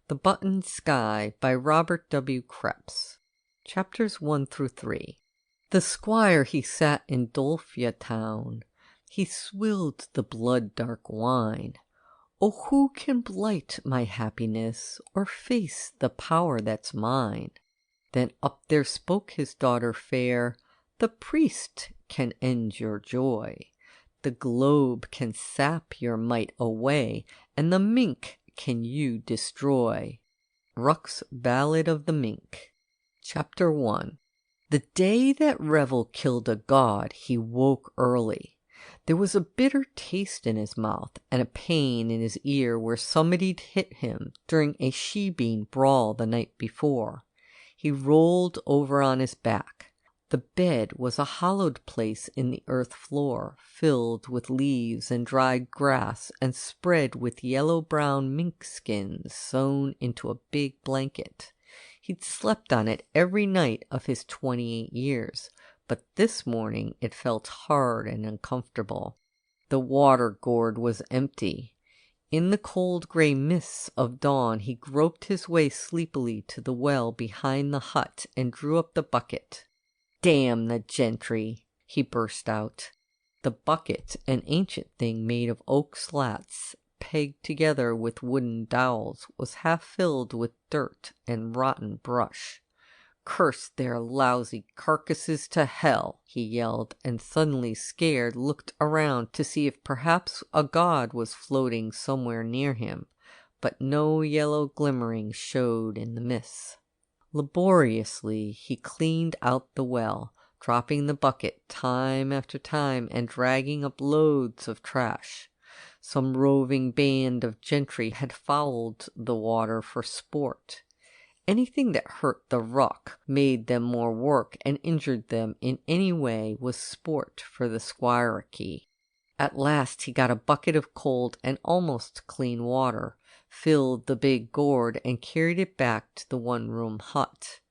The Buttoned Sky by Robert W. Krepps. Chapters 1 through 3. The squire he sat in Dolphia town, he swilled the blood-dark wine. Oh, who can blight my happiness, or face the power that's mine? Then up there spoke his daughter fair, the priest can end your joy. The globe can sap your might away, and the mink can you destroy. Ruck's Ballad of the Mink. Chapter 1. The day that Revel killed a god, he woke early. There was a bitter taste in his mouth and a pain in his ear where somebody'd hit him during a she-bean brawl the night before. He rolled over on his back. The bed was a hollowed place in the earth floor, filled with leaves and dried grass and spread with yellow-brown mink skins sewn into a big blanket. He'd slept on it every night of his 28 years, but this morning it felt hard and uncomfortable. The water gourd was empty. In the cold gray mists of dawn he groped his way sleepily to the well behind the hut and drew up the bucket. "Damn the gentry!" he burst out. The bucket, an ancient thing made of oak slats pegged together with wooden dowels, was half filled with dirt and rotten brush. "Curse their lousy carcasses to hell!" he yelled, and suddenly scared looked around to see if perhaps a god was floating somewhere near him, but no yellow glimmering showed in the mists. Laboriously he cleaned out the well, dropping the bucket time after time and dragging up loads of trash. Some roving band of gentry had fouled the water for sport. Anything that hurt the ruck, made them more work, and injured them in any way was sport for the squirearchy. At last he got a bucket of cold and almost clean water, filled the big gourd, and carried it back to the one-room hut.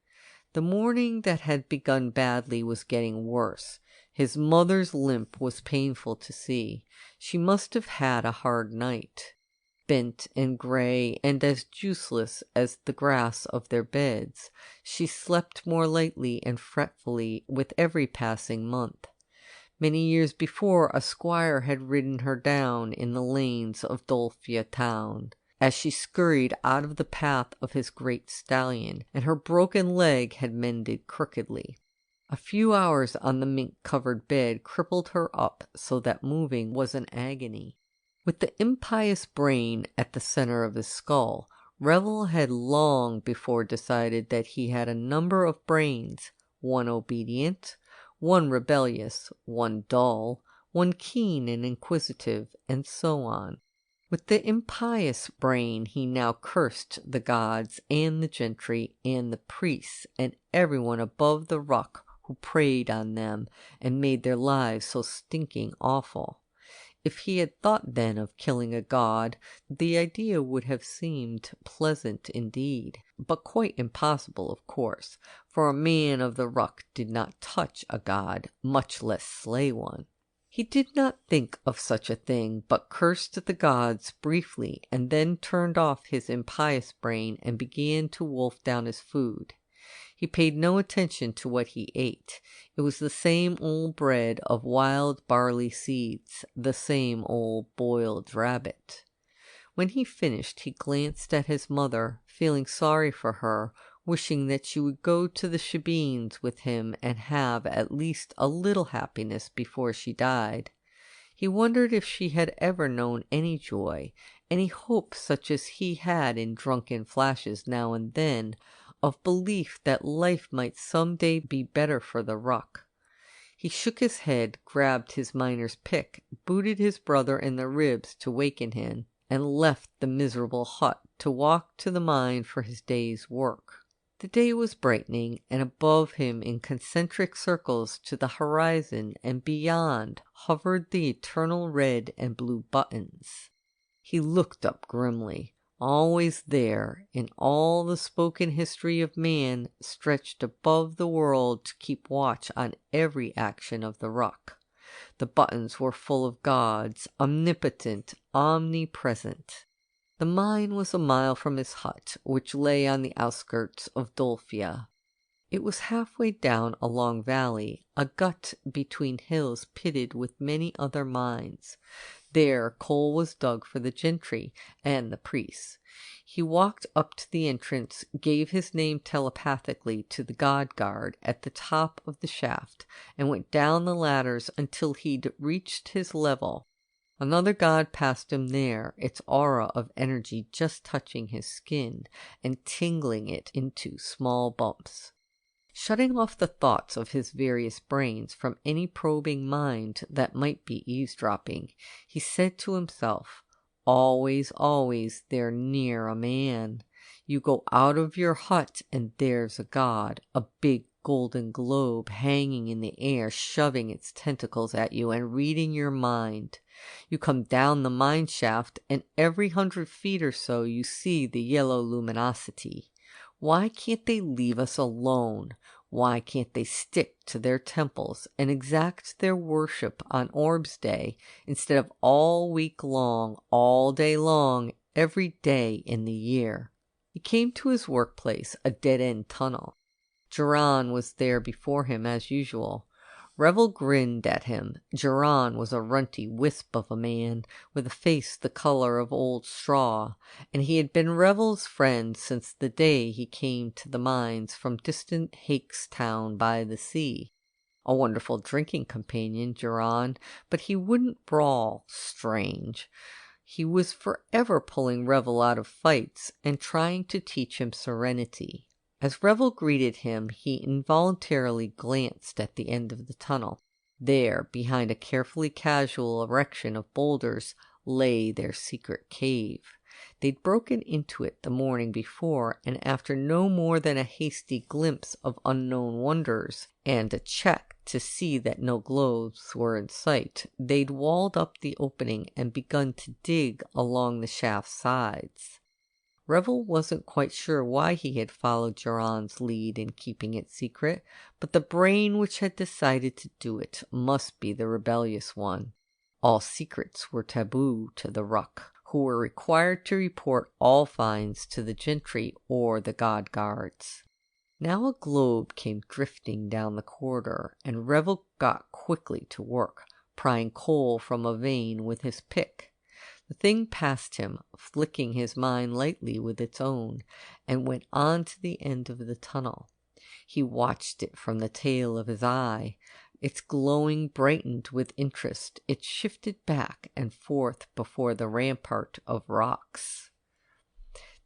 The morning that had begun badly was getting worse. His mother's limp was painful to see. She must have had a hard night. Bent and gray and as juiceless as the grass of their beds, she slept more lightly and fretfully with every passing month. Many years before, a squire had ridden her down in the lanes of Dolphia town, as she scurried out of the path of his great stallion, and her broken leg had mended crookedly. A few hours on the mink-covered bed crippled her up so that moving was an agony. With the impious brain at the center of his skull, Revel had long before decided that he had a number of brains, one obedient, one rebellious, one dull, one keen and inquisitive, and so on. With the impious brain he now cursed the gods and the gentry and the priests and everyone above the ruck who preyed on them and made their lives so stinking awful. If he had thought then of killing a god, the idea would have seemed pleasant indeed, but quite impossible, of course, for a man of the ruck did not touch a god, much less slay one. He did not think of such a thing, but cursed the gods briefly, and then turned off his impious brain and began to wolf down his food. He paid no attention to what he ate. It was the same old bread of wild barley seeds, the same old boiled rabbit. When he finished, he glanced at his mother, feeling sorry for her, wishing that she would go to the shebeens with him and have at least a little happiness before she died. He wondered if she had ever known any joy, any hope such as he had in drunken flashes now and then, of belief that life might some day be better for the ruck. He shook his head, grabbed his miner's pick, booted his brother in the ribs to waken him, and left the miserable hut to walk to the mine for his day's work. The day was brightening, and above him in concentric circles to the horizon and beyond hovered the eternal red and blue buttons. He looked up grimly. Always there, in all the spoken history of man, stretched above the world to keep watch on every action of the ruck. The buttons were full of gods, omnipotent, omnipresent. The mine was a mile from his hut, which lay on the outskirts of Dolphia. It was halfway down a long valley, a gut between hills pitted with many other mines. There coal was dug for the gentry and the priests. He walked up to the entrance, gave his name telepathically to the god guard at the top of the shaft, and went down the ladders until he'd reached his level. Another god passed him there, its aura of energy just touching his skin and tingling it into small bumps. Shutting off the thoughts of his various brains from any probing mind that might be eavesdropping, he said to himself, "Always, always they're near a man. You go out of your hut and there's a god, a big golden globe hanging in the air, shoving its tentacles at you and reading your mind. You come down the mine shaft, and every 100 feet or so you see the yellow luminosity. Why can't they leave us alone? Why can't they stick to their temples and exact their worship on Orbs Day instead of all week long, all day long, every day in the year?" He came to his workplace, a dead-end tunnel. Geron was there before him as usual. Revel grinned at him. Geron was a runty wisp of a man, with a face the color of old straw, and he had been Revel's friend since the day he came to the mines from distant Hakestown by the sea. A wonderful drinking companion, Geron, but he wouldn't brawl. Strange. He was forever pulling Revel out of fights and trying to teach him serenity. As Revel greeted him, he involuntarily glanced at the end of the tunnel. There, behind a carefully casual erection of boulders, lay their secret cave. They'd broken into it the morning before, and after no more than a hasty glimpse of unknown wonders and a check to see that no globes were in sight, they'd walled up the opening and begun to dig along the shaft's sides. Revel wasn't quite sure why he had followed Geron's lead in keeping it secret, but the brain which had decided to do it must be the rebellious one. All secrets were taboo to the Ruck, who were required to report all finds to the gentry or the god guards. Now a globe came drifting down the corridor, and Revel got quickly to work, prying coal from a vein with his pick. The thing passed him, flicking his mind lightly with its own, and went on to the end of the tunnel. He watched it from the tail of his eye. Its glowing brightened with interest. It shifted back and forth before the rampart of rocks.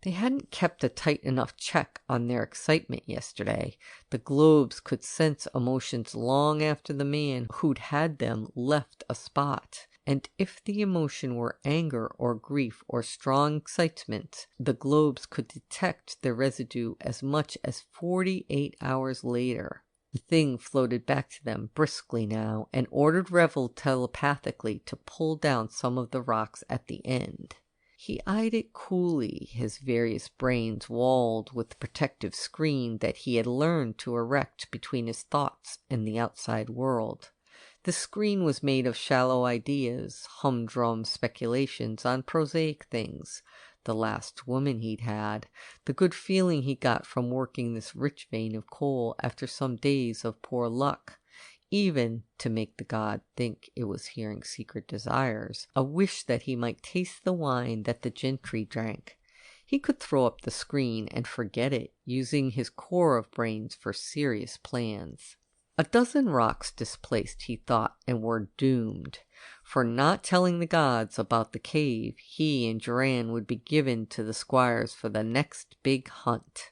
They hadn't kept a tight enough check on their excitement yesterday. The globes could sense emotions long after the man who'd had them left a spot. And if the emotion were anger or grief or strong excitement, the globes could detect the residue as much as 48 hours later. The thing floated back to them briskly now and ordered Revel telepathically to pull down some of the rocks at the end. He eyed it coolly, his various brains walled with the protective screen that he had learned to erect between his thoughts and the outside world. The screen was made of shallow ideas, humdrum speculations on prosaic things, the last woman he'd had, the good feeling he got from working this rich vein of coal after some days of poor luck, even to make the god think it was hearing secret desires, a wish that he might taste the wine that the gentry drank. He could throw up the screen and forget it, using his core of brains for serious plans. A dozen rocks displaced, he thought, and were doomed. For not telling the gods about the cave, he and Duran would be given to the squires for the next big hunt.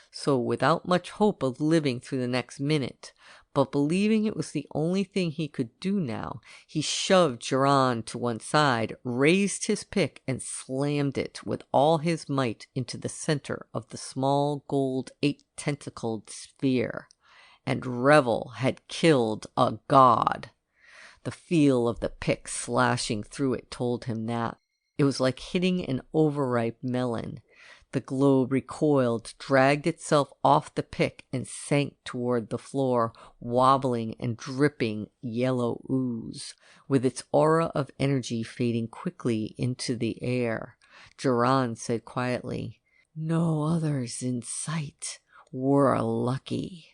So without much hope of living through the next minute, but believing it was the only thing he could do now, he shoved Duran to one side, raised his pick, and slammed it with all his might into the center of the small gold 8-tentacled sphere. And Revel had killed a god. The feel of the pick slashing through it told him that. It was like hitting an overripe melon. The globe recoiled, dragged itself off the pick, and sank toward the floor, wobbling and dripping yellow ooze, with its aura of energy fading quickly into the air. Geron said quietly, "No others in sight. We're lucky,"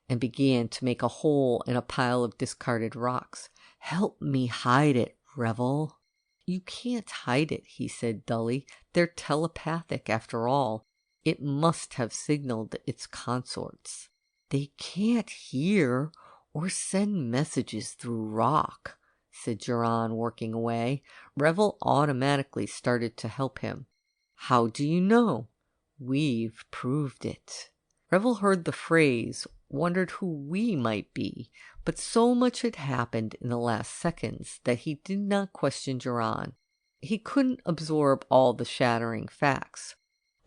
and began to make a hole in a pile of discarded rocks. "Help me hide it, Revel." "You can't hide it," he said dully. "They're telepathic, after all. It must have signaled its consorts." "They can't hear or send messages through rock," said Geron, working away. Revel automatically started to help him. "How do you know?" "We've proved it." Revel heard the phrase, wondered who "we" might be, but so much had happened in the last seconds that he did not question Geron. He couldn't absorb all the shattering facts.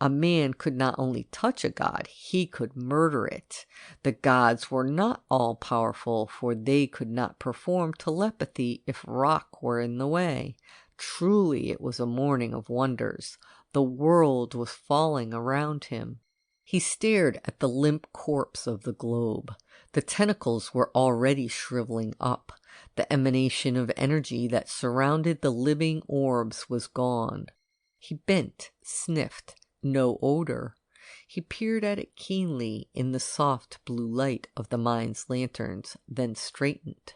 A man could not only touch a god, he could murder it. The gods were not all powerful, for they could not perform telepathy if rock were in the way. Truly it was a morning of wonders. The world was falling around him. He stared at the limp corpse of the globe. The tentacles were already shriveling up. The emanation of energy that surrounded the living orbs was gone. He bent, sniffed. No odor. He peered at it keenly in the soft blue light of the mine's lanterns, then straightened.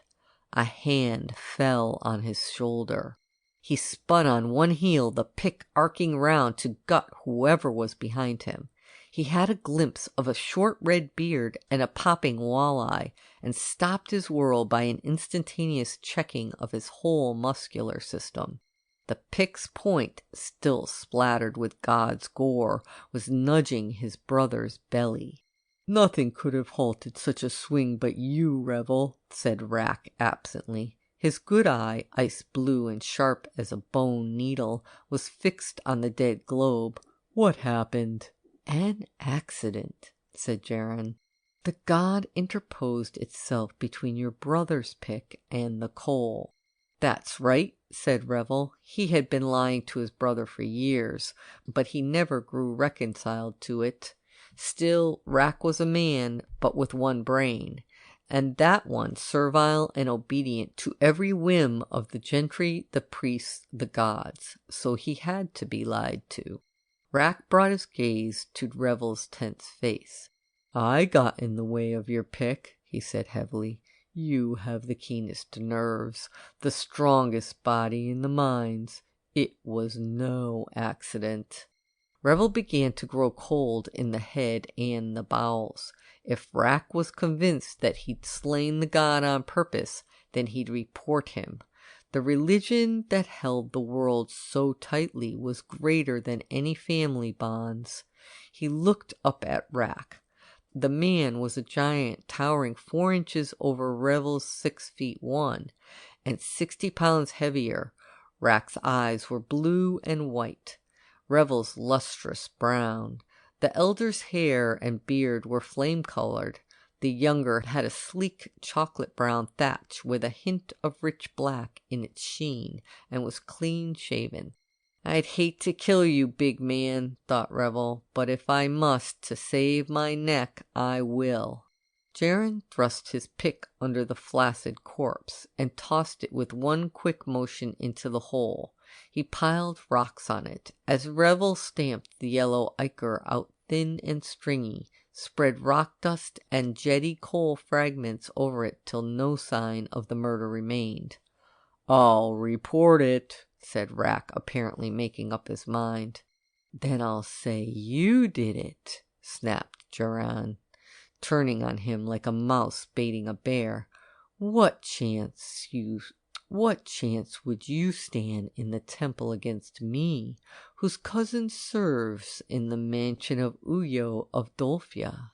A hand fell on his shoulder. He spun on one heel, the pick arcing round to gut whoever was behind him. He had a glimpse of a short red beard and a popping walleye, and stopped his whirl by an instantaneous checking of his whole muscular system. The pick's point, still splattered with God's gore, was nudging his brother's belly. "Nothing could have halted such a swing but you, Revel," said Rack absently. His good eye, ice blue and sharp as a bone needle, was fixed on the dead globe. "What happened?" "An accident," said Geron. "The god interposed itself between your brother's pick and the coal." "That's right," said Revel. He had been lying to his brother for years, but he never grew reconciled to it. Still, Rack was a man, but with one brain, and that one servile and obedient to every whim of the gentry, the priests, the gods, so he had to be lied to. Rack brought his gaze to Revel's tense face. "I got in the way of your pick," he said heavily. "You have the keenest nerves, the strongest body in the mines. It was no accident." Revel began to grow cold in the head and the bowels. If Rack was convinced that he'd slain the god on purpose, then he'd report him. The religion that held the world so tightly was greater than any family bonds. He looked up at Rack. The man was a giant, towering 4 inches over Revel's 6'1", and 60 pounds heavier. Rack's eyes were blue and white, Revel's lustrous brown. The elder's hair and beard were flame-colored. The younger had a sleek chocolate-brown thatch with a hint of rich black in its sheen, and was clean-shaven. "I'd hate to kill you, big man," thought Revel, "but if I must to save my neck, I will." Geron thrust his pick under the flaccid corpse and tossed it with one quick motion into the hole. He piled rocks on it. As Revel stamped the yellow ichor out thin and stringy, spread rock dust and jetty coal fragments over it till no sign of the murder remained. "I'll report it," said Rack, apparently making up his mind. "Then I'll say you did it," snapped Geron, turning on him like a mouse baiting a bear. What chance would you stand in the temple against me, whose cousin serves in the mansion of Uyo of Dolphia?"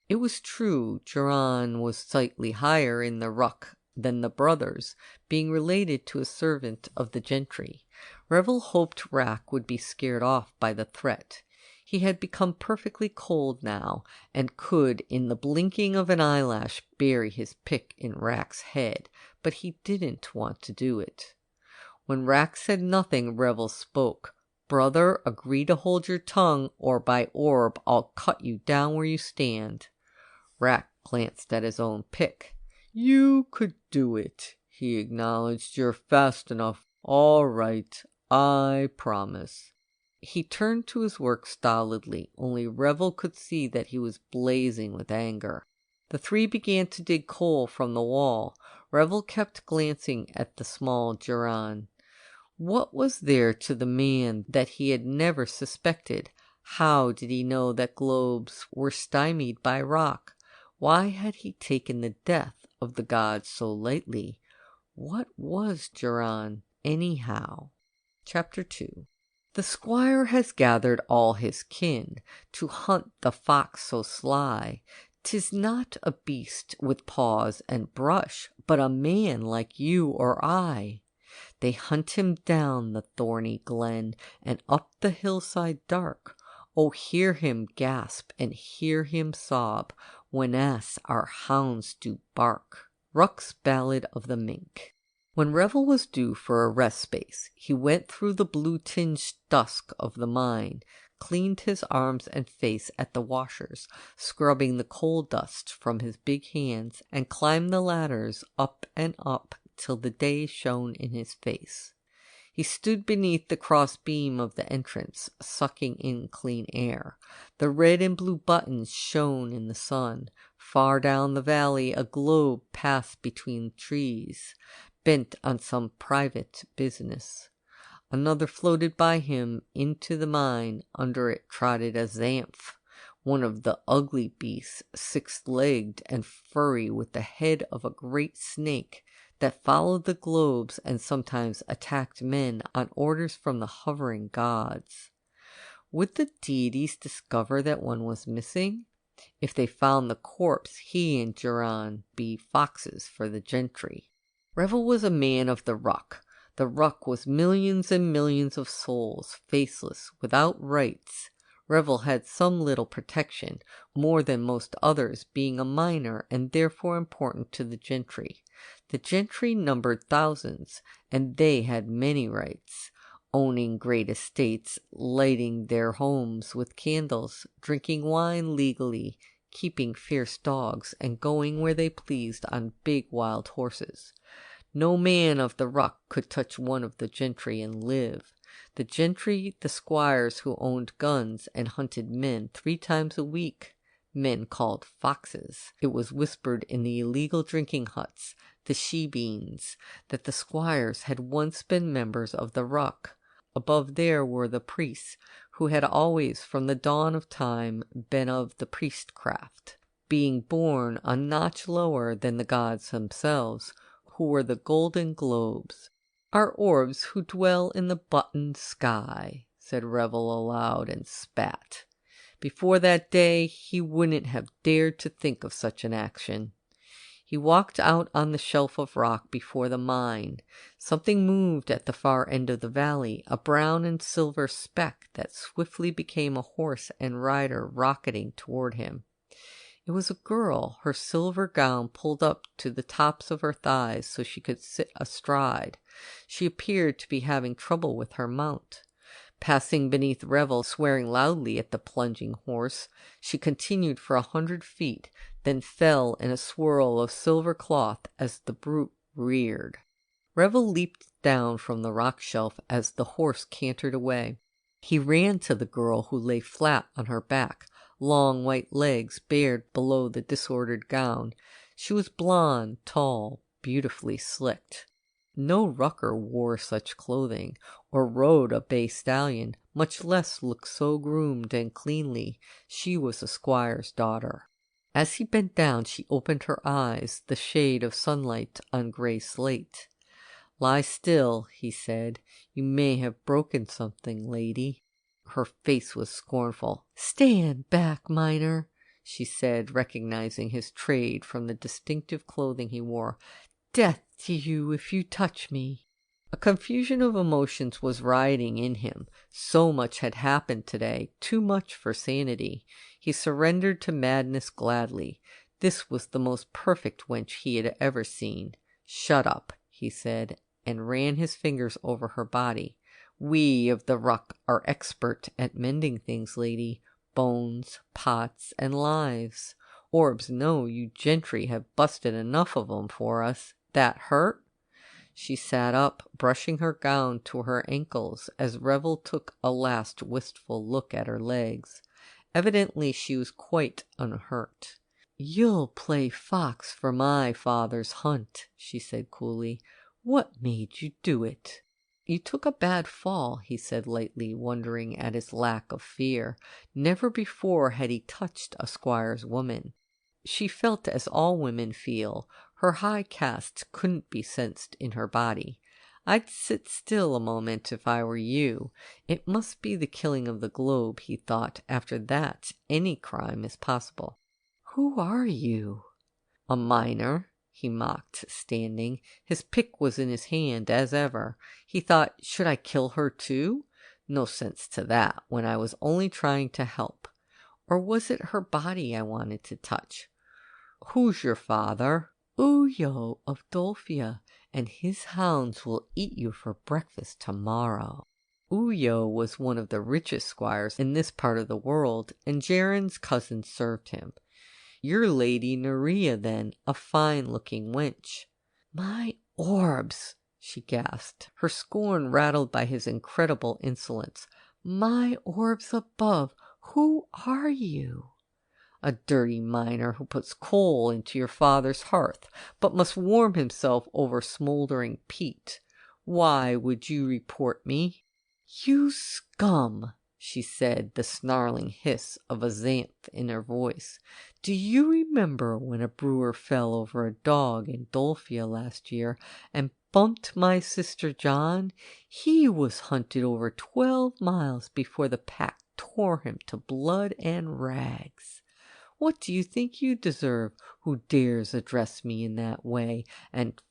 It was true, Geron was slightly higher in the ruck than the brothers, being related to a servant of the gentry. Revel hoped Rack would be scared off by the threat. He had become perfectly cold now, and could, in the blinking of an eyelash, bury his pick in Rack's head, but he didn't want to do it. When Rack said nothing, Revel spoke. "Brother, agree to hold your tongue, or by orb I'll cut you down where you stand." Rack glanced at his own pick. "You could do it," he acknowledged. "You're fast enough. All right, I promise." He turned to his work stolidly, only Revel could see that he was blazing with anger. The three began to dig coal from the wall. Revel kept glancing at the small Geron. What was there to the man that he had never suspected? How did he know that globes were stymied by rock? Why had he taken the death of the gods so lightly? What was Geron, anyhow? Chapter 2. The squire has gathered all his kin to hunt the fox so sly. 'Tis not a beast with paws and brush, but a man like you or I. They hunt him down the thorny glen and up the hillside dark. Oh, hear him gasp and hear him sob whenas our hounds do bark. Ruck's Ballad of the Mink. When Revel was due for a rest space, he went through the blue-tinged dusk of the mine, cleaned his arms and face at the washers, scrubbing the coal dust from his big hands, and climbed the ladders up and up till the day shone in his face. He stood beneath the cross beam of the entrance, sucking in clean air. The red and blue buttons shone in the sun. Far down the valley a globe passed between trees, bent on some private business. Another floated by him into the mine. Under it trotted a Xanth, one of the ugly beasts, six-legged and furry, with the head of a great snake, that followed the globes and sometimes attacked men on orders from the hovering gods. Would the deities discover that one was missing? If they found the corpse, he and Geron be foxes for the gentry. Revel was a man of the ruck. The ruck was millions and millions of souls, faceless, without rights. Revel had some little protection, more than most others, being a minor and therefore important to the gentry. The gentry numbered thousands, and they had many rights, owning great estates, lighting their homes with candles, drinking wine legally, keeping fierce dogs, and going where they pleased on big wild horses. No man of the ruck could touch one of the gentry and live. The gentry, the squires who owned guns and hunted men 3 times a week, men called foxes. It was whispered in the illegal drinking huts, the shebeens, that the squires had once been members of the ruck. Above there were the priests, who had always from the dawn of time been of the priestcraft, being born a notch lower than the gods themselves, who were the golden globes. Our orbs who dwell in the buttoned sky, said Revel aloud and spat. Before that day he wouldn't have dared to think of such an action. He walked out on the shelf of rock before the mine. Something moved at the far end of the valley, a brown and silver speck that swiftly became a horse and rider rocketing toward him. It was a girl, her silver gown pulled up to the tops of her thighs so she could sit astride. She appeared to be having trouble with her mount. Passing beneath Revel, swearing loudly at the plunging horse, she continued for 100 feet, then fell in a swirl of silver cloth as the brute reared. Revel leaped down from the rock shelf as the horse cantered away. He ran to the girl who lay flat on her back, long white legs bared below the disordered gown. She was blonde, tall, beautifully slicked. No rucker wore such clothing, or rode a bay stallion, much less looked so groomed and cleanly. She was a squire's daughter. As he bent down, she opened her eyes, the shade of sunlight on gray slate. "Lie still," he said. "You may have broken something, lady." Her face was scornful. "Stand back, miner," she said, recognizing his trade from the distinctive clothing he wore. "Death to you if you touch me." A confusion of emotions was rioting in him. So much had happened today, too much for sanity. He surrendered to madness gladly. This was the most perfect wench he had ever seen. "Shut up," he said, and ran his fingers over her body. "We of the ruck are expert at mending things, lady. Bones, pots, and lives. Orbs know you gentry have busted enough of 'em for us. That hurt?" She sat up, brushing her gown to her ankles as Revel took a last wistful look at her legs. Evidently she was quite unhurt. "You'll play fox for my father's hunt," she said coolly. "What made you do it?" "You took a bad fall," he said lightly, wondering at his lack of fear. Never before had he touched a squire's woman. She felt as all women feel. Her high caste couldn't be sensed in her body. "I'd sit still a moment if I were you. It must be the killing of the globe," he thought. "After that, any crime is possible." "Who are you?" "A miner," he mocked, standing. His pick was in his hand, as ever. He thought, should I kill her too? No sense to that, when I was only trying to help. Or was it her body I wanted to touch? "Who's your father?" "Uyo of Dolphia, and his hounds will eat you for breakfast tomorrow." Uyo was one of the richest squires in this part of the world, and Jaren's cousin served him. "You're Lady Nerea, then, a fine-looking wench." "My orbs!" she gasped, her scorn rattled by his incredible insolence. "My orbs above! Who are you?" "A dirty miner who puts coal into your father's hearth, but must warm himself over smoldering peat. Why would you report me?" "You scum!" she said, the snarling hiss of a xanth in her voice. "Do you remember when a brewer fell over a dog in Dolphia last year and bumped my sister John? He was hunted over 12 miles before the pack tore him to blood and rags. What do you think you deserve, who dares address me in that way and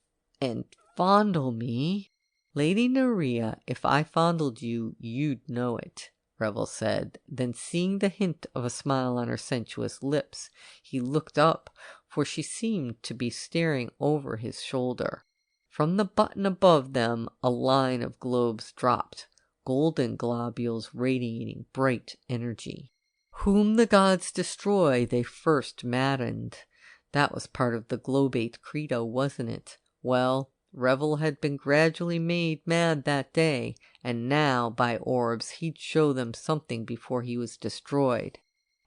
fondle me?" "Lady Nerea, if I fondled you, you'd know it," Revel said. Then, seeing the hint of a smile on her sensuous lips, he looked up, for she seemed to be staring over his shoulder. From the button above them a line of globes dropped, golden globules radiating bright energy. "Whom the gods destroy, they first maddened." That was part of the globate credo, wasn't it? Well, Revel had been gradually made mad that day, and now, by orbs, he'd show them something before he was destroyed.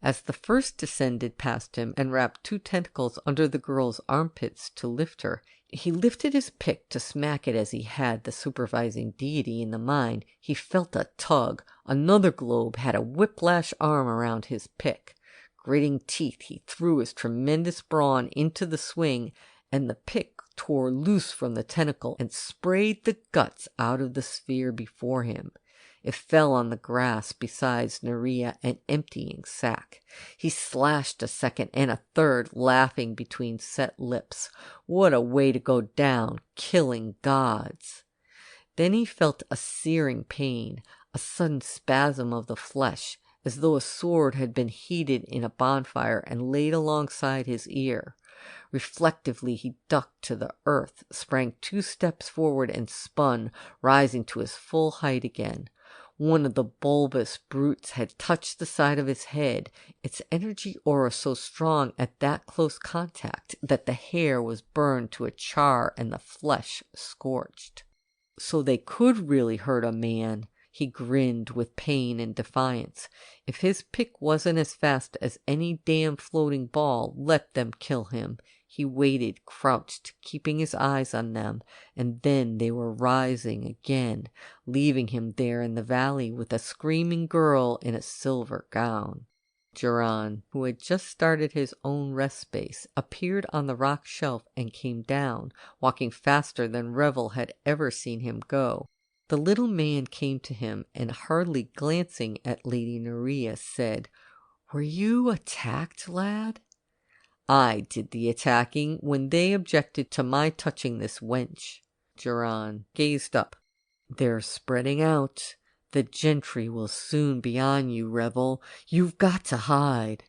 As the first descended past him and wrapped 2 tentacles under the girl's armpits to lift her, he lifted his pick to smack it as he had the supervising deity in the mind. He felt a tug. Another globe had a whiplash arm around his pick. Gritting teeth, he threw his tremendous brawn into the swing, and the pick tore loose from the tentacle and sprayed the guts out of the sphere before him. It fell on the grass beside Nerea, an emptying sack. He slashed a second and a third, laughing between set lips. What a way to go down, killing gods! Then he felt a searing pain, a sudden spasm of the flesh, as though a sword had been heated in a bonfire and laid alongside his ear. Reflectively he ducked to the earth, sprang 2 steps forward and spun, rising to his full height again. One of the bulbous brutes had touched the side of his head, its energy aura so strong at that close contact that the hair was burned to a char and the flesh scorched. So they could really hurt a man. He grinned with pain and defiance. If his pick wasn't as fast as any damn floating ball, let them kill him. He waited, crouched, keeping his eyes on them, and then they were rising again, leaving him there in the valley with a screaming girl in a silver gown. Geron, who had just started his own rest space, appeared on the rock shelf and came down, walking faster than Revel had ever seen him go. The little man came to him and, hardly glancing at Lady Nerea, said, "Were you attacked, lad?" "I did the attacking when they objected to my touching this wench." Geron gazed up. "They're spreading out. The gentry will soon be on you, Revel. You've got to hide."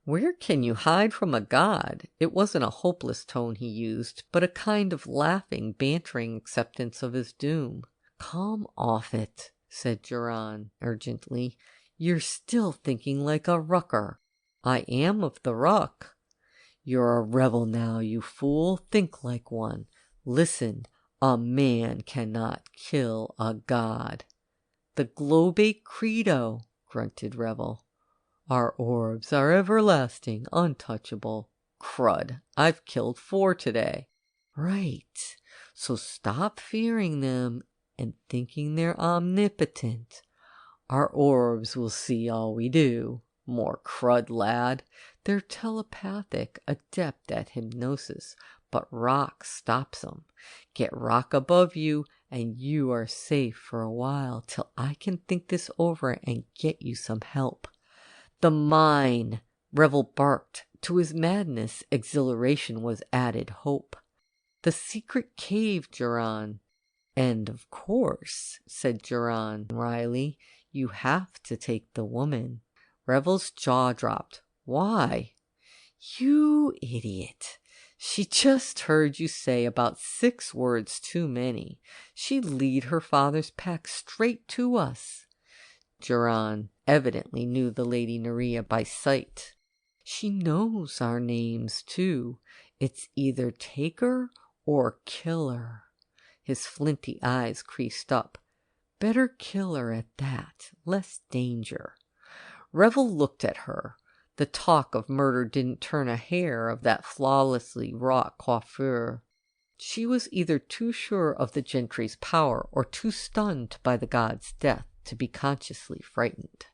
"Where can you hide from a god?" It wasn't a hopeless tone he used, but a kind of laughing, bantering acceptance of his doom. "Come off it," said Geron urgently. "You're still thinking like a rucker." "I am of the ruck." "You're a Revel now, you fool. Think like one. Listen, A man cannot kill a god." "The globate credo," grunted Revel. "Our orbs are everlasting, untouchable." "Crud, I've killed 4 today." "Right, so stop fearing them and thinking they're omnipotent. Our orbs will see all we do." "More crud, lad. They're telepathic, adept at hypnosis, but rock stops 'em. Get rock above you, and you are safe for a while till I can think this over and get you some help." "The mine!" Revel barked. To his madness, exhilaration was added hope. "The secret cave, Geron." "And of course," said Geron wryly, "you have to take the woman." Revel's jaw dropped. "Why?" "You idiot. She just heard you say about 6 words too many. She'd lead her father's pack straight to us." Geron evidently knew the Lady Nerea by sight. "She knows our names, too. It's either take her or kill her." His flinty eyes creased up. "Better kill her at that. Less danger." Revel looked at her. The talk of murder didn't turn a hair of that flawlessly wrought coiffure. She was either too sure of the gentry's power or too stunned by the god's death to be consciously frightened.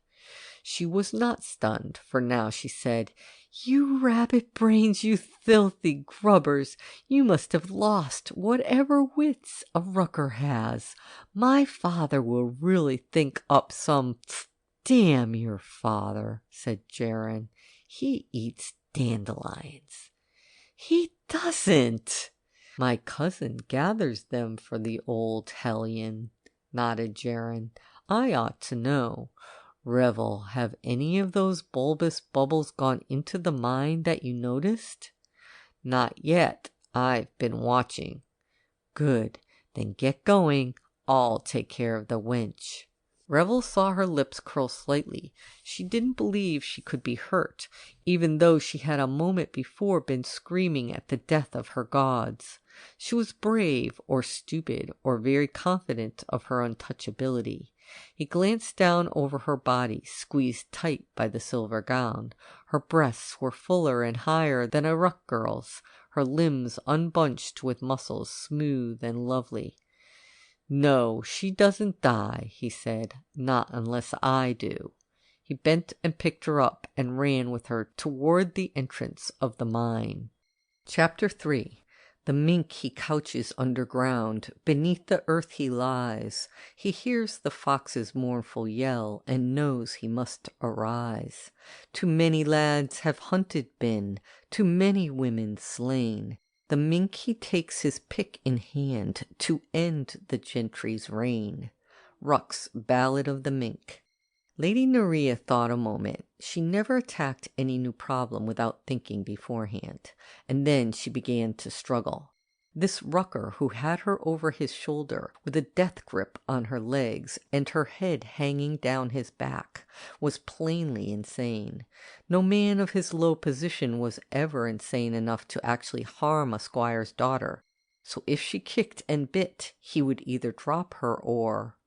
She was not stunned, for now she said, "You rabbit brains, you filthy grubbers, you must have lost whatever wits a rucker has. My father will really think up some—" "Damn your father," said Jaren. "He eats dandelions." "He doesn't." "My cousin gathers them for the old hellion," nodded Jaren. "I ought to know. Revel, have any of those bulbous bubbles gone into the mine that you noticed?" "Not yet. I've been watching." "Good. Then get going. I'll take care of the wench." Revel saw her lips curl slightly. She didn't believe she could be hurt, even though she had a moment before been screaming at the death of her gods. She was brave, or stupid, or very confident of her untouchability. He glanced down over her body, squeezed tight by the silver gown. Her breasts were fuller and higher than a ruck girl's, her limbs unbunched with muscles smooth and lovely. "No, she doesn't die," he said. "Not unless I do." He bent and picked her up and ran with her toward the entrance of the mine. Chapter 3. The mink he couches underground, beneath the earth he lies. He hears the fox's mournful yell, and knows he must arise. Too many lads have hunted been, too many women slain. The mink he takes his pick in hand, to end the gentry's reign. Ruck's Ballad of the Mink. Lady Nerea thought a moment. She never attacked any new problem without thinking beforehand. And then she began to struggle. This rucker who had her over his shoulder, with a death grip on her legs and her head hanging down his back, was plainly insane. No man of his low position was ever insane enough to actually harm a squire's daughter. So if she kicked and bit, he would either drop her or...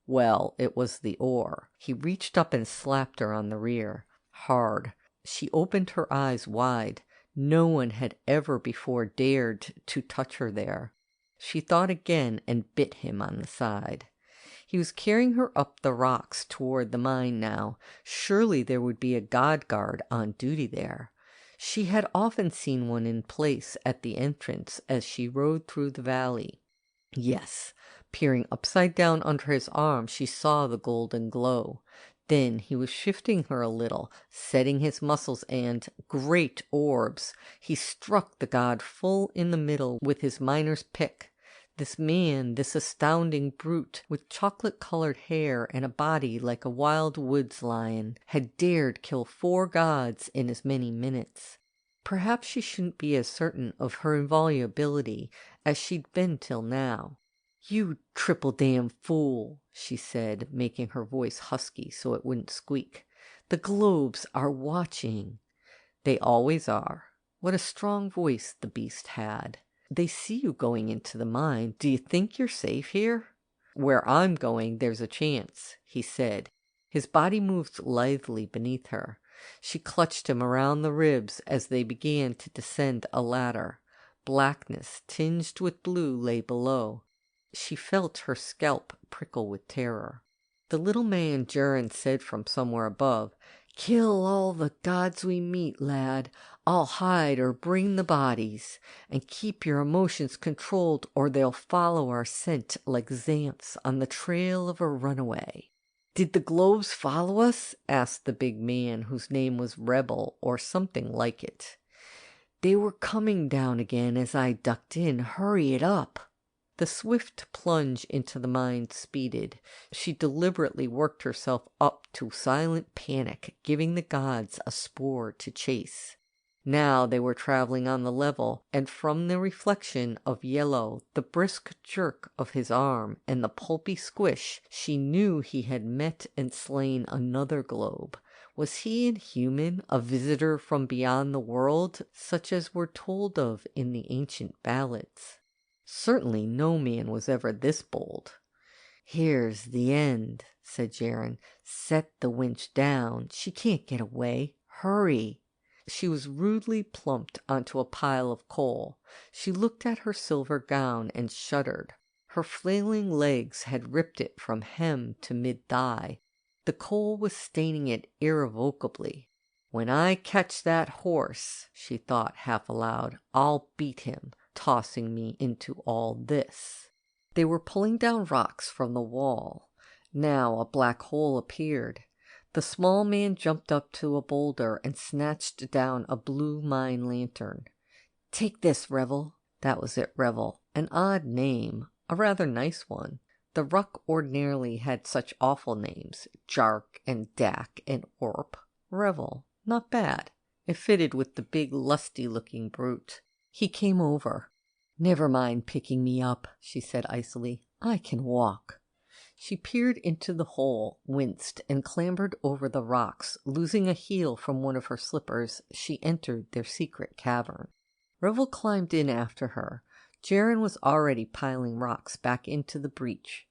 Well, it was the or. He reached up and slapped her on the rear. Hard. She opened her eyes wide. No one had ever before dared to touch her there. She thought again and bit him on the side. He was carrying her up the rocks toward the mine now. Surely there would be a god guard on duty there. She had often seen one in place at the entrance as she rode through the valley. Yes. Peering upside down under his arm, she saw the golden glow. Then he was shifting her a little, setting his muscles and, great orbs, he struck the god full in the middle with his miner's pick. This man, this astounding brute, with chocolate-colored hair and a body like a wild woods lion, had dared kill 4 gods in as many minutes. Perhaps she shouldn't be as certain of her inviolability as she'd been till now. "You triple damn fool," she said, making her voice husky so it wouldn't squeak. "The globes are watching." They always are. What a strong voice the beast had. They see you going into the mine. Do you think you're safe here?" "Where I'm going, there's a chance," he said. His body moved lithely beneath her. She clutched him around the ribs as they began to descend a ladder. Blackness tinged with blue lay below. She felt her scalp prickle with terror. The little man Jaren said from somewhere above, "Kill all the gods we meet, lad. I'll hide or bring the bodies. And keep your emotions controlled or they'll follow our scent like Xanths on the trail of a runaway." "Did the globes follow us?" asked the big man whose name was Rebel or something like it. "They were coming down again as I ducked in. Hurry it up." The swift plunge into the mine speeded. She deliberately worked herself up to silent panic, giving the gods a spoor to chase. Now they were traveling on the level, and from the reflection of yellow, the brisk jerk of his arm, and the pulpy squish, she knew he had met and slain another globe. Was he inhuman, a visitor from beyond the world, such as were told of in the ancient ballads? Certainly no man was ever this bold. "Here's the end," said Jaren. "Set the winch down. She can't get away. Hurry." She was rudely plumped onto a pile of coal. She looked at her silver gown and shuddered. Her flailing legs had ripped it from hem to mid-thigh. The coal was staining it irrevocably. "When I catch that horse," she thought half aloud, "I'll beat him, tossing me into all this." They were pulling down rocks from the wall. Now a black hole appeared. The small man jumped up to a boulder and snatched down a blue mine lantern. "Take this, Revel." That was it, Revel. An odd name, a rather nice one. The Ruck ordinarily had such awful names. Jark and Dak and Orp. Revel. Not bad. It fitted with the big, lusty-looking brute. He came over. "Never mind picking me up," she said icily. "I can walk." She peered into the hole, winced, and clambered over the rocks. Losing a heel from one of her slippers, she entered their secret cavern. Revel climbed in after her. Jaren was already piling rocks back into the breach.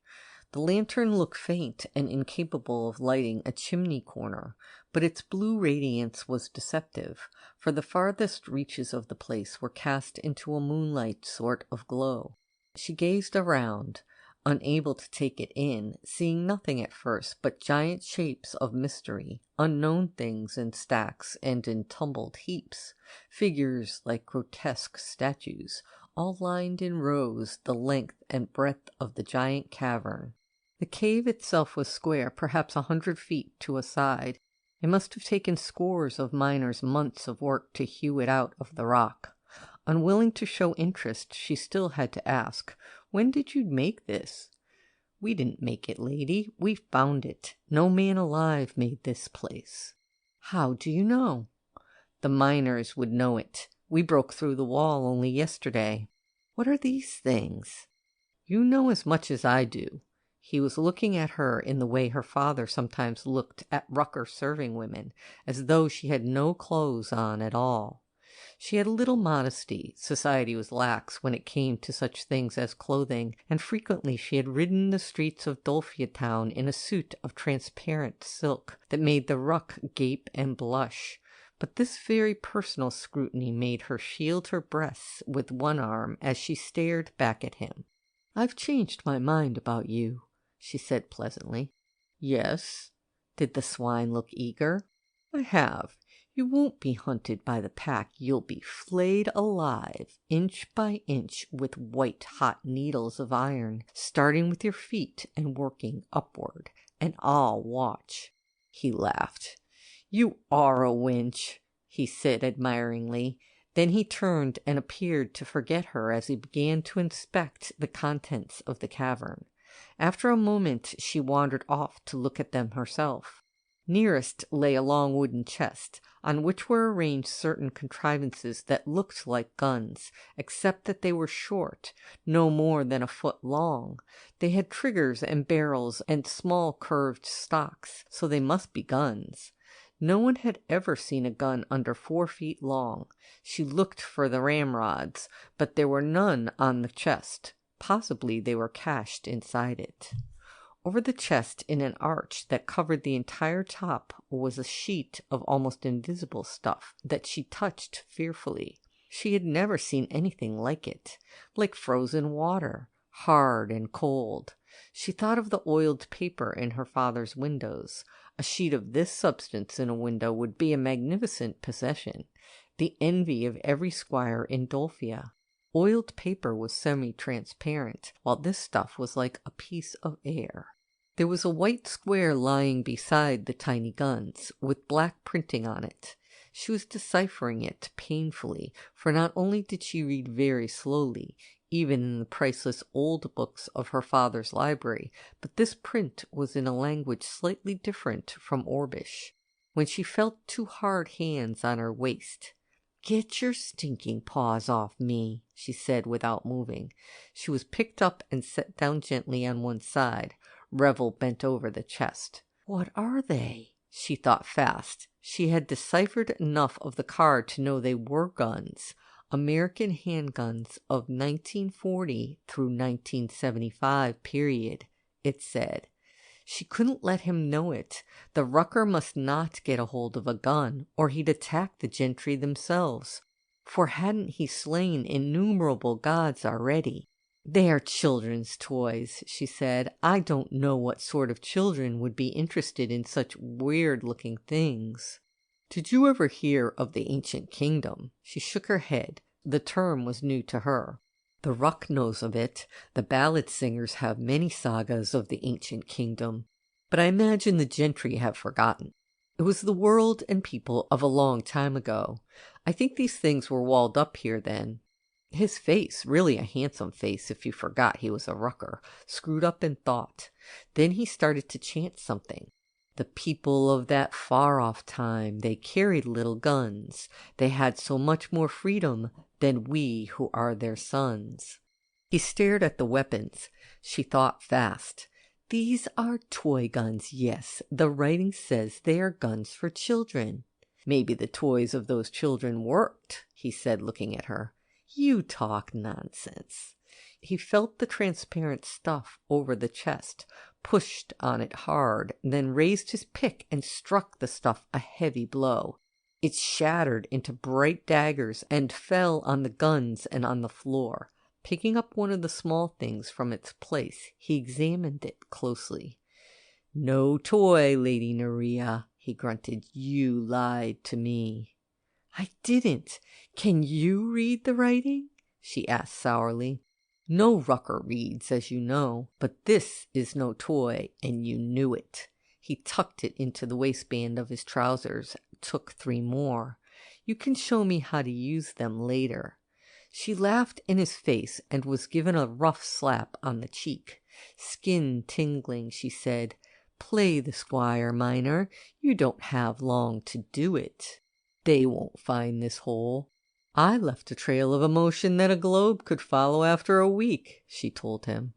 The lantern looked faint and incapable of lighting a chimney corner, but its blue radiance was deceptive, for the farthest reaches of the place were cast into a moonlight sort of glow. She gazed around, unable to take it in, seeing nothing at first but giant shapes of mystery, unknown things in stacks and in tumbled heaps, figures like grotesque statues, all lined in rows the length and breadth of the giant cavern. The cave itself was square, perhaps 100 feet to a side. It must have taken scores of miners months of work to hew it out of the rock. Unwilling to show interest, she still had to ask, "When did you make this?" "We didn't make it, lady. We found it. No man alive made this place." "How do you know?" "The miners would know it. We broke through the wall only yesterday." "What are these things?" "You know as much as I do." He was looking at her in the way her father sometimes looked at Rucker serving women, as though she had no clothes on at all. She had little modesty. Society was lax when it came to such things as clothing, and frequently she had ridden the streets of Dolphia Town in a suit of transparent silk that made the Ruck gape and blush. But this very personal scrutiny made her shield her breasts with one arm as she stared back at him. "I've changed my mind about you," she said pleasantly. "Yes?" Did the swine look eager? "I have. You won't be hunted by the pack. You'll be flayed alive, inch by inch, with white-hot needles of iron, starting with your feet and working upward. And I'll watch." He laughed. "You are a wench," he said admiringly. Then he turned and appeared to forget her as he began to inspect the contents of the cavern. After a moment she wandered off to look at them herself. Nearest lay a long wooden chest, on which were arranged certain contrivances that looked like guns, except that they were short, no more than a foot long. They had triggers and barrels and small curved stocks, so they must be guns. No one had ever seen a gun under 4 feet long. She looked for the ramrods, but there were none on the chest. Possibly they were cached inside it. Over the chest, in an arch that covered the entire top, was a sheet of almost invisible stuff that she touched fearfully. She had never seen anything like it, like frozen water, hard and cold. She thought of the oiled paper in her father's windows. A sheet of this substance in a window would be a magnificent possession, the envy of every squire in Dolphia. Oiled paper was semi-transparent, while this stuff was like a piece of air. There was a white square lying beside the tiny guns, with black printing on it. She was deciphering it painfully, for not only did she read very slowly, even in the priceless old books of her father's library, but this print was in a language slightly different from Orbish. When she felt 2 hard hands on her waist, "Get your stinking paws off me," she said without moving. She was picked up and set down gently on one side. Revel bent over the chest. "What are they?" She thought fast. She had deciphered enough of the card to know they were guns. American handguns of 1940 through 1975 period, it said. She couldn't let him know it. The rucker must not get a hold of a gun, or he'd attack the gentry themselves. For hadn't he slain innumerable gods already? "They are children's toys," she said. "I don't know what sort of children would be interested in such weird-looking things." "Did you ever hear of the ancient kingdom?" She shook her head. The term was new to her. "The ruck knows of it. The ballad singers have many sagas of the ancient kingdom, but I imagine the gentry have forgotten. It was the world and people of a long time ago. I think these things were walled up here then." His face, really a handsome face if you forgot he was a rucker, screwed up in thought. Then he started to chant something. "The people of that far-off time, they carried little guns. They had so much more freedom than we who are their sons." He stared at the weapons. She thought fast. "These are toy guns, yes. The writing says they are guns for children." "Maybe the toys of those children worked," he said, looking at her. "You talk nonsense." He felt the transparent stuff over the chest, pushed on it hard, then raised his pick and struck the stuff a heavy blow. It shattered into bright daggers and fell on the guns and on the floor. Picking up one of the small things from its place, he examined it closely. "No toy, Lady Nerea," he grunted. "You lied to me." "I didn't. Can you read the writing?" she asked sourly. "No rucker reads, as you know, but this is no toy, and you knew it." He tucked it into the waistband of his trousers, took 3 more. "You can show me how to use them later." She laughed in his face and was given a rough slap on the cheek. Skin tingling, she said, "Play the squire, Minor. You don't have long to do it. They won't find this hole." "I left a trail of emotion that a globe could follow after a week," she told him.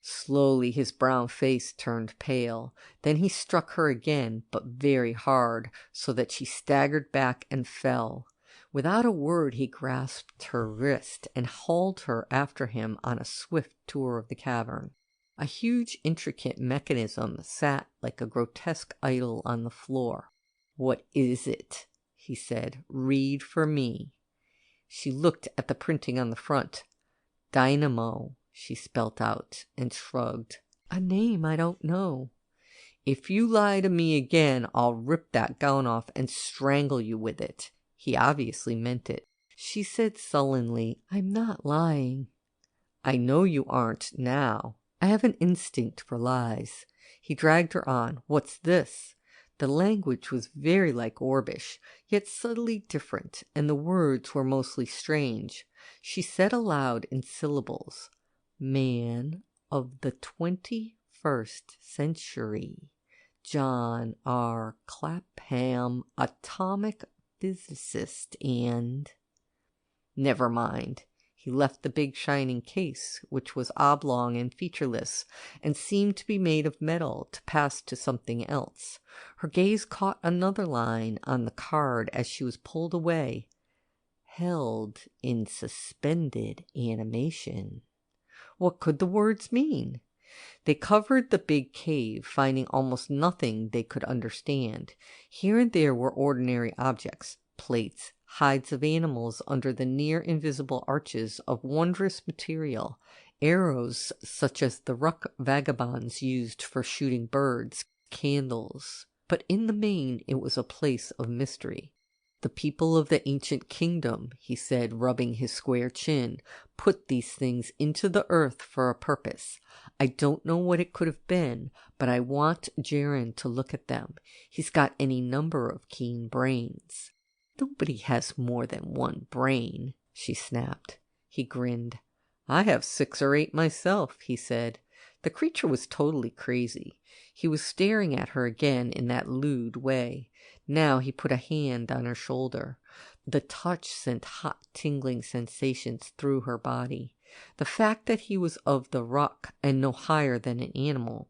Slowly his brown face turned pale. Then he struck her again, but very hard, so that she staggered back and fell. Without a word he grasped her wrist and hauled her after him on a swift tour of the cavern. A huge intricate mechanism sat like a grotesque idol on the floor. "What is it?" he said. "Read for me." She looked at the printing on the front. "Dynamo," she spelt out, and shrugged. "A name I don't know." "If you lie to me again, I'll rip that gown off and strangle you with it." He obviously meant it. She said sullenly, "I'm not lying." "I know you aren't now. I have an instinct for lies." He dragged her on. "What's this?" The language was very like Orbish, yet subtly different, and the words were mostly strange. She said aloud in syllables, "Man of the 21st century, John R. Clapham, atomic physicist and—" "Never mind." He left the big shining case, which was oblong and featureless, and seemed to be made of metal, to pass to something else. Her gaze caught another line on the card as she was pulled away. Held in suspended animation. What could the words mean? They covered the big cave, finding almost nothing they could understand. Here and there were ordinary objects, plates, hides of animals under the near-invisible arches of wondrous material, arrows such as the ruck vagabonds used for shooting birds, candles. But in the main it was a place of mystery. The people of the ancient kingdom, he said, rubbing his square chin, put these things into the earth for a purpose. I don't know what it could have been, but I want Jaren to look at them. He's got any number of keen brains. Nobody has more than one brain, she snapped. He grinned. I have 6 or 8 myself, he said. The creature was totally crazy. He was staring at her again in that lewd way. Now he put a hand on her shoulder. The touch sent hot, tingling sensations through her body. The fact that he was of the ruck and no higher than an animal,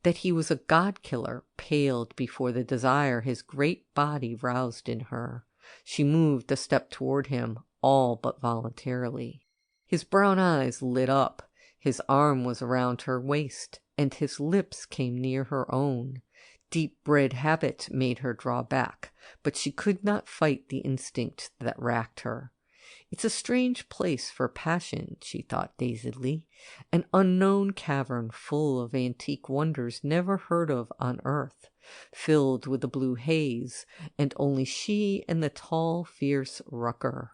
that he was a god-killer, paled before the desire his great body roused in her. She moved a step toward him, all but voluntarily. His brown eyes lit up. His arm was around her waist, and his lips came near her own. Deep-bred habit made her draw back, but she could not fight the instinct that racked her. It's a strange place for passion, she thought dazedly. An unknown cavern full of antique wonders never heard of on earth, filled with a blue haze, and only she and the tall, fierce rucker.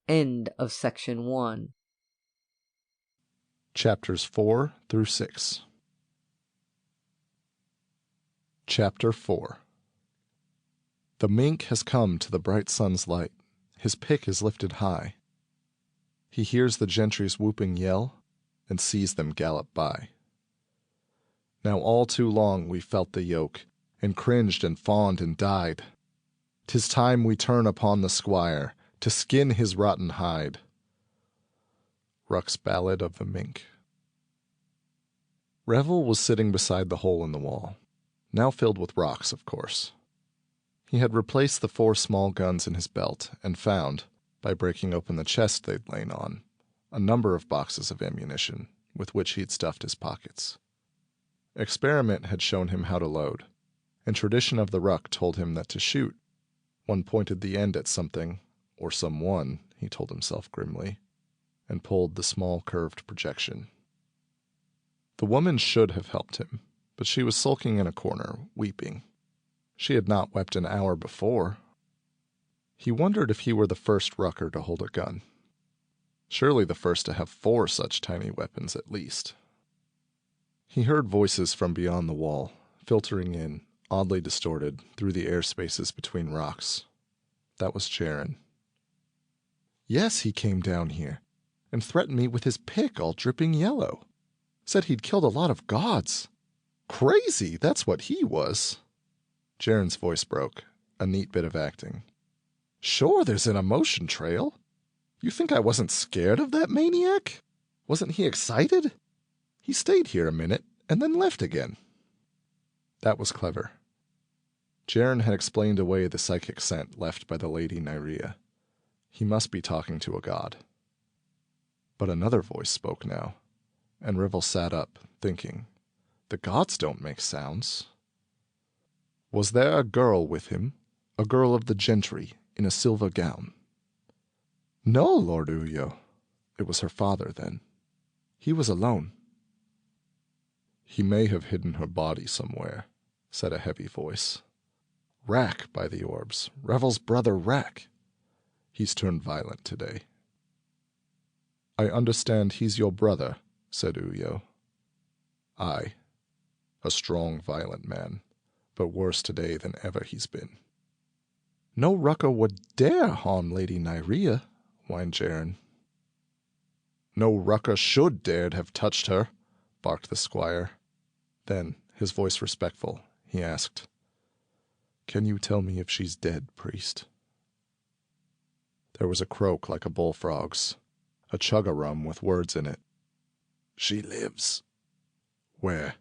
End of section 1. Chapters 4 through 6. Chapter 4. The mink has come to the bright sun's light. His pick is lifted high. He hears the gentry's whooping yell, and sees them gallop by. Now all too long we felt the yoke, and cringed and fawned and died. 'Tis time we turn upon the squire, to skin his rotten hide. Ruck's Ballad of the Mink. Revel was sitting beside the hole in the wall, now filled with rocks, of course. He had replaced the 4 small guns in his belt and found, by breaking open the chest they'd lain on, a number of boxes of ammunition with which he'd stuffed his pockets. Experiment had shown him how to load, and tradition of the ruck told him that to shoot, one pointed the end at something, or someone, he told himself grimly, and pulled the small curved projection. The woman should have helped him, but she was sulking in a corner, weeping. She had not wept an hour before. He wondered if he were the first rucker to hold a gun. Surely the first to have 4 such tiny weapons at least. He heard voices from beyond the wall, filtering in, oddly distorted, through the air spaces between rocks. That was Jaren. Yes, he came down here, and threatened me with his pick all dripping yellow. Said he'd killed a lot of gods. Crazy, that's what he was. Jaren's voice broke, a neat bit of acting. Sure, there's an emotion trail. You think I wasn't scared of that maniac? Wasn't he excited? He stayed here a minute and then left again. That was clever. Jaren had explained away the psychic scent left by the Lady Nyria. He must be talking to a god. But another voice spoke now, and Revel sat up, thinking, the gods don't make sounds. Was there a girl with him, a girl of the gentry, in a silver gown? No, Lord Uyo. It was her father, then. He was alone. He may have hidden her body somewhere, said a heavy voice. Rack, by the orbs, Revel's brother Rack. He's turned violent today. I understand he's your brother, said Uyo. Aye, a strong, violent man, but worse today than ever he's been. No rucker would dare harm Lady Nyria, whined Jaren. No rucker should dared have touched her, barked the squire. Then, his voice respectful, he asked, Can you tell me if she's dead, priest? There was a croak like a bullfrog's, a chug-a-rum with words in it. "She lives." "Where?"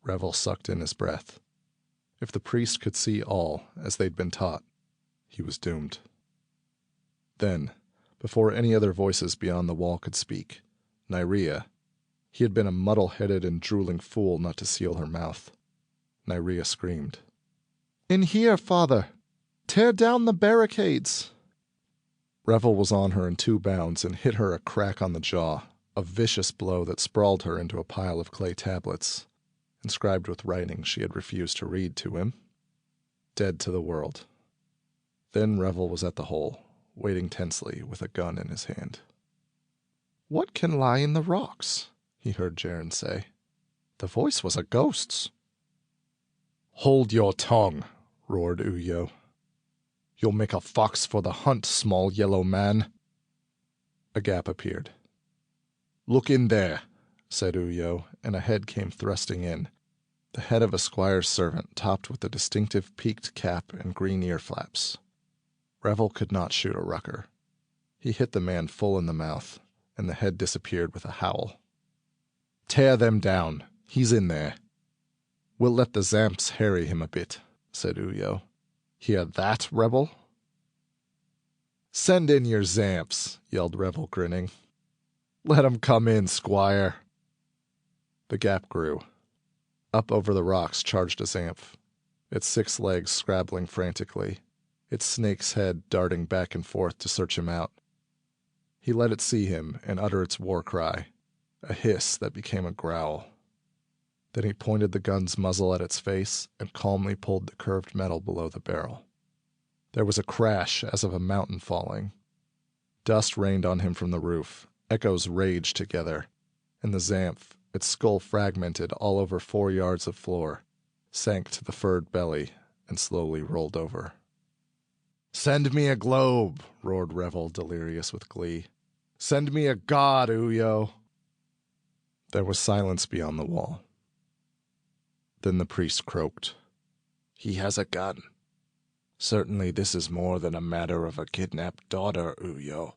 Revel sucked in his breath. If the priest could see all, as they'd been taught, he was doomed. Then, before any other voices beyond the wall could speak, Nyria. He had been a muddle-headed and drooling fool not to seal her mouth. Nyria screamed. "In here, father! Tear down the barricades!" Revel was on her in 2 bounds and hit her a crack on the jaw, a vicious blow that sprawled her into a pile of clay tablets, inscribed with writing she had refused to read to him. Dead to the world. Then Revel was at the hole, waiting tensely with a gun in his hand. "What can lie in the rocks?" he heard Jaren say. "The voice was a ghost's." "Hold your tongue," roared Uyo. "You'll make a fox for the hunt, small yellow man." A gap appeared. "Look in there," said Uyo, and a head came thrusting in, the head of a squire's servant topped with the distinctive peaked cap and green ear flaps. Revel could not shoot a rucker. He hit the man full in the mouth, and the head disappeared with a howl. "Tear them down. He's in there." "We'll let the Zamps harry him a bit," said Uyo. "Hear that, Rebel?" "Send in your Zamps," yelled Revel, grinning. "Let 'em come in, squire." The gap grew. Up over the rocks charged a Zamp, its 6 legs scrabbling frantically, its snake's head darting back and forth to search him out. He let it see him and utter its war cry, a hiss that became a growl. Then he pointed the gun's muzzle at its face and calmly pulled the curved metal below the barrel. There was a crash as of a mountain falling. Dust rained on him from the roof, echoes raged together, and the Zamp, its skull fragmented all over 4 yards of floor, sank to the furred belly and slowly rolled over. "Send me a globe," roared Revel, delirious with glee. "Send me a god, Uyo." There was silence beyond the wall. Then the priest croaked. "He has a gun. Certainly this is more than a matter of a kidnapped daughter, Uyo."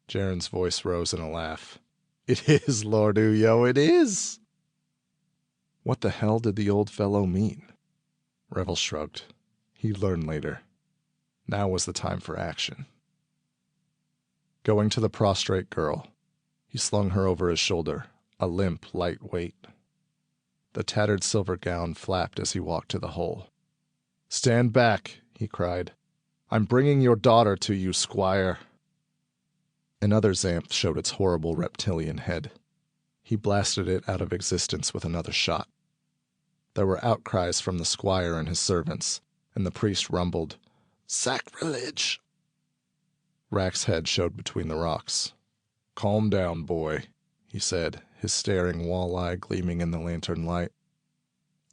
Jaren's voice rose in a laugh. "It is, Lord Uyo, it is." What the hell did the old fellow mean? Revel shrugged. He'd learn later. Now was the time for action. Going to the prostrate girl, he slung her over his shoulder, a limp, light weight. The tattered silver gown flapped as he walked to the hole. "Stand back," he cried. "I'm bringing your daughter to you, squire." Another Zamp showed its horrible reptilian head. He blasted it out of existence with another shot. There were outcries from the squire and his servants, and the priest rumbled, "Sacrilege!" Rack's head showed between the rocks. "Calm down, boy," he said, his staring wall-eye gleaming in the lantern light.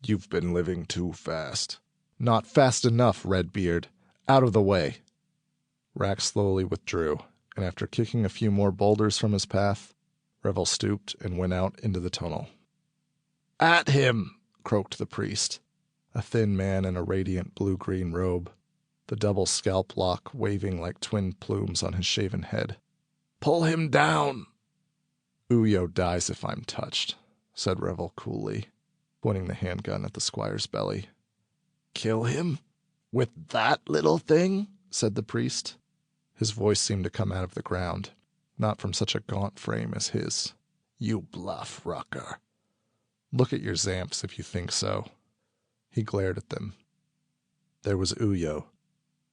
"You've been living too fast." "Not fast enough, Redbeard. Out of the way." Rack slowly withdrew, and after kicking a few more boulders from his path, Revel stooped and went out into the tunnel. "At him!" croaked the priest, a thin man in a radiant blue-green robe, the double scalp lock waving like twin plumes on his shaven head. "Pull him down!" "Uyo dies if I'm touched," said Revel coolly, pointing the handgun at the squire's belly. "Kill him? With that little thing?" said the priest. His voice seemed to come out of the ground, not from such a gaunt frame as his. "You bluff, rucker. Look at your Zamps if you think so." He glared at them. There was Uyo,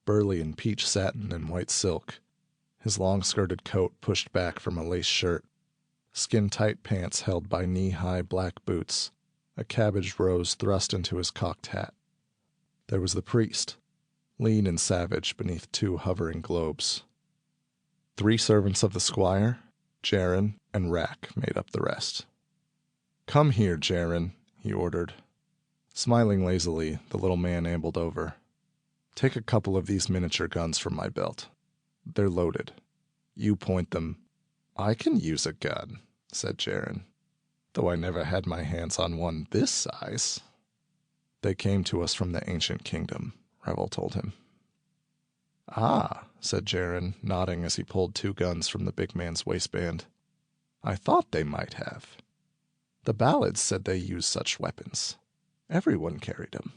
burly in peach satin and white silk, his long-skirted coat pushed back from a lace shirt, skin-tight pants held by knee-high black boots, a cabbage rose thrust into his cocked hat. There was the priest, lean and savage beneath 2 hovering globes. 3 servants of the squire, Jaren, and Rack made up the rest. "Come here, Jaren," he ordered. Smiling lazily, the little man ambled over. "Take a couple of these miniature guns from my belt. They're loaded. You point them." "I can use a gun," said Jaren, "though I never had my hands on one this size." "They came to us from the ancient kingdom," Revel told him. "Ah," said Jaren, nodding as he pulled 2 guns from the big man's waistband. "I thought they might have. The ballads said they used such weapons. Everyone carried them."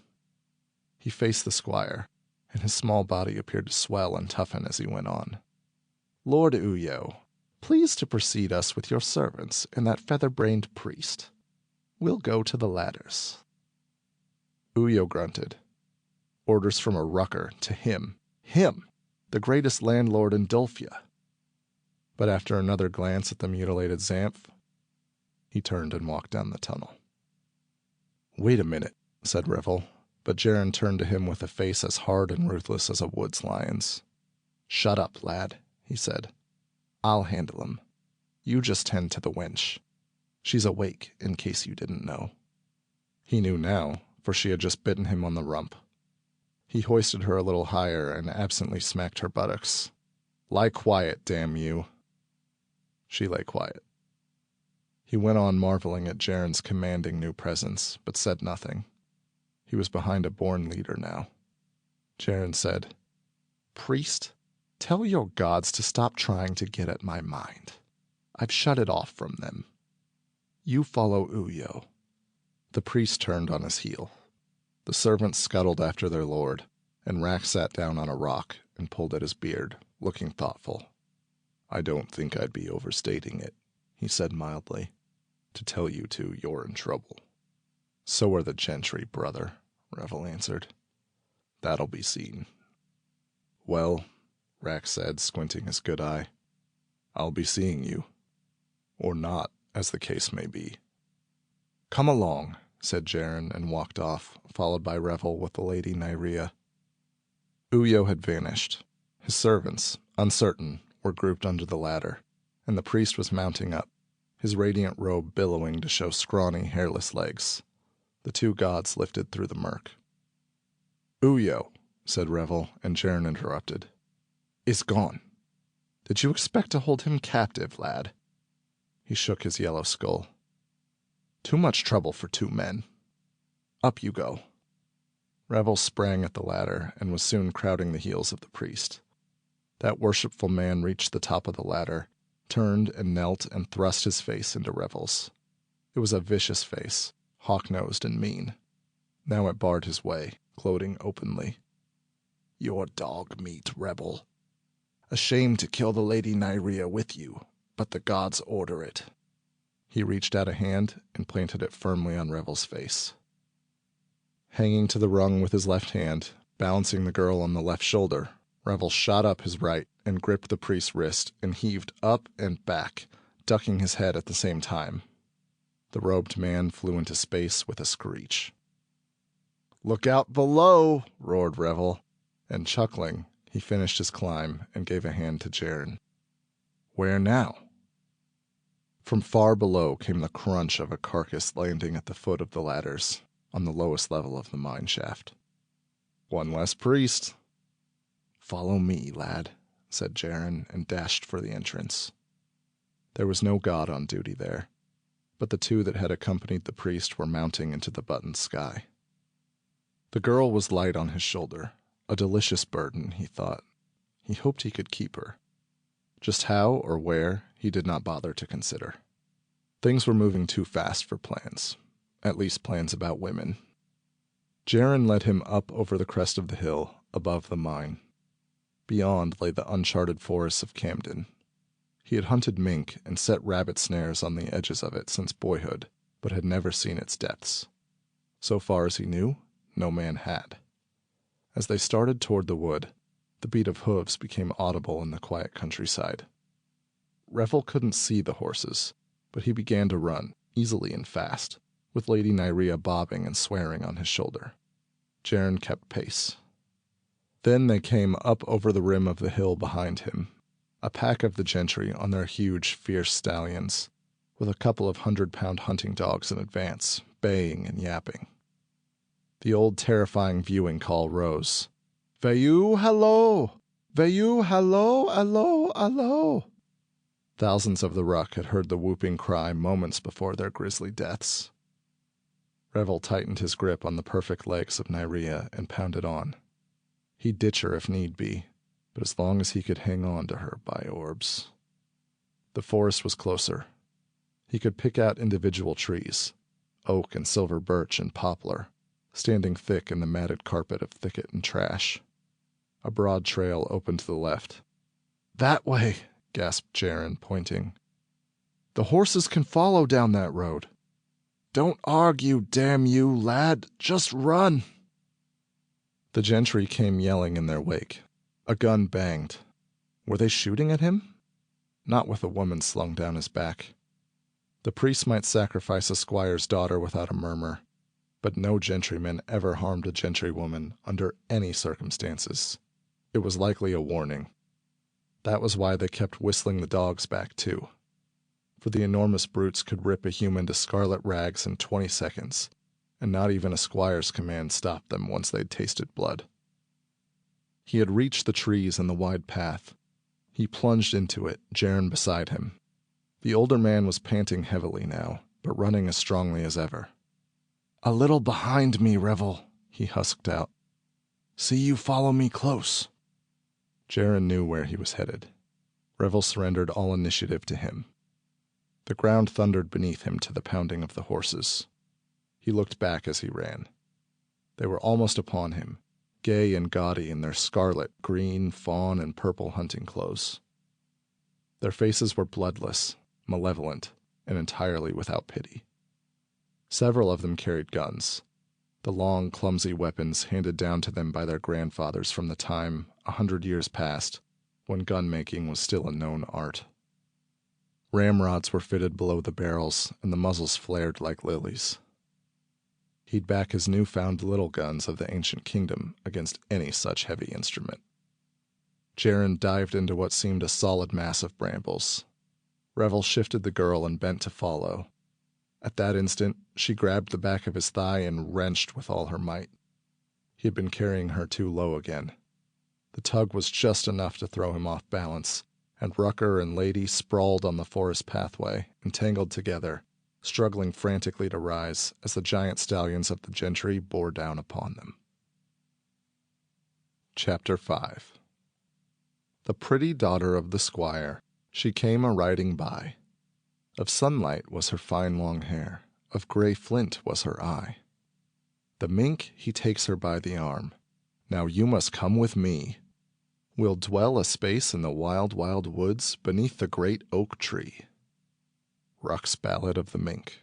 He faced the squire, and his small body appeared to swell and toughen as he went on. "Lord Uyo, please to precede us with your servants and that feather-brained priest. We'll go to the ladders." Uyo grunted. Orders from a rucker to him, the greatest landlord in Dulfia. But after another glance at the mutilated Xanth, he turned and walked down the tunnel. "Wait a minute," said Revel, but Jaren turned to him with a face as hard and ruthless as a woods lion's. "Shut up, lad," he said. "I'll handle him. You just tend to the wench. She's awake, in case you didn't know." He knew now, for she had just bitten him on the rump. He hoisted her a little higher and absently smacked her buttocks. "Lie quiet, damn you." She lay quiet. He went on marveling at Jaren's commanding new presence, but said nothing. He was behind a born leader now. Jaren said, "Priest, tell your gods to stop trying to get at my mind. I've shut it off from them. You follow Uyo." The priest turned on his heel. The servants scuttled after their lord, and Rack sat down on a rock and pulled at his beard, looking thoughtful. "I don't think I'd be overstating it," he said mildly. "To tell you two, you're in trouble." "So are the gentry, brother," Revel answered. "That'll be seen." "Well," Rack said, squinting his good eye, "I'll be seeing you. Or not, as the case may be." "Come along," said Jaren, and walked off, followed by Revel with the Lady Nyria. Uyo had vanished. His servants, uncertain, were grouped under the ladder, and the priest was mounting up, his radiant robe billowing to show scrawny, hairless legs. The 2 gods lifted through the murk. "Uyo," said Revel, and Jaren interrupted. "Is gone. Did you expect to hold him captive, lad?" He shook his yellow skull. "Too much trouble for 2 men. Up you go." Revel sprang at the ladder and was soon crowding the heels of the priest. That worshipful man reached the top of the ladder, turned and knelt and thrust his face into Revel's. It was a vicious face, hawk-nosed and mean. Now it barred his way, gloating openly. "You're dog meat, Revel. Ashamed to kill the Lady Nyria with you, but the gods order it." He reached out a hand and planted it firmly on Revel's face. Hanging to the rung with his left hand, balancing the girl on the left shoulder, Revel shot up his right and gripped the priest's wrist and heaved up and back, ducking his head at the same time. The robed man flew into space with a screech. "Look out below!" roared Revel, and chuckling, he finished his climb and gave a hand to Jaren. "Where now?" From far below came the crunch of a carcass landing at the foot of the ladders, on the lowest level of the mine shaft. "One less priest." "Follow me, lad," said Jaren, and dashed for the entrance. There was no god on duty there, but the 2 that had accompanied the priest were mounting into the buttoned sky. The girl was light on his shoulder, a delicious burden, he thought. He hoped he could keep her. Just how or where, he did not bother to consider. Things were moving too fast for plans, at least plans about women. Jaren led him up over the crest of the hill, above the mine. Beyond lay the uncharted forests of Camden. He had hunted mink and set rabbit snares on the edges of it since boyhood, but had never seen its depths. So far as he knew, no man had. As they started toward the wood, the beat of hooves became audible in the quiet countryside. Revel couldn't see the horses, but he began to run, easily and fast, with Lady Nyria bobbing and swearing on his shoulder. Jaren kept pace. Then they came up over the rim of the hill behind him, a pack of the gentry on their huge, fierce stallions, with a couple of 100-pound hunting dogs in advance, baying and yapping. The old terrifying viewing call rose. "Vayu hello! Vayu hello, allo, allo!" Thousands of the ruck had heard the whooping cry moments before their grisly deaths. Revel tightened his grip on the perfect legs of Nyria and pounded on. He'd ditch her if need be, but as long as he could hang on to her, by orbs. The forest was closer. He could pick out individual trees, oak and silver birch and poplar, standing thick in the matted carpet of thicket and trash. A broad trail opened to the left. "That way," gasped Jaren, pointing. "The horses can follow down that road." "Don't argue, damn you, lad. Just run." The gentry came yelling in their wake. A gun banged. Were they shooting at him? Not with a woman slung down his back. The priest might sacrifice a squire's daughter without a murmur, but no gentryman ever harmed a gentrywoman under any circumstances. It was likely a warning. That was why they kept whistling the dogs back, too. For the enormous brutes could rip a human to scarlet rags in 20 seconds, and not even a squire's command stopped them once they'd tasted blood. He had reached the trees and the wide path. He plunged into it, Jaren beside him. The older man was panting heavily now, but running as strongly as ever. "A little behind me, Revel," he husked out. "See you follow me close." Jaren knew where he was headed. Revel surrendered all initiative to him. The ground thundered beneath him to the pounding of the horses. He looked back as he ran. They were almost upon him, gay and gaudy in their scarlet, green, fawn, and purple hunting clothes. Their faces were bloodless, malevolent, and entirely without pity. Several of them carried guns, the long, clumsy weapons handed down to them by their grandfathers from the time, 100 years past, when gun-making was still a known art. Ramrods were fitted below the barrels, and the muzzles flared like lilies. He'd back his newfound little guns of the ancient kingdom against any such heavy instrument. Jaren dived into what seemed a solid mass of brambles. Revel shifted the girl and bent to follow. At that instant, she grabbed the back of his thigh and wrenched with all her might. He had been carrying her too low again. The tug was just enough to throw him off balance, and Rucker and Lady sprawled on the forest pathway, entangled together, struggling frantically to rise as the giant stallions of the gentry bore down upon them. Chapter 5. The pretty daughter of the squire, she came a-riding by. Of sunlight was her fine long hair, of grey flint was her eye. The mink he takes her by the arm. "Now you must come with me. We'll dwell a space in the wild, wild woods beneath the great oak tree." Ruck's Ballad of the Mink.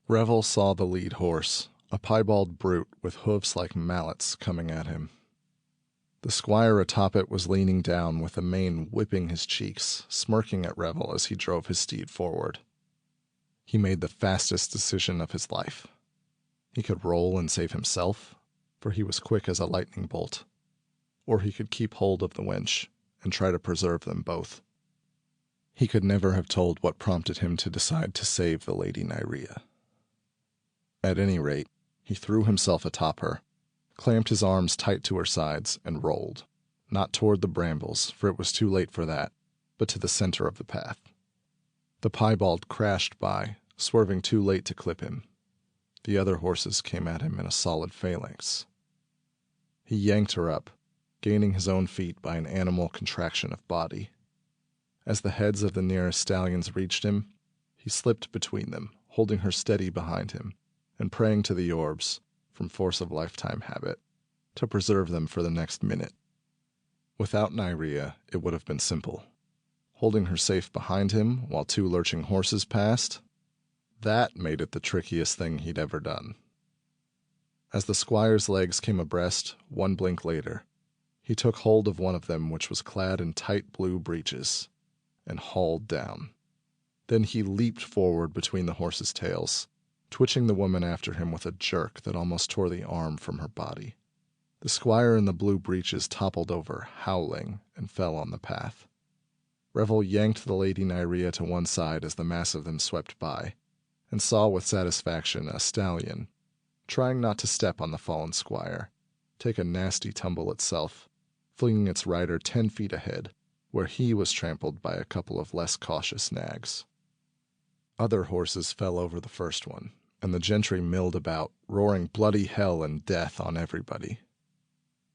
Revel saw the lead horse, a piebald brute with hoofs like mallets, coming at him. The squire atop it was leaning down with the mane whipping his cheeks, smirking at Revel as he drove his steed forward. He made the fastest decision of his life. He could roll and save himself, for he was quick as a lightning bolt, or he could keep hold of the wench and try to preserve them both. He could never have told what prompted him to decide to save the Lady Nyrea. At any rate, he threw himself atop her, clamped his arms tight to her sides, and rolled, not toward the brambles, for it was too late for that, but to the center of the path. The piebald crashed by, swerving too late to clip him. The other horses came at him in a solid phalanx. He yanked her up, gaining his own feet by an animal contraction of body. As the heads of the nearest stallions reached him, he slipped between them, holding her steady behind him, and praying to the orbs, from force of lifetime habit, to preserve them for the next minute. Without Nyrea, it would have been simple. Holding her safe behind him while two lurching horses passed, that made it the trickiest thing he'd ever done. As the squire's legs came abreast, one blink later, he took hold of one of them, which was clad in tight blue breeches, and hauled down. Then he leaped forward between the horses' tails, twitching the woman after him with a jerk that almost tore the arm from her body. The squire in the blue breeches toppled over, howling, and fell on the path. Revel yanked the Lady Nyrea to one side as the mass of them swept by, and saw with satisfaction a stallion, trying not to step on the fallen squire, take a nasty tumble itself, flinging its rider 10 feet ahead, where he was trampled by a couple of less cautious nags. Other horses fell over the first one, and the gentry milled about, roaring bloody hell and death on everybody.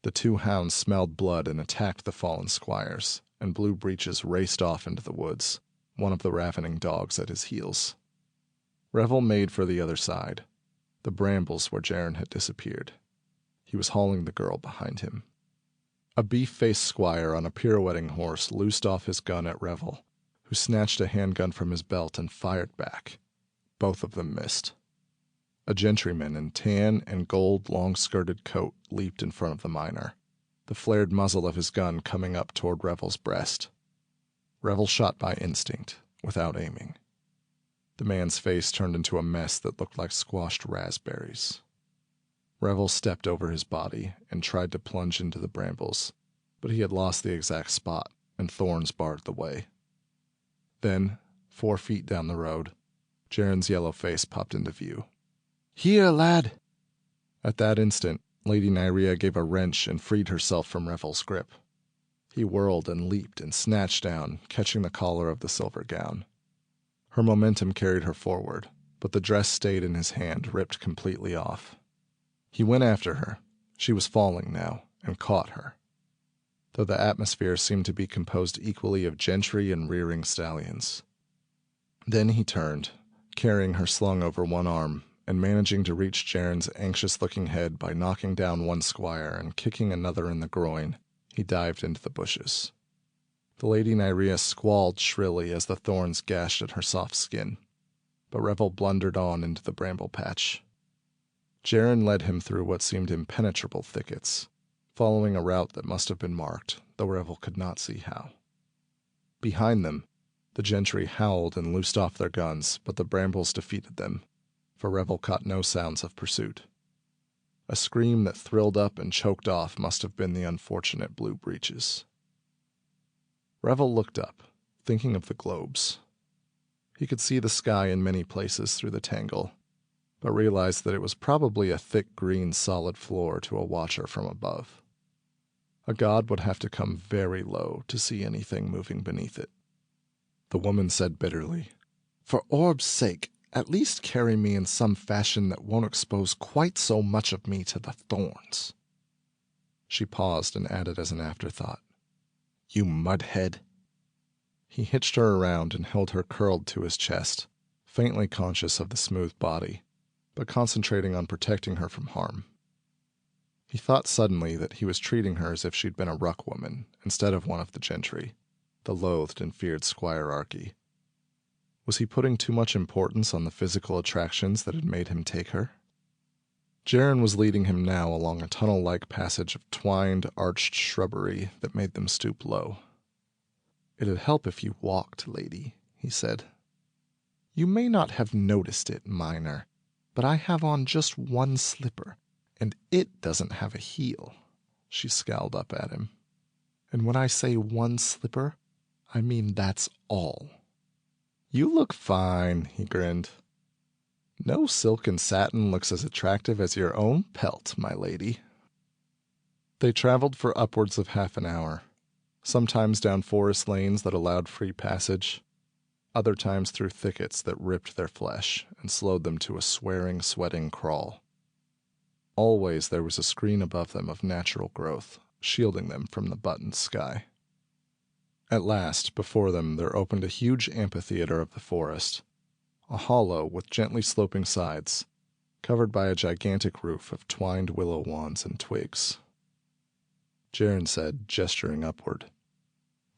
The two hounds smelled blood and attacked the fallen squires, and Blue Breeches raced off into the woods, one of the ravening dogs at his heels. Revel made for the other side, the brambles where Jaren had disappeared. He was hauling the girl behind him. A beef-faced squire on a pirouetting horse loosed off his gun at Revel, who snatched a handgun from his belt and fired back. Both of them missed. A gentryman in tan and gold long-skirted coat leaped in front of the miner, the flared muzzle of his gun coming up toward Revel's breast. Revel shot by instinct, without aiming. The man's face turned into a mess that looked like squashed raspberries. Revel stepped over his body and tried to plunge into the brambles, but he had lost the exact spot, and thorns barred the way. Then, 4 feet down the road, Jaren's yellow face popped into view. "Here, lad!" At that instant, Lady Nyria gave a wrench and freed herself from Revel's grip. He whirled and leaped and snatched down, catching the collar of the silver gown. Her momentum carried her forward, but the dress stayed in his hand, ripped completely off. He went after her. She was falling now, and caught her, though the atmosphere seemed to be composed equally of gentry and rearing stallions. Then he turned, carrying her slung over one arm, and managing to reach Jaren's anxious-looking head by knocking down one squire and kicking another in the groin, he dived into the bushes. The Lady Nyria squalled shrilly as the thorns gashed at her soft skin, but Revel blundered on into the bramble patch. Jaren led him through what seemed impenetrable thickets, following a route that must have been marked, though Revel could not see how. Behind them, the gentry howled and loosed off their guns, but the brambles defeated them, for Revel caught no sounds of pursuit. A scream that thrilled up and choked off must have been the unfortunate Blue Breeches. Revel looked up, thinking of the globes. He could see the sky in many places through the tangle, but realized that it was probably a thick green solid floor to a watcher from above. A god would have to come very low to see anything moving beneath it. The woman said bitterly, "For Orb's sake, at least carry me in some fashion that won't expose quite so much of me to the thorns." She paused and added as an afterthought, "You mudhead." He hitched her around and held her curled to his chest, faintly conscious of the smooth body, but concentrating on protecting her from harm. He thought suddenly that he was treating her as if she'd been a ruck woman instead of one of the gentry, the loathed and feared squirearchy. Was he putting too much importance on the physical attractions that had made him take her? Jaren was leading him now along a tunnel-like passage of twined, arched shrubbery that made them stoop low. "It'd help if you walked, lady," he said. "You may not have noticed it, miner, but I have on just one slipper, and it doesn't have a heel." She scowled up at him. "And when I say one slipper, I mean that's all." "You look fine," he grinned. "No silk and satin looks as attractive as your own pelt, my lady." They traveled for upwards of half an hour, sometimes down forest lanes that allowed free passage, other times through thickets that ripped their flesh and slowed them to a swearing, sweating crawl. Always there was a screen above them of natural growth, shielding them from the buttoned sky. At last, before them, there opened a huge amphitheater of the forest, a hollow with gently sloping sides, covered by a gigantic roof of twined willow wands and twigs. Jaren said, gesturing upward,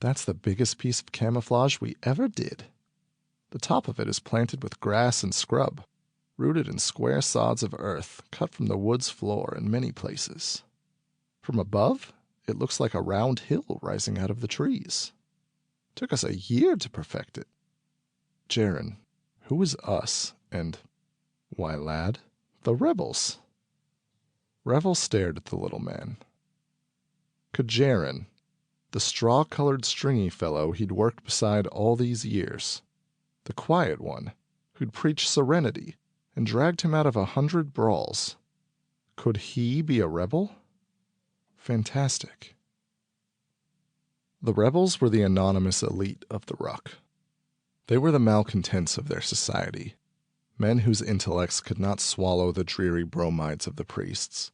"That's the biggest piece of camouflage we ever did. The top of it is planted with grass and scrub, rooted in square sods of earth cut from the wood's floor in many places. From above, it looks like a round hill rising out of the trees. Took us a year to perfect it." "Jaren, who is us, and, why, lad, the rebels?" Revel stared at the little man. Could Jaren, the straw-colored stringy fellow he'd worked beside all these years, the quiet one who'd preached serenity and dragged him out of 100 brawls, could he be a rebel? Fantastic. The rebels were the anonymous elite of the Ruck. They were the malcontents of their society, men whose intellects could not swallow the dreary bromides of the priests,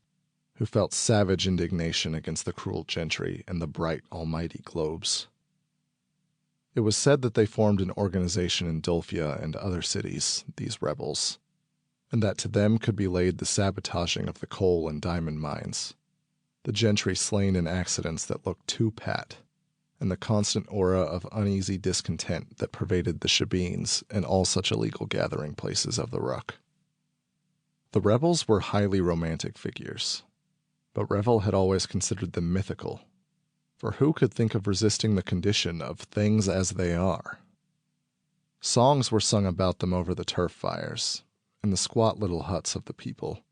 who felt savage indignation against the cruel gentry and the bright, almighty globes. It was said that they formed an organization in Dulfia and other cities, these rebels, and that to them could be laid the sabotaging of the coal and diamond mines, the gentry slain in accidents that looked too pat, and the constant aura of uneasy discontent that pervaded the shebeens and all such illegal gathering places of the ruck. The rebels were highly romantic figures, but Revel had always considered them mythical, for who could think of resisting the condition of things as they are? Songs were sung about them over the turf fires, in the squat little huts of the people,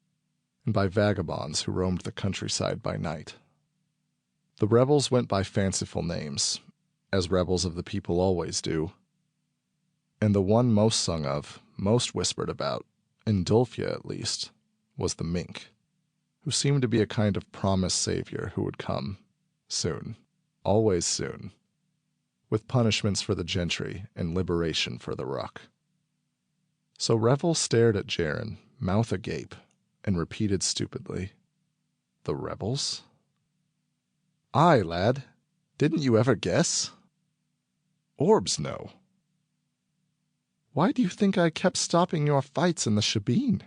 and by vagabonds who roamed the countryside by night. The rebels went by fanciful names, as rebels of the people always do, and the one most sung of, most whispered about, in Dulfia at least, was the mink, who seemed to be a kind of promised savior who would come, soon, always soon, with punishments for the gentry and liberation for the ruck. So Revel stared at Jaren, mouth agape, and repeated stupidly, "The rebels?" "Aye, lad. Didn't you ever guess?" "Orbs know." "Why do you think I kept stopping your fights in the shebeen?"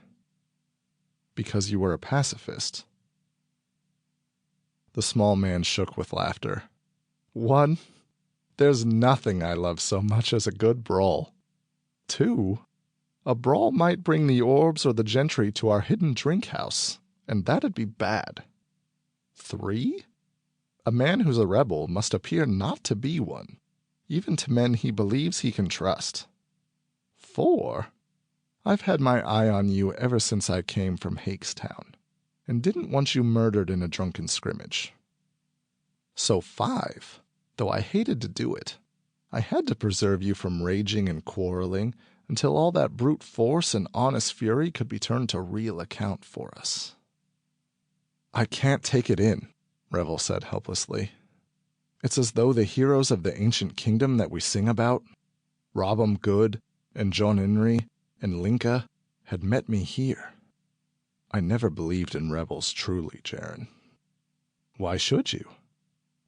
"Because you were a pacifist." The small man shook with laughter. "One, there's nothing I love so much as a good brawl. 2, a brawl might bring the orbs or the gentry to our hidden drink house, and that'd be bad. 3, a man who's a rebel must appear not to be one, even to men he believes he can trust. 4, I've had my eye on you ever since I came from Hakestown, and didn't want you murdered in a drunken scrimmage. So 5, though I hated to do it, I had to preserve you from raging and quarreling until all that brute force and honest fury could be turned to real account for us." "I can't take it in," Revel said helplessly. "It's as though the heroes of the ancient kingdom that we sing about, Robam Good and John Inri and Linka, had met me here. I never believed in rebels truly, Jaren." "Why should you?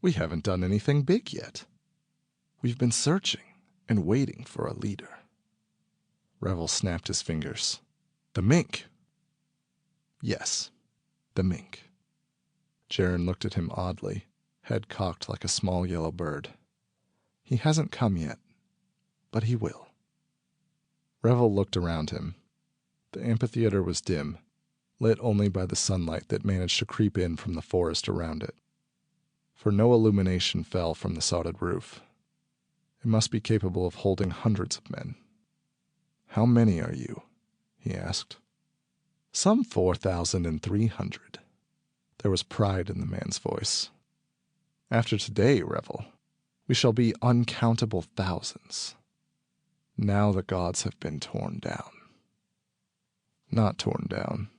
We haven't done anything big yet. We've been searching and waiting for a leader." Revel snapped his fingers. "The mink." "Yes, the mink." Jaren looked at him oddly, head cocked like a small yellow bird. "He hasn't come yet, but he will." Revel looked around him. The amphitheater was dim, lit only by the sunlight that managed to creep in from the forest around it, for no illumination fell from the sodded roof. It must be capable of holding hundreds of men. "How many are you?" he asked. "Some 4,300. There was pride in the man's voice. "After today, Revel, we shall be uncountable thousands. Now the gods have been torn down." "Not torn down."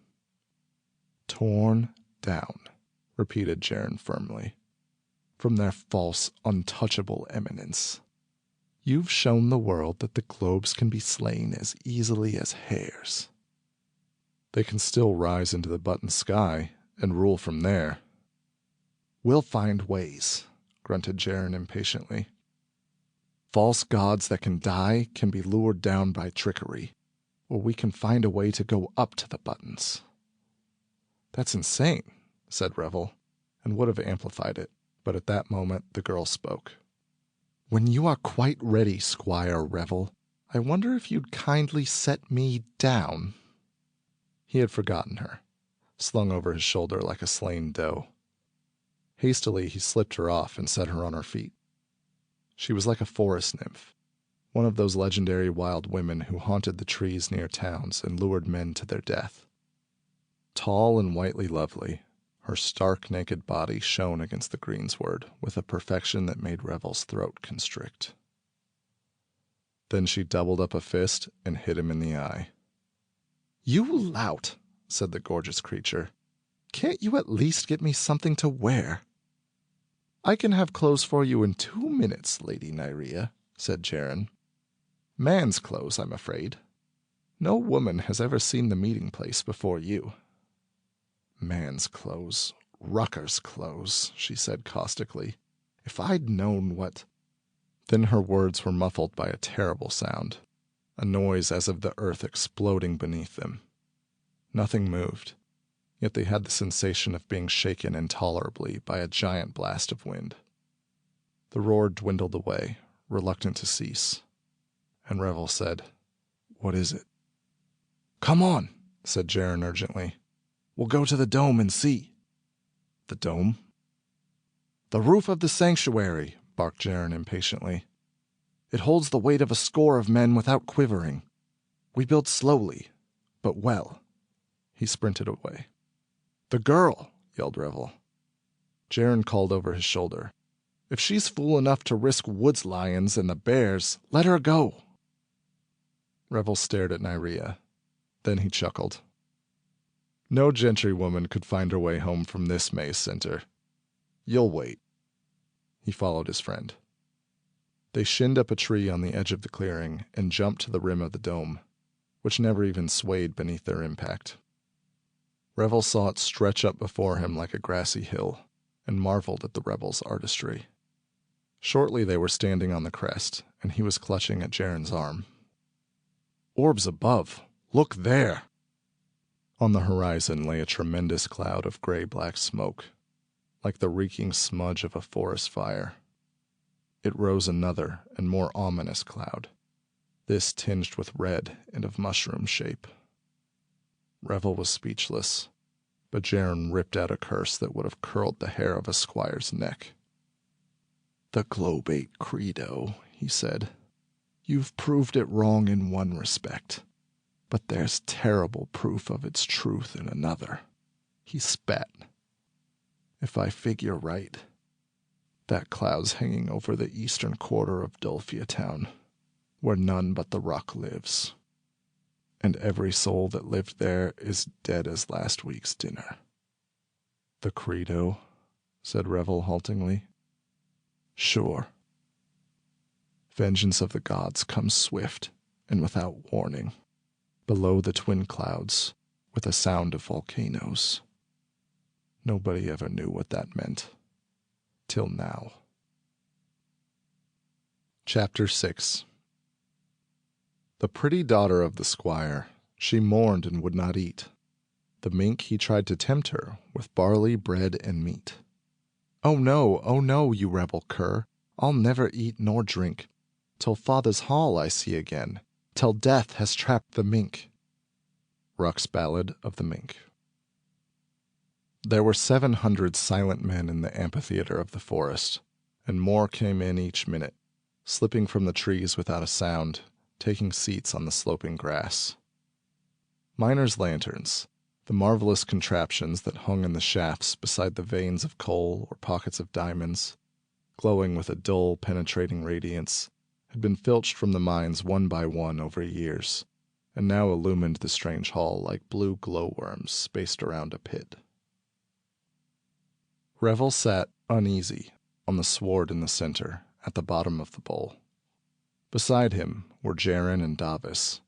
"Torn down," repeated Jaren firmly, "from their false, untouchable eminence. You've shown the world that the globes can be slain as easily as hares." "They can still rise into the button sky and rule from there." "We'll find ways," grunted Jaren impatiently. "False gods that can die can be lured down by trickery, or we can find a way to go up to the buttons." "That's insane," said Revel, and would have amplified it, but at that moment the girl spoke. "When you are quite ready, Squire Revel, I wonder if you'd kindly set me down." He had forgotten her, slung over his shoulder like a slain doe. Hastily he slipped her off and set her on her feet. She was like a forest nymph, one of those legendary wild women who haunted the trees near towns and lured men to their death. Tall and whitely lovely, her stark naked body shone against the greensward with a perfection that made Revel's throat constrict. Then she doubled up a fist and hit him in the eye. "You lout," said the gorgeous creature. "Can't you at least get me something to wear?" "I can have clothes for you in 2 minutes, Lady Nyria," said Jaren. "Man's clothes, I'm afraid. No woman has ever seen the meeting place before you." "Man's clothes. Rucker's clothes," she said caustically. "If I'd known what—" Then her words were muffled by a terrible sound, a noise as of the earth exploding beneath them. Nothing moved, yet they had the sensation of being shaken intolerably by a giant blast of wind. The roar dwindled away, reluctant to cease, and Revel said, "What is it?" "Come on," said Jaren urgently. "We'll go to the dome and see." "The dome?" "The roof of the sanctuary," barked Jaren impatiently. "It holds the weight of a score of men without quivering. We build slowly, but well." He sprinted away. "The girl!" yelled Revel. Jaren called over his shoulder. "If she's fool enough to risk woods lions and the bears, let her go." Revel stared at Nyria. Then he chuckled. "No gentrywoman could find her way home from this maze center. You'll wait." He followed his friend. They shinned up a tree on the edge of the clearing and jumped to the rim of the dome, which never even swayed beneath their impact. Revel saw it stretch up before him like a grassy hill, and marveled at the rebel's artistry. Shortly they were standing on the crest, and he was clutching at Jaren's arm. "Orbs above! Look there!" On the horizon lay a tremendous cloud of gray-black smoke, like the reeking smudge of a forest fire. It rose another and more ominous cloud, this tinged with red and of mushroom shape. Revel was speechless, but Jaren ripped out a curse that would have curled the hair of a squire's neck. "The globate credo," he said. "You've proved it wrong in one respect, but there's terrible proof of its truth in another." He spat. "If I figure right, that cloud's hanging over the eastern quarter of Dulphia town, where none but the Ruck lives. And every soul that lived there is dead as last week's dinner." "The credo?" said Revel haltingly. "Sure. Vengeance of the gods comes swift and without warning, below the twin clouds, with a sound of volcanoes. Nobody ever knew what that meant. Till now." Chapter 6. The pretty daughter of the squire, she mourned and would not eat. The mink he tried to tempt her with barley, bread, and meat. Oh no, you rebel cur, I'll never eat nor drink, till father's hall I see again, till death has trapped the mink." Ruck's Ballad of the Mink. There were 700 silent men in the amphitheater of the forest, and more came in each minute, slipping from the trees without a sound, taking seats on the sloping grass. Miners' lanterns, the marvelous contraptions that hung in the shafts beside the veins of coal or pockets of diamonds, glowing with a dull, penetrating radiance, had been filched from the mines one by one over years, and now illumined the strange hall like blue glowworms spaced around a pit. Revel sat, uneasy, on the sward in the center, at the bottom of the bowl. Beside him were Jaren and Davis,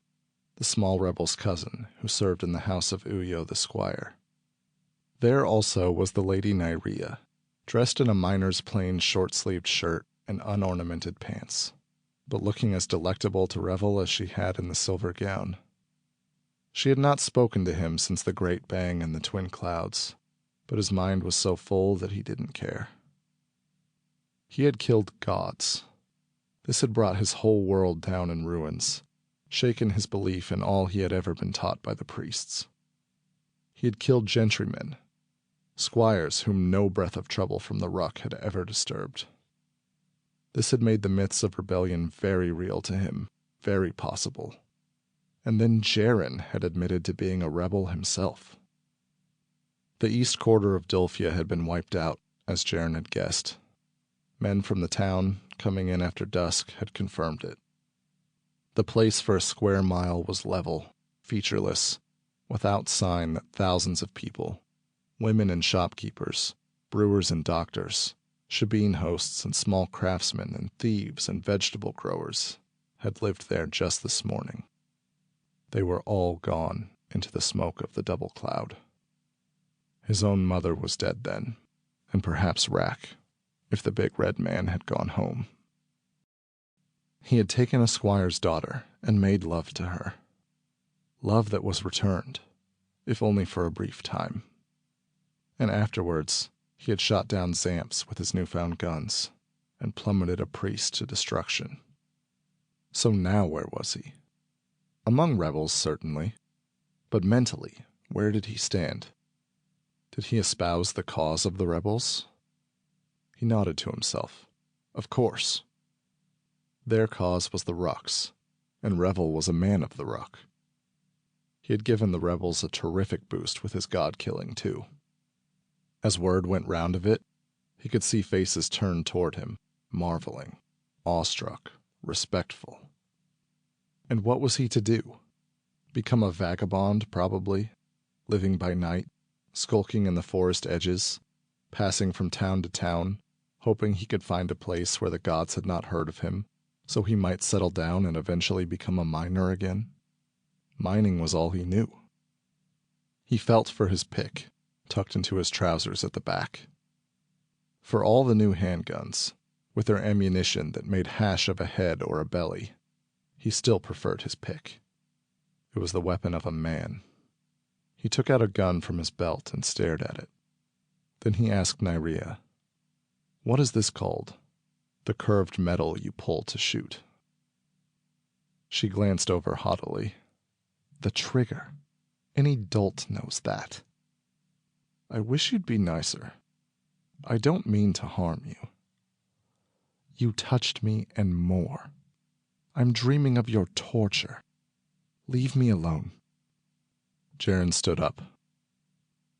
the small rebel's cousin, who served in the house of Uyo the squire. There also was the lady Nyria, dressed in a miner's plain short-sleeved shirt and unornamented pants, but looking as delectable to Revel as she had in the silver gown. She had not spoken to him since the great bang in the twin clouds, but his mind was so full that he didn't care. He had killed gods. This had brought his whole world down in ruins, shaken his belief in all he had ever been taught by the priests. He had killed gentrymen, squires whom no breath of trouble from the Ruck had ever disturbed. This had made the myths of rebellion very real to him, very possible. And then Jaren had admitted to being a rebel himself. The east quarter of Dulphia had been wiped out, as Jaren had guessed. Men from the town, coming in after dusk, had confirmed it. The place for a square mile was level, featureless, without sign that thousands of people, women and shopkeepers, brewers and doctors, shebeen hosts and small craftsmen and thieves and vegetable growers, had lived there just this morning. They were all gone into the smoke of the double cloud. His own mother was dead then, and perhaps Rack, if the big red man had gone home. He had taken a squire's daughter and made love to her. Love that was returned, if only for a brief time. And afterwards, he had shot down Zamps with his newfound guns and plummeted a priest to destruction. So now where was he? Among rebels, certainly. But mentally, where did he stand? Did he espouse the cause of the rebels? He nodded to himself. Of course. Their cause was the Rucks, and Revel was a man of the Ruck. He had given the rebels a terrific boost with his god-killing, too. As word went round of it, he could see faces turned toward him, marveling, awestruck, respectful. And what was he to do? Become a vagabond, probably, living by night, skulking in the forest edges, passing from town to town, hoping he could find a place where the gods had not heard of him, so he might settle down and eventually become a miner again? Mining was all he knew. He felt for his pick, tucked into his trousers at the back. For all the new handguns, with their ammunition that made hash of a head or a belly, he still preferred his pick. It was the weapon of a man. He took out a gun from his belt and stared at it. Then he asked Nyria, "What is this called? The curved metal you pull to shoot." She glanced over haughtily. "The trigger. Any dolt knows that." "I wish you'd be nicer. I don't mean to harm you." "You touched me and more. I'm dreaming of your torture. Leave me alone." Jaren stood up.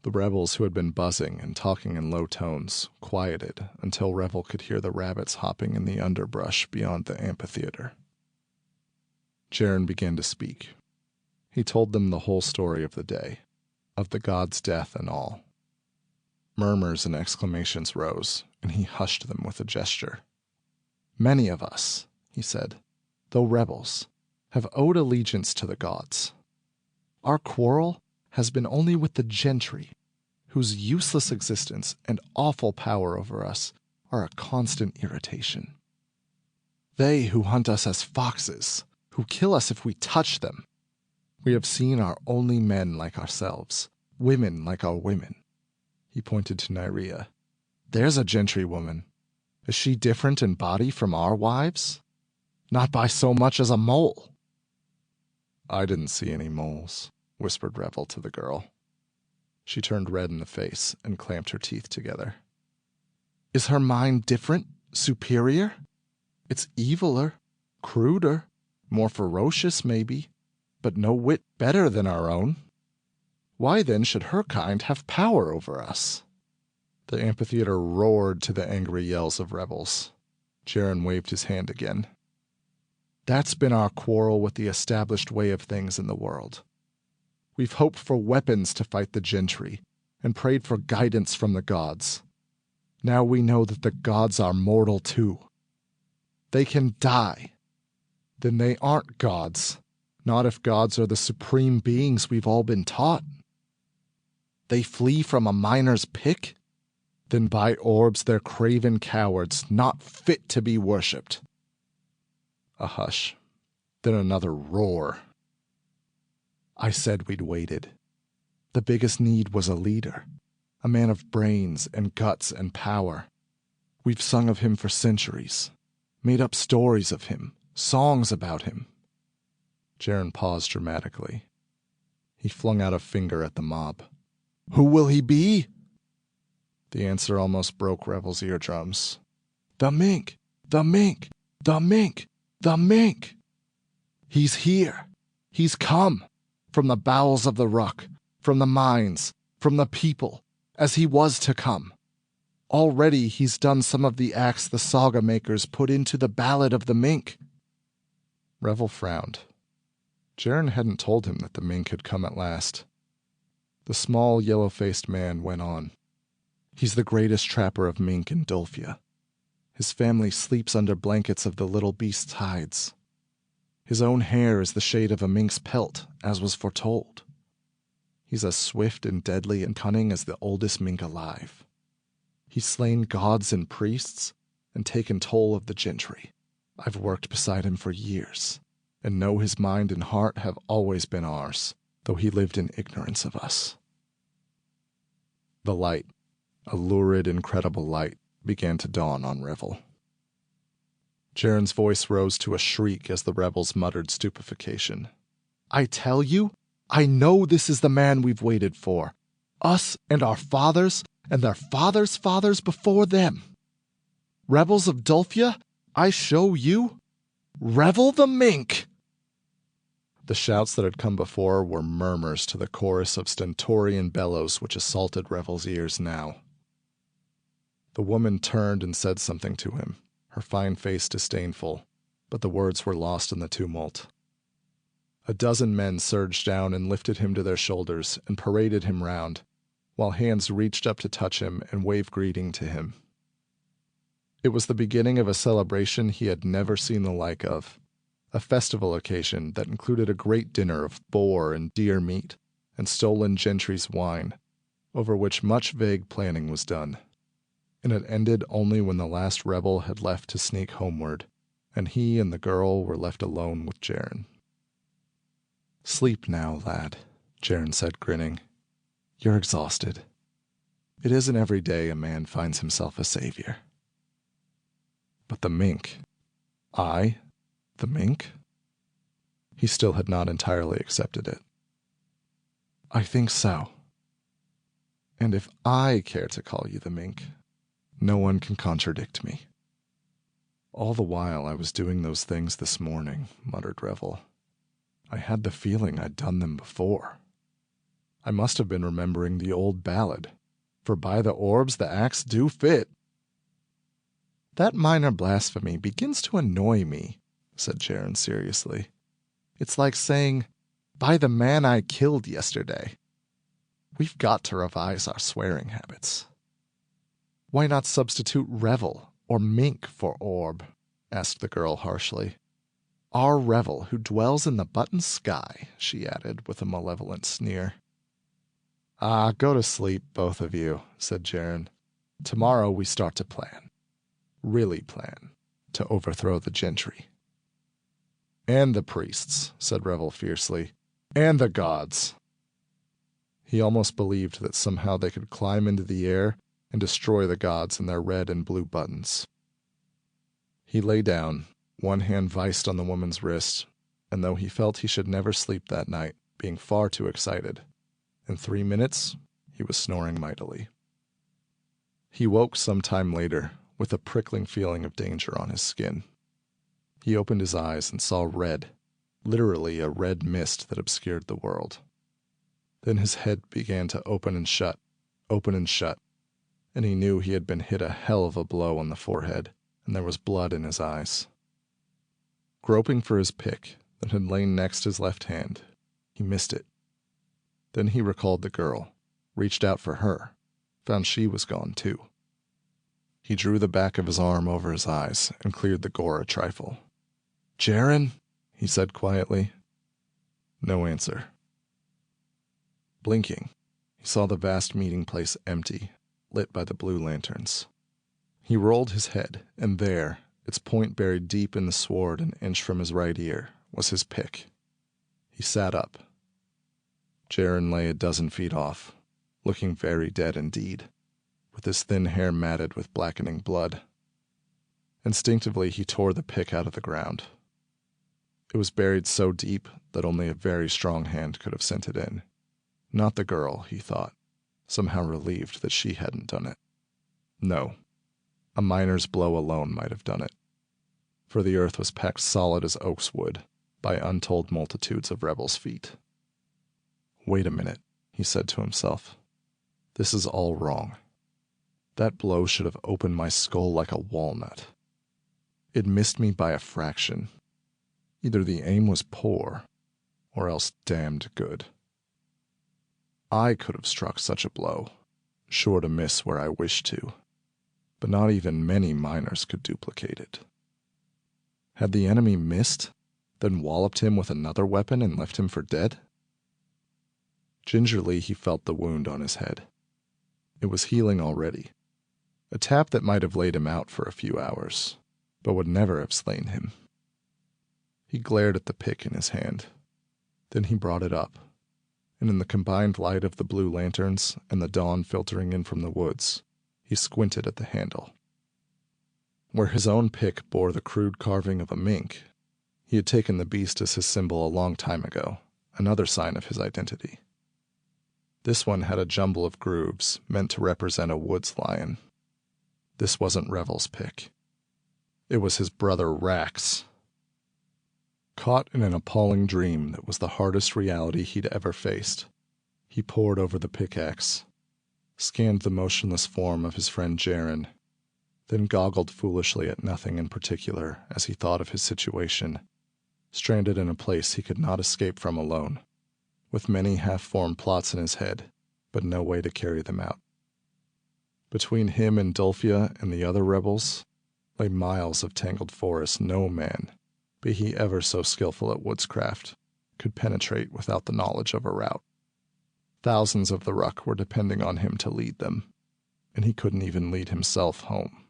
The rebels who had been buzzing and talking in low tones quieted until Revel could hear the rabbits hopping in the underbrush beyond the amphitheater. Jaren began to speak. He told them the whole story of the day, of the god's death and all. Murmurs and exclamations rose, and he hushed them with a gesture. "Many of us," he said, "though rebels, have owed allegiance to the gods. Our quarrel has been only with the gentry, whose useless existence and awful power over us are a constant irritation. They who hunt us as foxes, who kill us if we touch them. We have seen our only men like ourselves, women like our women." He pointed to Nyria. "There's a gentry woman. Is she different in body from our wives? Not by so much as a mole." "I didn't see any moles," whispered Revel to the girl. She turned red in the face and clamped her teeth together. "Is her mind different, superior? It's eviler, cruder, more ferocious maybe, but no whit better than our own. Why then should her kind have power over us?" The amphitheater roared to the angry yells of rebels. Jaren waved his hand again. "That's been our quarrel with the established way of things in the world. We've hoped for weapons to fight the gentry and prayed for guidance from the gods. Now we know that the gods are mortal too. They can die. Then they aren't gods, not if gods are the supreme beings we've all been taught. They flee from a miner's pick? Then by orbs they're craven cowards, not fit to be worshipped." A hush, then another roar. "I said we'd waited. The biggest need was a leader, a man of brains and guts and power. We've sung of him for centuries, made up stories of him, songs about him." Jaren paused dramatically. He flung out a finger at the mob. "Who will he be?" The answer almost broke Revel's eardrums. "The mink! The mink! The mink! The mink! He's here! He's come! From the bowels of the ruck, from the mines, from the people, as he was to come. Already he's done some of the acts the saga makers put into the Ballad of the Mink." Revel frowned. Jaren hadn't told him that the mink had come at last. The small, yellow-faced man went on. "He's the greatest trapper of mink in Dolphia. His family sleeps under blankets of the little beast's hides. His own hair is the shade of a mink's pelt, as was foretold. He's as swift and deadly and cunning as the oldest mink alive. He's slain gods and priests and taken toll of the gentry. I've worked beside him for years, and know his mind and heart have always been ours, though he lived in ignorance of us." The light, a lurid, incredible light, began to dawn on Revel. Jaren's voice rose to a shriek as the rebels muttered stupefaction. "I tell you, I know this is the man we've waited for. Us and our fathers and their fathers' fathers before them. Rebels of Dulphia, I show you Revel the Mink!" The shouts that had come before were murmurs to the chorus of stentorian bellows which assaulted Revel's ears now. The woman turned and said something to him, her fine face disdainful, but the words were lost in the tumult. A dozen men surged down and lifted him to their shoulders and paraded him round, while hands reached up to touch him and wave greeting to him. It was the beginning of a celebration he had never seen the like of, a festival occasion that included a great dinner of boar and deer meat and stolen gentry's wine, over which much vague planning was done. And it ended only when the last rebel had left to sneak homeward, and he and the girl were left alone with Jaren. "Sleep now, lad," Jaren said, grinning. "You're exhausted. It isn't every day a man finds himself a savior." But the mink. I? The mink? He still had not entirely accepted it. "I think so. And if I care to call you the mink, no one can contradict me." "All the while I was doing those things this morning," muttered Revel, "I had the feeling I'd done them before. I must have been remembering the old ballad, for by the orbs the axe do fit." "That minor blasphemy begins to annoy me," said Jaren seriously. "It's like saying, 'By the man I killed yesterday.' We've got to revise our swearing habits." "Why not substitute Revel or mink for orb?" asked the girl harshly. "Our Revel who dwells in the button sky," she added with a malevolent sneer. "Ah, go to sleep, both of you," said Jaren. "Tomorrow we start to plan. Really plan. To overthrow the gentry." "And the priests," said Revel fiercely. "And the gods." He almost believed that somehow they could climb into the air and destroy the gods in their red and blue buttons. He lay down, one hand viced on the woman's wrist, and though he felt he should never sleep that night, being far too excited, in 3 minutes he was snoring mightily. He woke some time later with a prickling feeling of danger on his skin. He opened his eyes and saw red, literally a red mist that obscured the world. Then his head began to open and shut, and he knew he had been hit a hell of a blow on the forehead, and there was blood in his eyes. Groping for his pick that had lain next his left hand, he missed it. Then he recalled the girl, reached out for her, found she was gone too. He drew the back of his arm over his eyes and cleared the gore a trifle. "Jaren?" he said quietly. No answer. Blinking, he saw the vast meeting place empty, lit by the blue lanterns. He rolled his head, and there, its point buried deep in the sward an inch from his right ear, was his pick. He sat up. Jaren lay a dozen feet off, looking very dead indeed, with his thin hair matted with blackening blood. Instinctively he tore the pick out of the ground. It was buried so deep that only a very strong hand could have sent it in. Not the girl, he thought, somehow relieved that she hadn't done it. No, a miner's blow alone might have done it, for the earth was packed solid as oak's wood by untold multitudes of rebels' feet. "Wait a minute," he said to himself. "This is all wrong. That blow should have opened my skull like a walnut. It missed me by a fraction. Either the aim was poor, or else damned good. I could have struck such a blow, sure to miss where I wished to, but not even many miners could duplicate it. Had the enemy missed, then walloped him with another weapon and left him for dead? Gingerly, he felt the wound on his head. It was healing already. A tap that might have laid him out for a few hours, but would never have slain him. He glared at the pick in his hand. Then he brought it up, and in the combined light of the blue lanterns and the dawn filtering in from the woods, he squinted at the handle. Where his own pick bore the crude carving of a mink, he had taken the beast as his symbol a long time ago, another sign of his identity. This one had a jumble of grooves meant to represent a woods lion. This wasn't Revel's pick. It was his brother Rack's. Caught in an appalling dream that was the hardest reality he'd ever faced, he pored over the pickaxe, scanned the motionless form of his friend Jaren, then goggled foolishly at nothing in particular as he thought of his situation, stranded in a place he could not escape from alone, with many half-formed plots in his head, but no way to carry them out. Between him and Dulfia and the other rebels lay miles of tangled forest no man, be he ever so skillful at woodscraft, could penetrate without the knowledge of a route. Thousands of the ruck were depending on him to lead them, and he couldn't even lead himself home.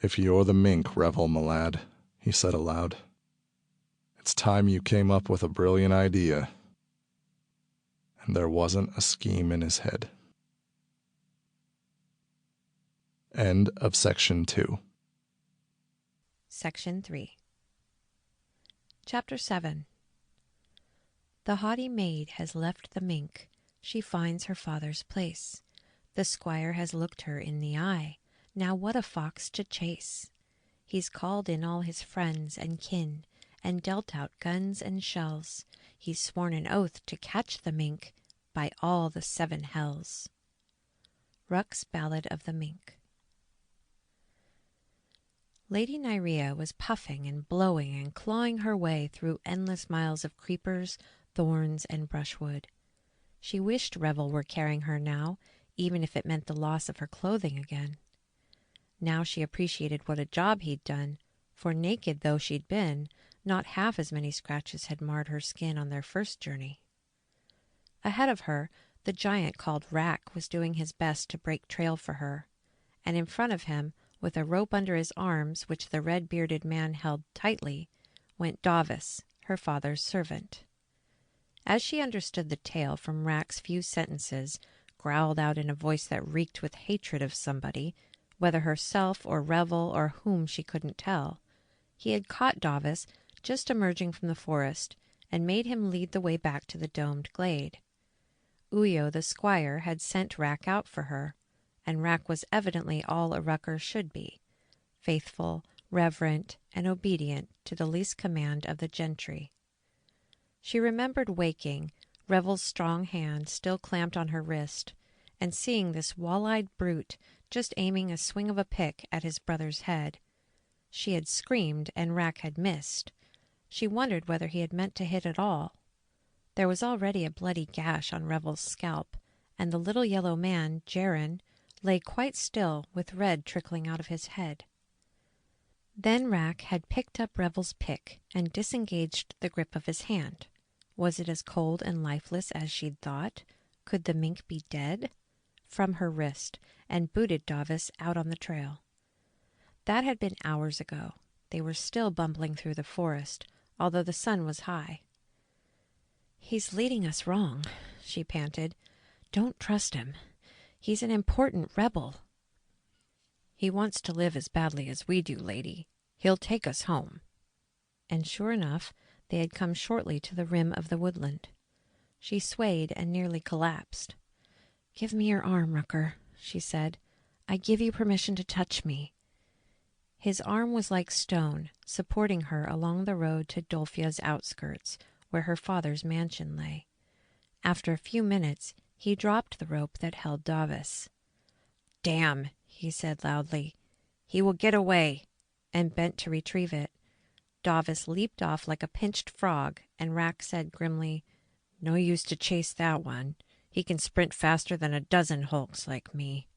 "If you're the mink, Revel, my lad," he said aloud, "it's time you came up with a brilliant idea." And there wasn't a scheme in his head. End of Section 2. Section 3. Chapter 7. The haughty maid has left the mink. She finds her father's place. The squire has looked her in the eye. Now what a fox to chase! He's called in all his friends and kin, and dealt out guns and shells. He's sworn an oath to catch the mink by all the 7 hells. Ruck's Ballad of the Mink. Lady Nyrea was puffing and blowing and clawing her way through endless miles of creepers, thorns, and brushwood. She wished Revel were carrying her now, even if it meant the loss of her clothing again. Now she appreciated what a job he'd done, for naked though she'd been, not half as many scratches had marred her skin on their first journey. Ahead of her, the giant called Rack was doing his best to break trail for her, and in front of him, with a rope under his arms which the red-bearded man held tightly, went Davis, her father's servant. As she understood the tale from Rack's few sentences, growled out in a voice that reeked with hatred of somebody, whether herself or Revel or whom she couldn't tell, he had caught Davis just emerging from the forest and made him lead the way back to the domed glade. Uyo the squire had sent Rack out for her, and Rack was evidently all a rucker should be, faithful, reverent, and obedient to the least command of the gentry. She remembered waking, Revel's strong hand still clamped on her wrist, and seeing this wall-eyed brute just aiming a swing of a pick at his brother's head. She had screamed, and Rack had missed. She wondered whether he had meant to hit at all. There was already a bloody gash on Revel's scalp, and the little yellow man, Jaren, lay quite still with red trickling out of his head. Then Rack had picked up Revel's pick and disengaged the grip of his hand. Was it as cold and lifeless as she'd thought? Could the mink be dead? From her wrist, and booted Davis out on the trail. That had been hours ago. They were still bumbling through the forest, although the sun was high. "He's leading us wrong," she panted. "Don't trust him. He's an important rebel." "He wants to live as badly as we do, lady. He'll take us home." And sure enough, they had come shortly to the rim of the woodland. She swayed and nearly collapsed. "Give me your arm, Rucker," she said. "I give you permission to touch me." His arm was like stone, supporting her along the road to Dulfia's outskirts, where her father's mansion lay. After a few minutes, he dropped the rope that held Davis. "Damn," he said loudly. "He will get away," and bent to retrieve it. Davis leaped off like a pinched frog, and Rack said grimly, "No use to chase that one. He can sprint faster than a dozen hulks like me."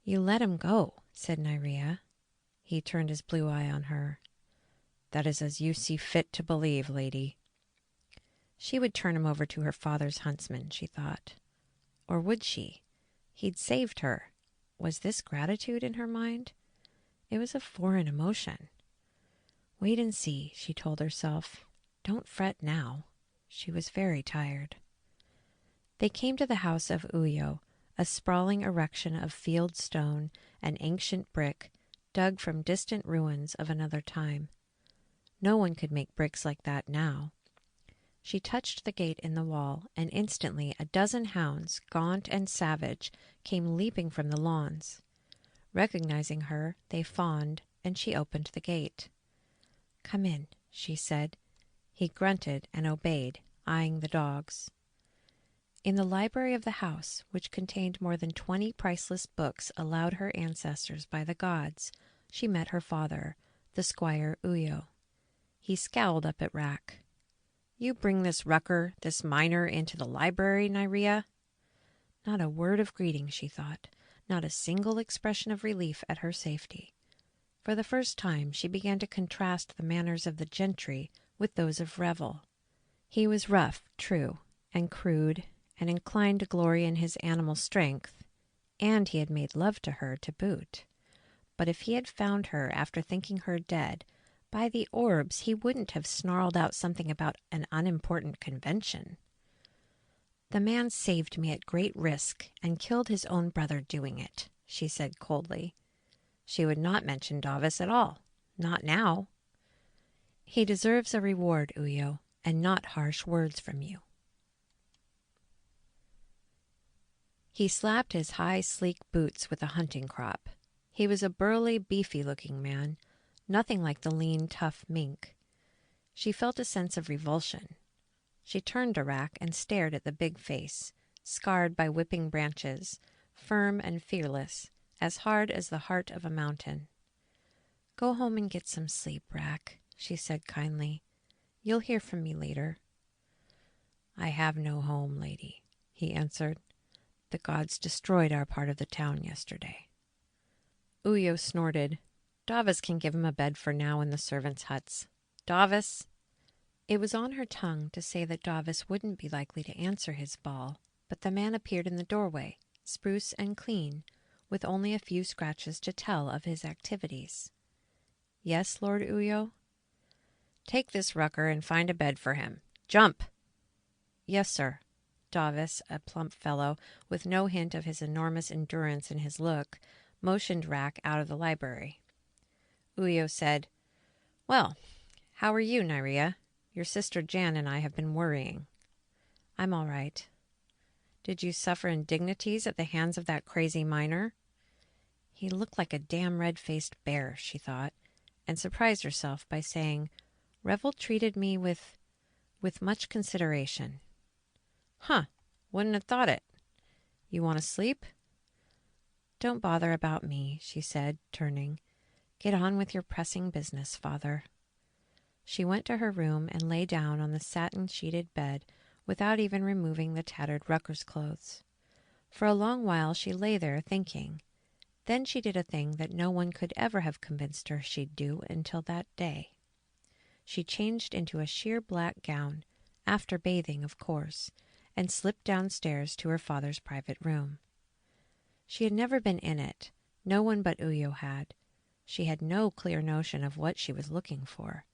"You let him go," said Nyrea. He turned his blue eye on her. "That is as you see fit to believe, lady." She would turn him over to her father's huntsman, she thought. Or would she? He'd saved her. Was this gratitude in her mind? It was a foreign emotion. Wait and see, she told herself. Don't fret now. She was very tired. They came to the house of Uyo, a sprawling erection of field stone and ancient brick dug from distant ruins of another time. No one could make bricks like that now. She touched the gate in the wall, and instantly a dozen hounds, gaunt and savage, came leaping from the lawns. Recognizing her, they fawned, and she opened the gate. "Come in," she said. He grunted and obeyed, eyeing the dogs. In the library of the house, which contained more than 20 priceless books allowed her ancestors by the gods, she met her father, the Squire Uyo. He scowled up at Rack. "You bring this rucker, this miner, into the library, Nyria?" Not a word of greeting, she thought, not a single expression of relief at her safety. For the first time she began to contrast the manners of the gentry with those of Revel. He was rough, true, and crude, and inclined to glory in his animal strength, and he had made love to her to boot. But if he had found her after thinking her dead, by the orbs he wouldn't have snarled out something about an unimportant convention. "The man saved me at great risk and killed his own brother doing it," she said coldly. She would not mention Davis at all. Not now. "He deserves a reward, Uyo, and not harsh words from you." He slapped his high, sleek boots with a hunting crop. He was a burly, beefy-looking man, nothing like the lean, tough mink. She felt a sense of revulsion. She turned to Rack and stared at the big face, scarred by whipping branches, firm and fearless, as hard as the heart of a mountain. "Go home and get some sleep, Rack," she said kindly. "You'll hear from me later." "I have no home, lady," he answered. "The gods destroyed our part of the town yesterday." Uyo snorted. "Davis can give him a bed for now in the servants' huts. Davis!" It was on her tongue to say that Davis wouldn't be likely to answer his ball, but the man appeared in the doorway, spruce and clean, with only a few scratches to tell of his activities. "Yes, Lord Uyo?" "Take this rucker and find a bed for him. Jump!" "Yes, sir." Davis, a plump fellow, with no hint of his enormous endurance in his look, motioned Rack out of the library. Uyo said, "Well, how are you, Nyria? Your sister Jan and I have been worrying." "I'm all right." "Did you suffer indignities at the hands of that crazy miner?" He looked like a damn red-faced bear, she thought, and surprised herself by saying, "Revel treated me with much consideration." "Huh, wouldn't have thought it. You want to sleep?" "Don't bother about me," she said, turning. "Get on with your pressing business, Father." She went to her room and lay down on the satin-sheeted bed without even removing the tattered rucker's clothes. For a long while she lay there thinking. Then she did a thing that no one could ever have convinced her she'd do until that day. She changed into a sheer black gown, after bathing, of course, and slipped downstairs to her father's private room. She had never been in it. No one but Uyo had. She had no clear notion of what she was looking for.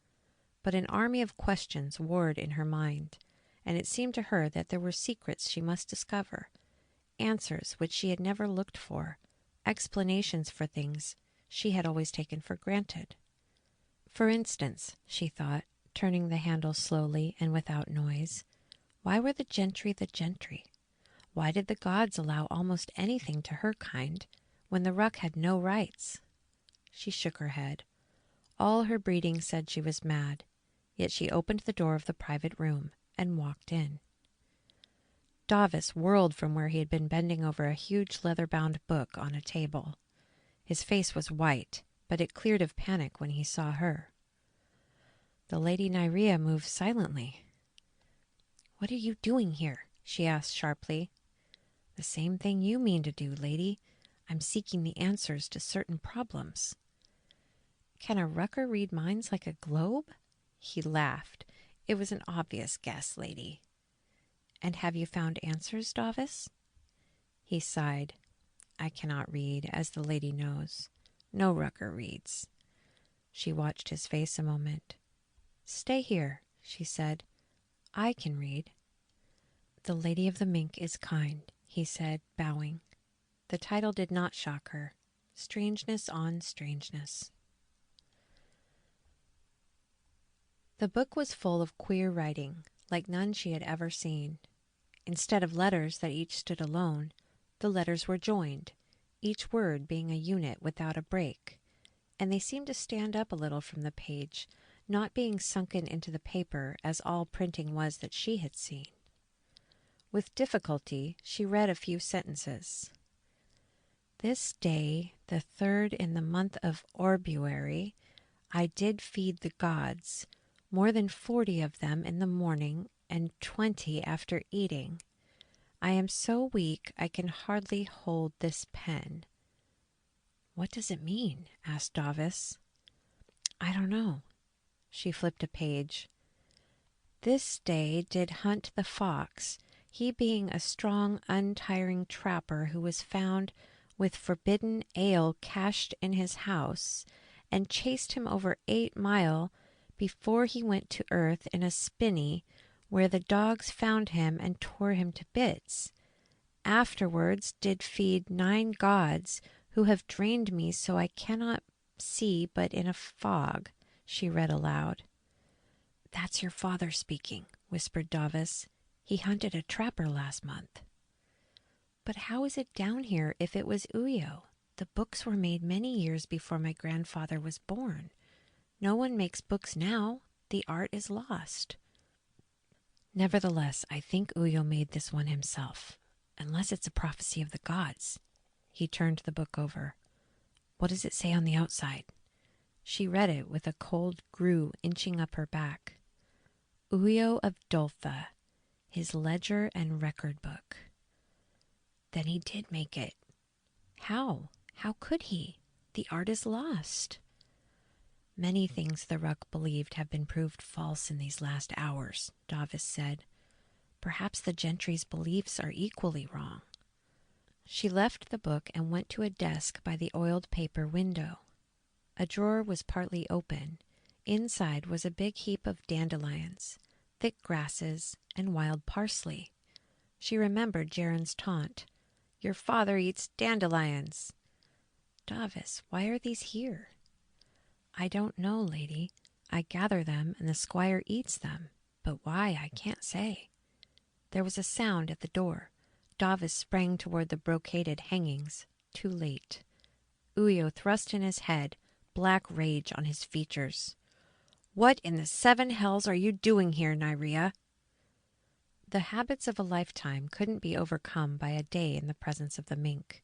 But an army of questions warred in her mind, and it seemed to her that there were secrets she must discover, answers which she had never looked for, explanations for things she had always taken for granted. For instance, she thought, turning the handle slowly and without noise, why were the gentry the gentry? Why did the gods allow almost anything to her kind when the ruck had no rights? She shook her head. All her breeding said she was mad, yet she opened the door of the private room and walked in. Davis whirled from where he had been bending over a huge leather-bound book on a table. His face was white, but it cleared of panic when he saw her. The Lady Nyria moved silently. "What are you doing here?" she asked sharply. "The same thing you mean to do, lady. I'm seeking the answers to certain problems." "Can a rucker read minds like a globe?" He laughed. It was an obvious guess, lady. And have you found answers, Davis? He sighed. I cannot read, as the lady knows. No Rucker reads. She watched his face a moment. Stay here, she said. I can read. The Lady of the Mink is kind, he said, bowing. The title did not shock her. Strangeness on strangeness. The book was full of queer writing, like none she had ever seen. Instead of letters that each stood alone, the letters were joined, each word being a unit without a break, and they seemed to stand up a little from the page, not being sunken into the paper as all printing was that she had seen. With difficulty, she read a few sentences. This day, the 3rd in the month of Orbuary, I did feed the gods, more than 40 of them in the morning and 20 after eating. I am so weak I can hardly hold this pen. What does it mean? Asked Davis. I don't know. She flipped a page. This day did hunt the fox, he being a strong, untiring trapper who was found with forbidden ale cached in his house, and chased him over 8 mile before he went to earth in a spinney, where the dogs found him and tore him to bits. Afterwards did feed 9 gods, who have drained me so I cannot see but in a fog, she read aloud. That's your father speaking, whispered Davis. He hunted a trapper last month. But how is it down here if it was Uyo? The books were made many years before my grandfather was born. No one makes books now. The art is lost. Nevertheless, I think Uyo made this one himself, unless it's a prophecy of the gods. He turned the book over. What does it say on the outside? She read it with a cold grue inching up her back. Uyo of Doltha, his ledger and record book. Then he did make it. How? How could he? The art is lost. Many things the Ruck believed have been proved false in these last hours, Davis said. Perhaps the gentry's beliefs are equally wrong. She left the book and went to a desk by the oiled paper window. A drawer was partly open. Inside was a big heap of dandelions, thick grasses, and wild parsley. She remembered Jaren's taunt. Your father eats dandelions. Davis, why are these here? I don't know, lady. I gather them and the squire eats them, but why I can't say. There was a sound at the door. Davis sprang toward the brocaded hangings. Too late. Uyo thrust in his head, black rage on his features. What in the 7 hells are you doing here, Nyria? The habits of a lifetime couldn't be overcome by a day in the presence of the mink.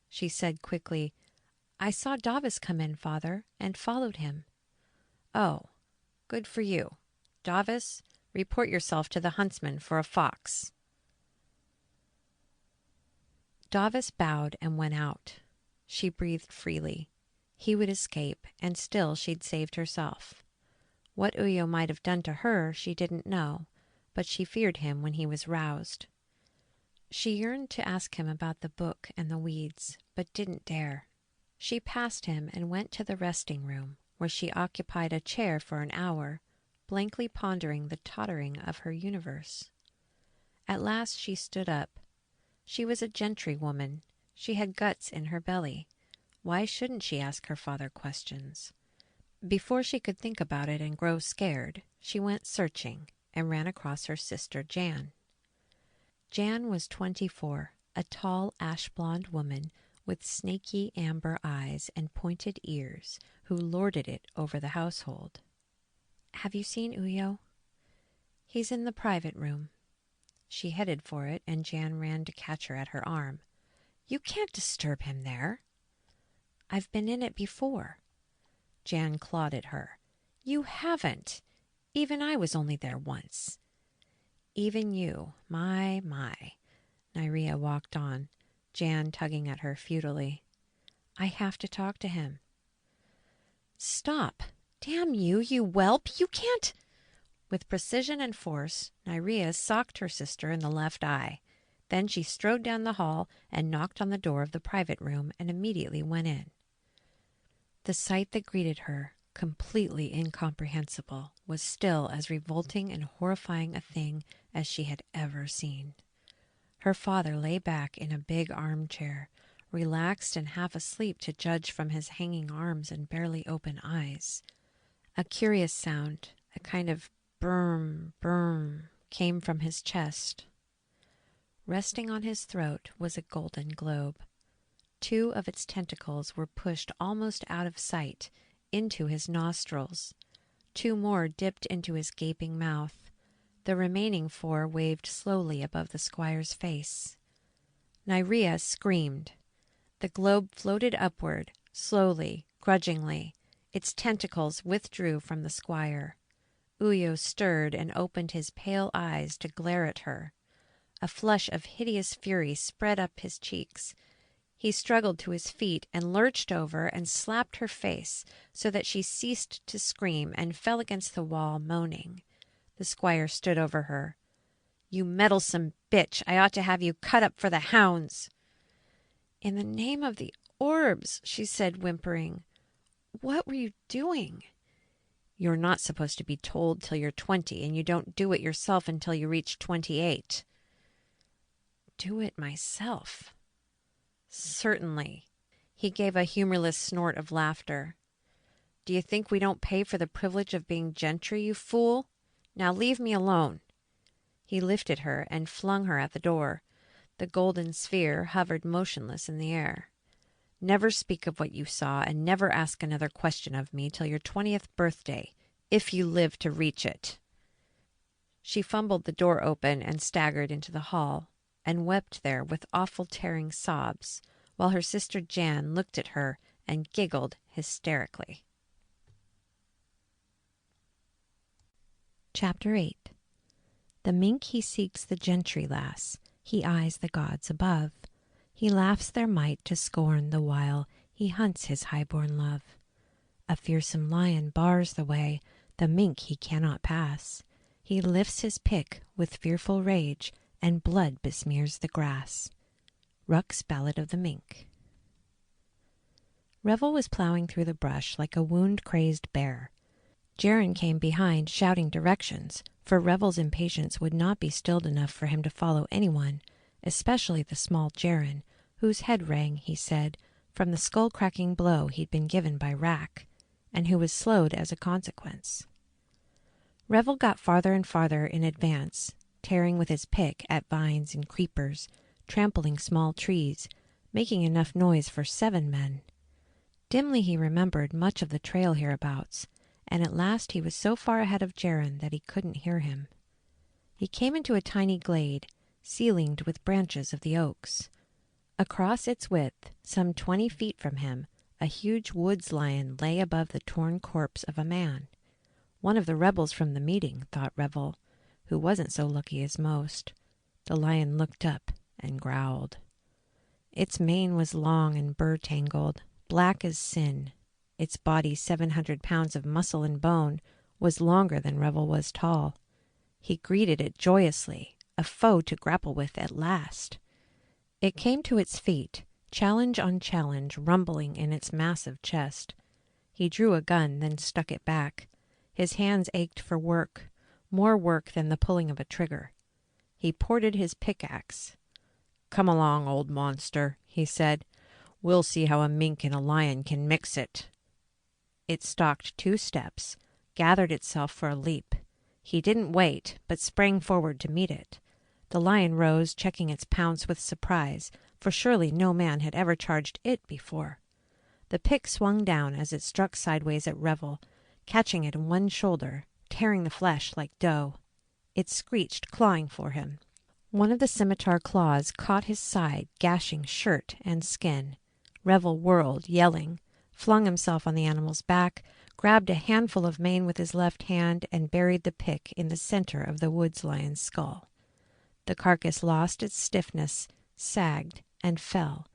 She said quickly, I saw Davis come in, father, and followed him. Oh, good for you. Davis, report yourself to the huntsman for a fox. Davis bowed and went out. She breathed freely. He would escape, and still she'd saved herself. What Uyo might have done to her she didn't know, but she feared him when he was roused. She yearned to ask him about the book and the weeds, but didn't dare. She passed him and went to the resting room, where she occupied a chair for an hour, blankly pondering the tottering of her universe. At last she stood up. She was a gentry woman. She had guts in her belly. Why shouldn't she ask her father questions? Before she could think about it and grow scared, she went searching and ran across her sister Jan. Jan was 24, a tall ash-blonde woman with snaky amber eyes and pointed ears, who lorded it over the household. Have you seen Uyo? He's in the private room. She headed for it, and Jan ran to catch her at her arm. You can't disturb him there. I've been in it before. Jan clawed at her. You haven't. Even I was only there once. Even you. My. Nyria walked on, Jan tugging at her futilely. I have to talk to him. Stop. Damn you, you whelp. You can't. With precision and force, Nyrea socked her sister in the left eye. Then she strode down the hall and knocked on the door of the private room and immediately went in. The sight that greeted her, completely incomprehensible, was still as revolting and horrifying a thing as she had ever seen. Her father lay back in a big armchair, relaxed and half asleep to judge from his hanging arms and barely open eyes. A curious sound, a kind of burm, burm, came from his chest. Resting on his throat was a golden globe. 2 of its tentacles were pushed almost out of sight into his nostrils. 2 more dipped into his gaping mouth. The remaining 4 waved slowly above the squire's face. Nyrea screamed. The globe floated upward, slowly, grudgingly. Its tentacles withdrew from the squire. Uyo stirred and opened his pale eyes to glare at her. A flush of hideous fury spread up his cheeks. He struggled to his feet and lurched over and slapped her face so that she ceased to scream and fell against the wall, moaning. The squire stood over her. "You meddlesome bitch! I ought to have you cut up for the hounds." "In the name of the orbs," she said, whimpering. "What were you doing?" "You're not supposed to be told till you're 20, and you don't do it yourself until you reach 28. "Do it myself?" "Certainly." He gave a humorless snort of laughter. "Do you think we don't pay for the privilege of being gentry, you fool? Now leave me alone." He lifted her and flung her at the door. The golden sphere hovered motionless in the air. "Never speak of what you saw, and never ask another question of me till your 20th birthday, if you live to reach it." She fumbled the door open and staggered into the hall, and wept there with awful tearing sobs, while her sister Jan looked at her and giggled hysterically. Chapter 8. The mink he seeks the gentry lass, he eyes the gods above. He laughs their might to scorn the while he hunts his high-born love. A fearsome lion bars the way, the mink he cannot pass. He lifts his pick with fearful rage, and blood besmears the grass. Ruck's Ballad of the Mink. Revel was plowing through the brush like a wound-crazed bear. Jaren came behind, shouting directions, for Revel's impatience would not be stilled enough for him to follow anyone, especially the small Jaren, whose head rang, he said, from the skull-cracking blow he'd been given by Rack, and who was slowed as a consequence. Revel got farther and farther in advance, tearing with his pick at vines and creepers, trampling small trees, making enough noise for 7 men. Dimly he remembered much of the trail hereabouts, and at last he was so far ahead of Jaren that he couldn't hear him. He came into a tiny glade, ceilinged with branches of the oaks. Across its width, some 20 feet from him, a huge woods lion lay above the torn corpse of a man. One of the rebels from the meeting, thought Revel, who wasn't so lucky as most. The lion looked up and growled. Its mane was long and burr-tangled, black as sin. Its body, 700 pounds of muscle and bone, was longer than Revel was tall. He greeted it joyously, a foe to grapple with at last. It came to its feet, challenge on challenge rumbling in its massive chest. He drew a gun, then stuck it back. His hands ached for work, more work than the pulling of a trigger. He ported his pickaxe. "Come along, old monster," he said. "We'll see how a mink and a lion can mix it." It stalked 2 steps, gathered itself for a leap. He didn't wait, but sprang forward to meet it. The lion rose, checking its pounce with surprise, for surely no man had ever charged it before. The pick swung down as it struck sideways at Revel, catching it in one shoulder, tearing the flesh like dough. It screeched, clawing for him. One of the scimitar claws caught his side, gashing shirt and skin. Revel whirled, yelling, flung himself on the animal's back, grabbed a handful of mane with his left hand, and buried the pick in the center of the woods lion's skull. The carcass lost its stiffness, sagged, and fell,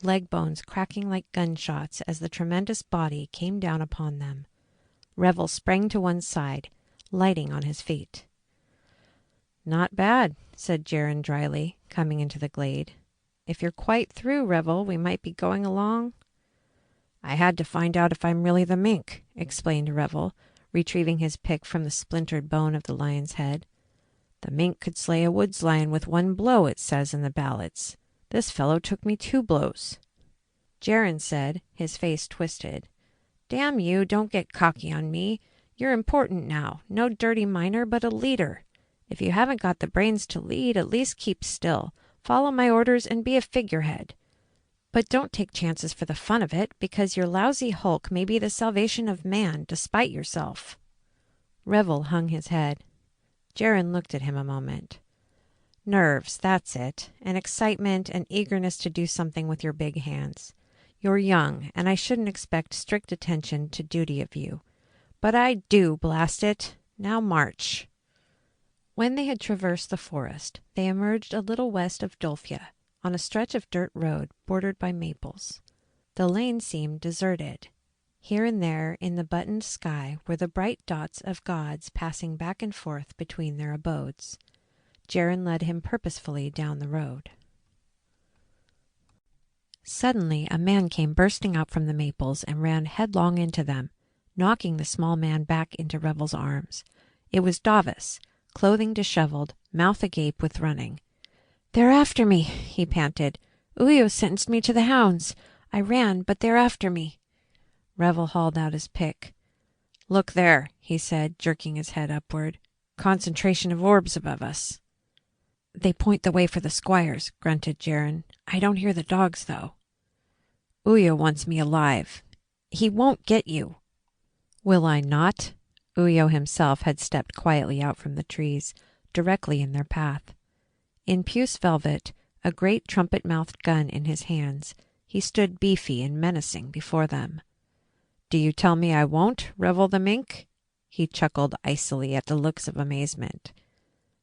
leg bones cracking like gunshots as the tremendous body came down upon them. Revel sprang to one side, lighting on his feet. "Not bad," said Jaren dryly, coming into the glade. "If you're quite through, Revel, we might be going along." "I had to find out if I'm really the mink," explained Revel, retrieving his pick from the splintered bone of the lion's head. "The mink could slay a woods lion with one blow, it says in the ballads. This fellow took me 2 blows. Jaren said, his face twisted, "Damn you, don't get cocky on me. You're important now. No dirty miner, but a leader. If you haven't got the brains to lead, at least keep still. Follow my orders and be a figurehead. But don't take chances for the fun of it, because your lousy hulk may be the salvation of man, despite yourself." Revel hung his head. Jaren looked at him a moment. "Nerves, that's it, and excitement and eagerness to do something with your big hands. You're young, and I shouldn't expect strict attention to duty of you. But I do, blast it. Now march." When they had traversed the forest, they emerged a little west of Dolphia, on a stretch of dirt road bordered by maples. The lane seemed deserted. Here and there in the buttoned sky were the bright dots of gods passing back and forth between their abodes. Jaren led him purposefully down the road. Suddenly a man came bursting out from the maples and ran headlong into them, knocking the small man back into Revel's arms. It was Davis, clothing disheveled, mouth agape with running. "They're after me," he panted. "Uyo sentenced me to the hounds. I ran, but they're after me." Revel hauled out his pick. "Look there," he said, jerking his head upward. "Concentration of orbs above us." "They point the way for the squires," grunted Jaren. "I don't hear the dogs, though." "Uyo wants me alive. He won't get you." "Will I not?" Uyo himself had stepped quietly out from the trees, directly in their path. In puce velvet, a great trumpet-mouthed gun in his hands, he stood beefy and menacing before them. "Do you tell me I won't, Revel the mink?" He chuckled icily at the looks of amazement.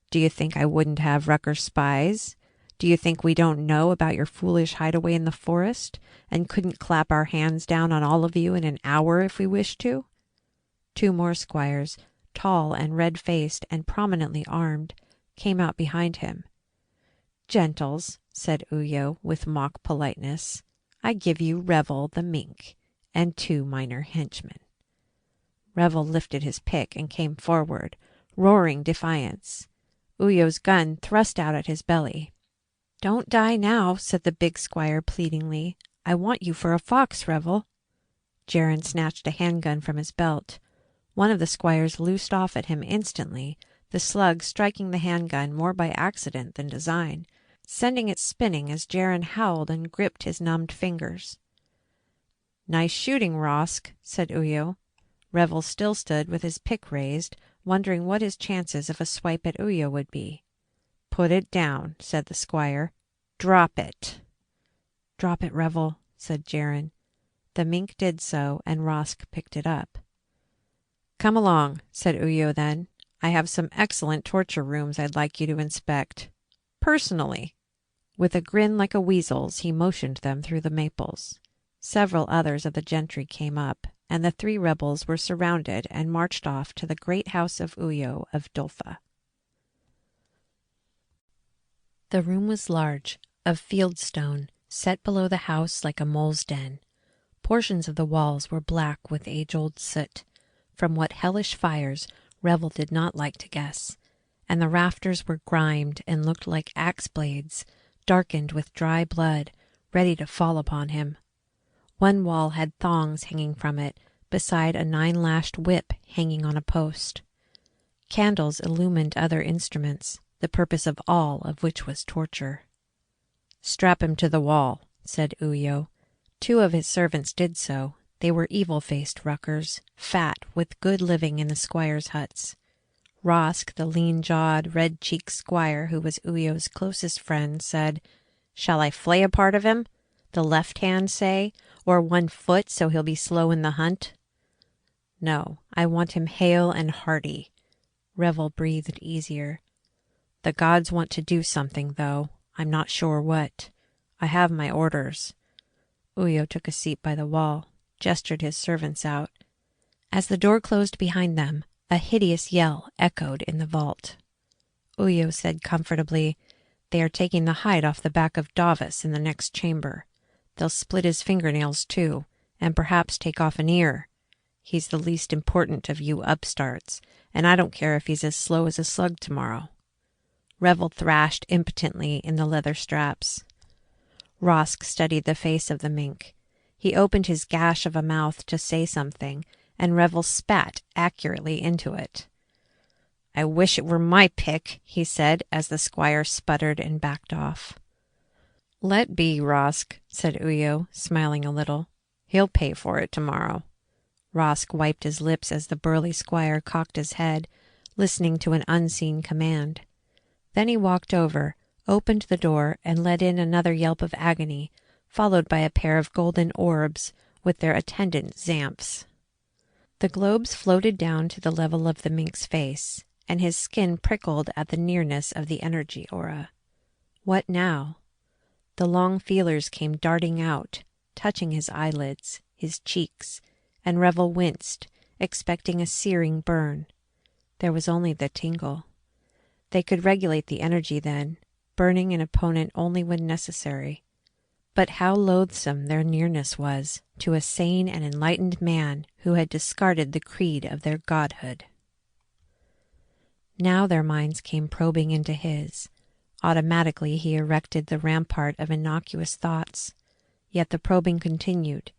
"Do you think I wouldn't have Rucker's spies? Do you think we don't know about your foolish hideaway in the forest, and couldn't clap our hands down on all of you in an hour if we wished to?" 2 more squires, tall and red-faced and prominently armed, came out behind him. "Gentles," said Uyo with mock politeness, "I give you Revel the mink and 2 minor henchmen." Revel lifted his pick and came forward, roaring defiance. Uyo's gun thrust out at his belly. "Don't die now," said the big squire pleadingly. "I want you for a fox, Revel." Jaren snatched a handgun from his belt. One of the squires loosed off at him instantly, the slug striking the handgun more by accident than design, sending it spinning as Jaren howled and gripped his numbed fingers. "Nice shooting, Rosk," said Uyo. Revel still stood with his pick raised, wondering what his chances of a swipe at Uyo would be. "Put it down," said the squire. "Drop it." "Drop it, Revel," said Jaren. The mink did so, and Rosk picked it up. "Come along," said Uyo then. "I have some excellent torture rooms I'd like you to inspect. Personally." With a grin like a weasel's, he motioned them through the maples. Several others of the gentry came up, and the 3 rebels were surrounded and marched off to the great house of Uyo of Dolpha. The room was large, of fieldstone, set below the house like a mole's den. Portions of the walls were black with age-old soot, from what hellish fires Revel did not like to guess, and the rafters were grimed and looked like axe blades, darkened with dry blood, ready to fall upon him. One wall had thongs hanging from it, beside a 9-lashed whip hanging on a post. Candles illumined other instruments, the purpose of all of which was torture. "Strap him to the wall," said Uyo. 2 of his servants did so. They were evil-faced ruckers, fat, with good living in the squires' huts. Rosk, the lean-jawed, red-cheeked squire who was Uyo's closest friend, said, "Shall I flay a part of him? The left hand, say, or 1 foot so he'll be slow in the hunt?" "No, I want him hale and hearty." Revel breathed easier. "The gods want to do something, though. I'm not sure what. I have my orders." Uyo took a seat by the wall, gestured his servants out. As the door closed behind them, A hideous yell echoed in the vault. Uyo said comfortably, "They are taking the hide off the back of Davos in the next chamber. They'll split his fingernails too, and perhaps take off an ear. He's the least important of you upstarts, and I don't care if he's as slow as a slug tomorrow." Revel thrashed impotently in the leather straps. Rosk studied the face of the mink. He opened his gash of a mouth to say something, and Revel spat accurately into it. "I wish it were my pick," he said, as the squire sputtered and backed off. "Let be, Rosk," said Uyo, smiling a little. "He'll pay for it tomorrow." Rosk wiped his lips as the burly squire cocked his head, listening to an unseen command. Then he walked over, opened the door, and let in another yelp of agony, followed by a pair of golden orbs with their attendant zamps. The globes floated down to the level of the mink's face, and his skin prickled at the nearness of the energy aura. What now? The long feelers came darting out, touching his eyelids, his cheeks, and Revel winced, expecting a searing burn. There was only the tingle. They could regulate the energy then, burning an opponent only when necessary. But how loathsome their nearness was to a sane and enlightened man who had discarded the creed of their godhood. Now their minds came probing into his. Automatically he erected the rampart of innocuous thoughts. Yet the probing continued.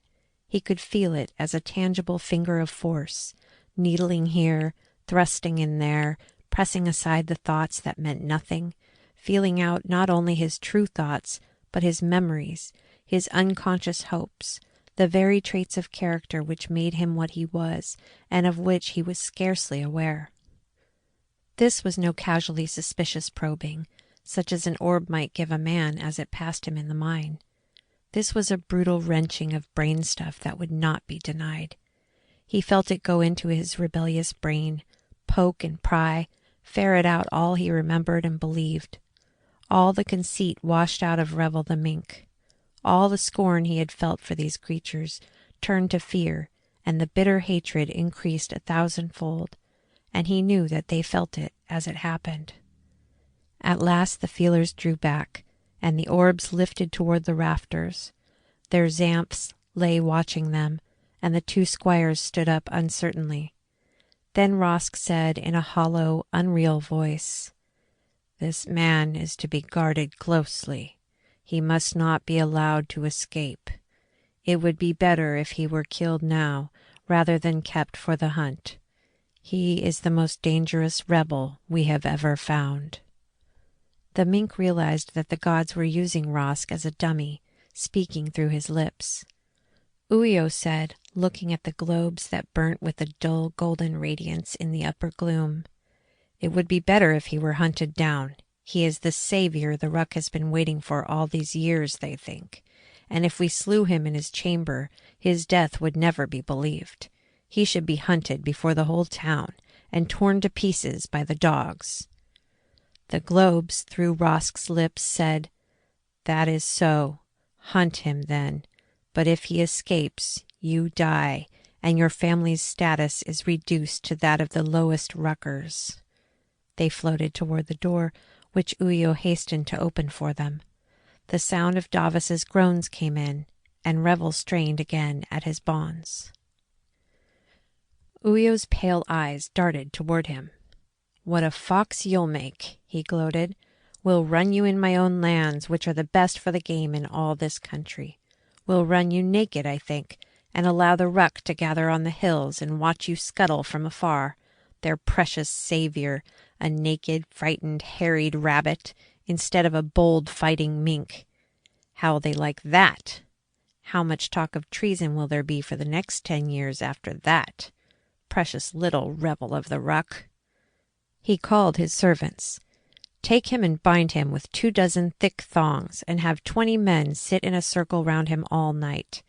He could feel it as a tangible finger of force, needling here, thrusting in there, pressing aside the thoughts that meant nothing, feeling out not only his true thoughts, but his memories, his unconscious hopes, the very traits of character which made him what he was, and of which he was scarcely aware. This was no casually suspicious probing, such as an orb might give a man as it passed him in the mine. This was a brutal wrenching of brain stuff that would not be denied. He felt it go into his rebellious brain, poke and pry, ferret out all he remembered and believed. All the conceit washed out of Revel the mink. All the scorn he had felt for these creatures turned to fear, and the bitter hatred increased 1,000-fold, and he knew that they felt it as it happened. At last the feelers drew back, and the orbs lifted toward the rafters. Their zamps lay watching them, and the two squires stood up uncertainly. Then Rosk said in a hollow, unreal voice, "This man is to be guarded closely. He must not be allowed to escape. It would be better if he were killed now, rather than kept for the hunt. He is the most dangerous rebel we have ever found." The mink realized that the gods were using Rosk as a dummy, speaking through his lips. Uyo said, looking at the globes that burnt with a dull golden radiance in the upper gloom, "It would be better if he were hunted down. He is the savior the Ruck has been waiting for all these years, they think. And if we slew him in his chamber, his death would never be believed. He should be hunted before the whole town, and torn to pieces by the dogs." The globes, through Rosk's lips, said, "That is so. Hunt him, then. But if he escapes, you die, and your family's status is reduced to that of the lowest Ruckers." They floated toward the door, which Uyo hastened to open for them. The sound of Davos's groans came in, and Revel strained again at his bonds. Uyo's pale eyes darted toward him. "What a fox you'll make," he gloated. "We'll run you in my own lands, which are the best for the game in all this country. We'll run you naked, I think, and allow the Ruck to gather on the hills and watch you scuttle from afar, their precious savior, a naked, frightened, harried rabbit, instead of a bold, fighting mink. How'll they like that? How much talk of treason will there be for the next 10 years after that? Precious little rebel of the Ruck." He called his servants. "Take him and bind him with 24 thick thongs, and have 20 men sit in a circle round him all night.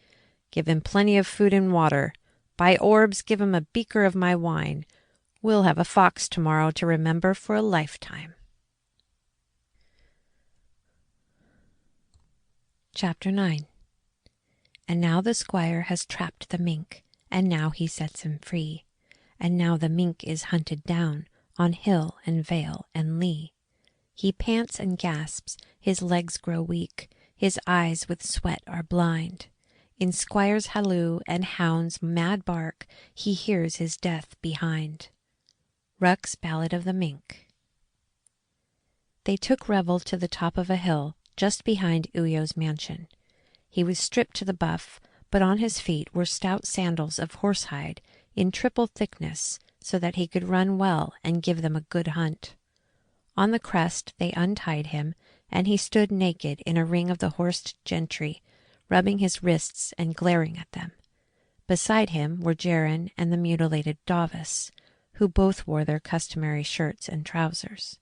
Give him plenty of food and water. By orbs, give him a beaker of my wine. We'll have a fox tomorrow to remember for a lifetime." Chapter 9. And now the squire has trapped the mink, and now he sets him free. and now the mink is hunted down on hill and vale and lea. He pants and gasps, his legs grow weak, his eyes with sweat are blind. In squire's halloo and hound's mad bark, he hears his death behind. Ruck's Ballad of the Mink. They took Revel to the top of a hill just behind Uyo's mansion. He was stripped to the buff, but on his feet were stout sandals of horsehide in triple thickness, so that he could run well and give them a good hunt. On the crest they untied him, and he stood naked in a ring of the horsed gentry, rubbing his wrists and glaring at them. Beside him were Jaron and the mutilated Davis, who both wore their customary shirts and trousers.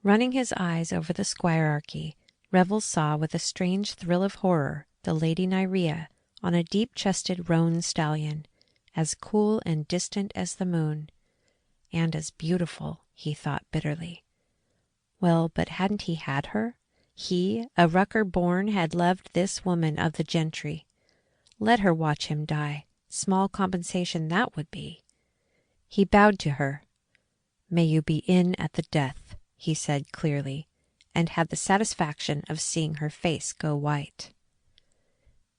Running his eyes over the squirearchy, Revel saw with a strange thrill of horror the Lady Nyrea on a deep-chested roan stallion, as cool and distant as the moon, and as beautiful, he thought bitterly. Well, but hadn't he had her? He, a rucker born, had loved this woman of the gentry. Let her watch him die. Small compensation that would be. He bowed to her. "May you be in at the death," he said clearly, and had the satisfaction of seeing her face go white.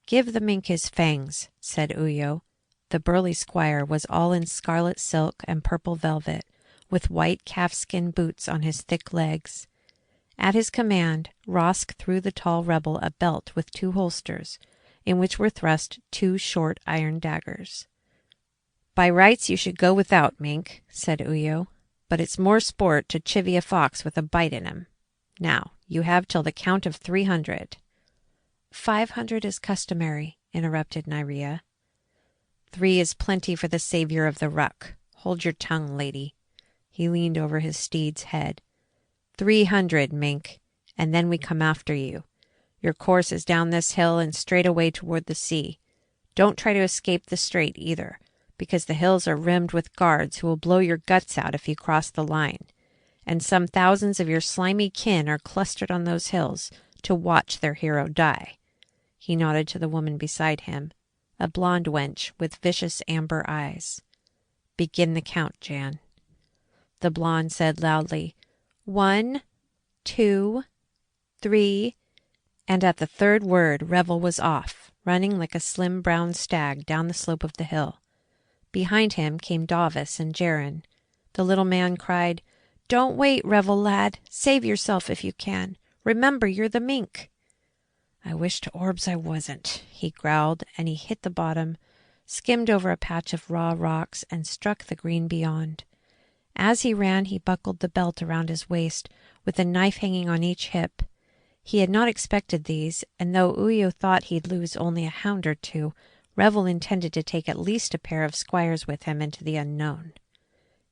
"Give the mink his fangs," said Uyo. The burly squire was all in scarlet silk and purple velvet, with white calfskin boots on his thick legs. At his command, Rosk threw the tall rebel a belt with 2 holsters, in which were thrust 2 short iron daggers. "By rights you should go without, mink," said Uyo, "but it's more sport to chivvy a fox with a bite in him. Now, you have till the count of 300. 500 is customary," interrupted Nyrea. 3 is plenty for the saviour of the ruck. Hold your tongue, lady. He leaned over his steed's head. 300, mink, and then we come after you. Your course is down this hill and straight away toward the sea. Don't try to escape the strait either, because the hills are rimmed with guards who will blow your guts out if you cross the line, and some thousands of your slimy kin are clustered on those hills to watch their hero die. He nodded to the woman beside him, a blonde wench with vicious amber eyes. "Begin the count, Jan." The blonde said loudly, 1, 2, 3, and at the 3rd word Revel was off, running like a slim brown stag down the slope of the hill. Behind him came Davis and Jaron. The little man cried, "Don't wait, Revel lad. Save yourself if you can. Remember you're the mink." "I wish to orbs I wasn't," he growled, and he hit the bottom, skimmed over a patch of raw rocks, and struck the green beyond. As he ran, he buckled the belt around his waist, with a knife hanging on each hip. He had not expected these, and though Uyo thought he'd lose only a hound or 2, Revel intended to take at least a pair of squires with him into the unknown.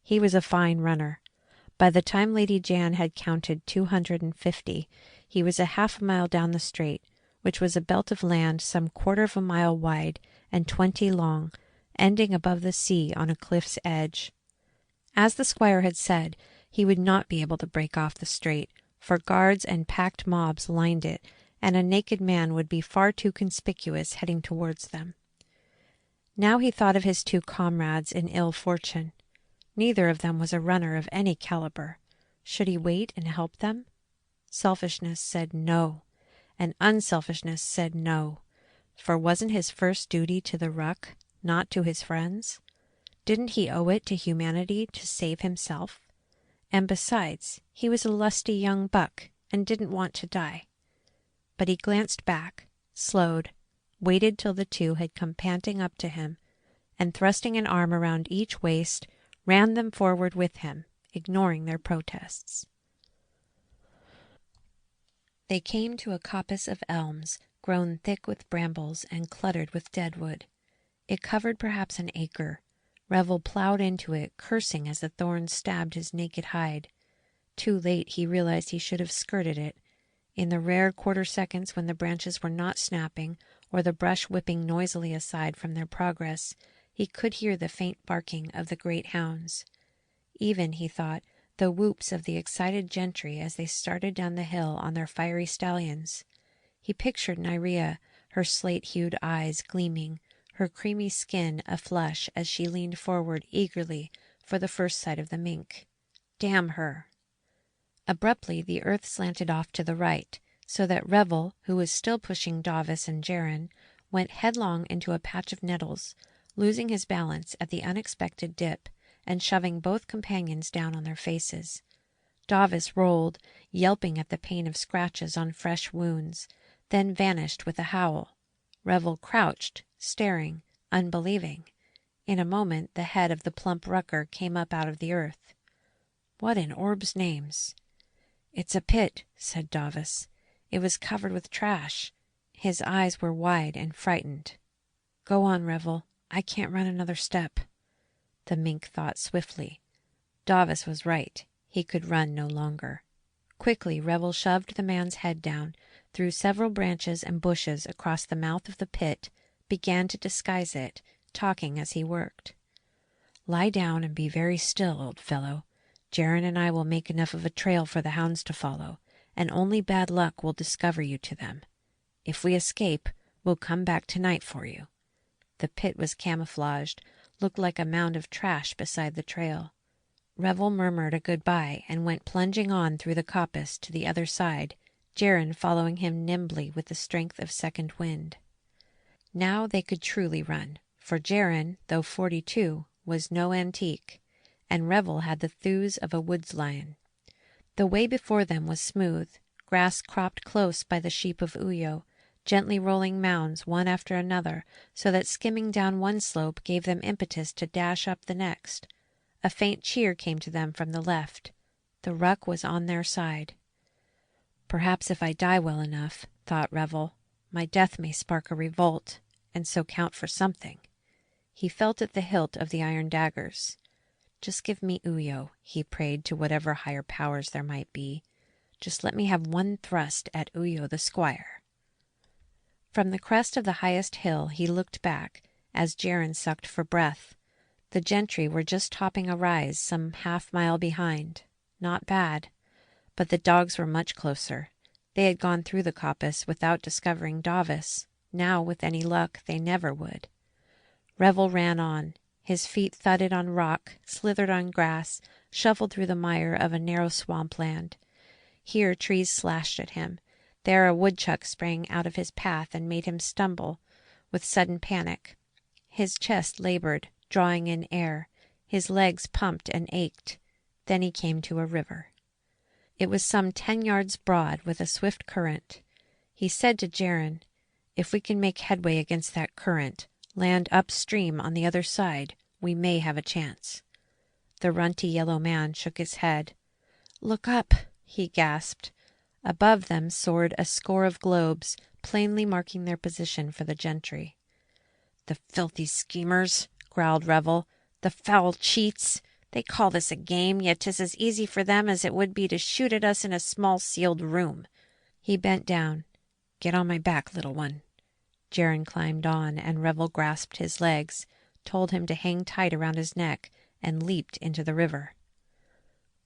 He was a fine runner. By the time Lady Jan had counted 250, he was a half a mile down the strait, which was a belt of land some 1/4 of a mile wide and 20 long, ending above the sea on a cliff's edge. As the squire had said, he would not be able to break off the strait, for guards and packed mobs lined it, and a naked man would be far too conspicuous heading towards them. Now he thought of his 2 comrades in ill fortune. Neither of them was a runner of any caliber. Should he wait and help them? Selfishness said no, and unselfishness said no, for wasn't his first duty to the ruck, not to his friends? Didn't he owe it to humanity to save himself? And besides, he was a lusty young buck and didn't want to die. But he glanced back, slowed, waited till the 2 had come panting up to him, and thrusting an arm around each waist, ran them forward with him, ignoring their protests. They came to a coppice of elms, grown thick with brambles and cluttered with deadwood. It covered perhaps an acre. Revel ploughed into it, cursing as the thorns stabbed his naked hide. Too late he realized he should have skirted it. In the rare quarter seconds when the branches were not snapping, or the brush whipping noisily aside from their progress, he could hear the faint barking of the great hounds. Even, he thought, the whoops of the excited gentry as they started down the hill on their fiery stallions. He pictured Nyrea, her slate-hued eyes gleaming, her creamy skin aflush as she leaned forward eagerly for the first sight of the mink. Damn her! Abruptly, the earth slanted off to the right, so that Revel, who was still pushing Davis and Jaren, went headlong into a patch of nettles, losing his balance at the unexpected dip and shoving both companions down on their faces. Davis rolled, yelping at the pain of scratches on fresh wounds, then vanished with a howl. Revel crouched, staring, unbelieving. In a moment the head of the plump rucker came up out of the earth. What in orb's names? "It's a pit," said Davis. "It was covered with trash." His eyes were wide and frightened. "Go on, Revel. I can't run another step." The mink thought swiftly. Davis was right. He could run no longer. Quickly Revel shoved the man's head down, threw several branches and bushes across the mouth of the pit, began to disguise it, talking as he worked. "Lie down and be very still, old fellow. Jaren and I will make enough of a trail for the hounds to follow, and only bad luck will discover you to them. If we escape, we'll come back tonight for you." The pit was camouflaged, looked like a mound of trash beside the trail. Revel murmured a goodbye and went plunging on through the coppice to the other side, Jaren following him nimbly with the strength of second wind. Now they could truly run, for Jaren, though 42, was no antique, and Revel had the thews of a woods lion. The way before them was smooth, grass cropped close by the sheep of Uyo, gently rolling mounds one after another, so that skimming down one slope gave them impetus to dash up the next. A faint cheer came to them from the left. The ruck was on their side. "Perhaps if I die well enough," thought Revel, "my death may spark a revolt, and so count for something." He felt at the hilt of the iron daggers. "Just give me Uyo," he prayed to whatever higher powers there might be. "Just let me have one thrust at Uyo the squire." From the crest of the highest hill he looked back, as Jaren sucked for breath. The gentry were just topping a rise some half-mile behind. Not bad. But the dogs were much closer. They had gone through the coppice without discovering Davis. Now, with any luck, they never would. Revel ran on. His feet thudded on rock, slithered on grass, shuffled through the mire of a narrow swampland. Here trees slashed at him. There a woodchuck sprang out of his path and made him stumble with sudden panic. His chest labored, drawing in air. His legs pumped and ached. Then he came to a river. It was some 10 yards broad, with a swift current. He said to Jaren, "If we can make headway against that current, land upstream on the other side, we may have a chance." The runty yellow man shook his head. "Look up," he gasped. Above them soared a score of globes, plainly marking their position for the gentry. "The filthy schemers," growled Revel. "The foul cheats. They call this a game, yet 'tis as easy for them as it would be to shoot at us in a small sealed room." He bent down. "Get on my back, little one." Jaren climbed on, and Revel grasped his legs, told him to hang tight around his neck, and leaped into the river.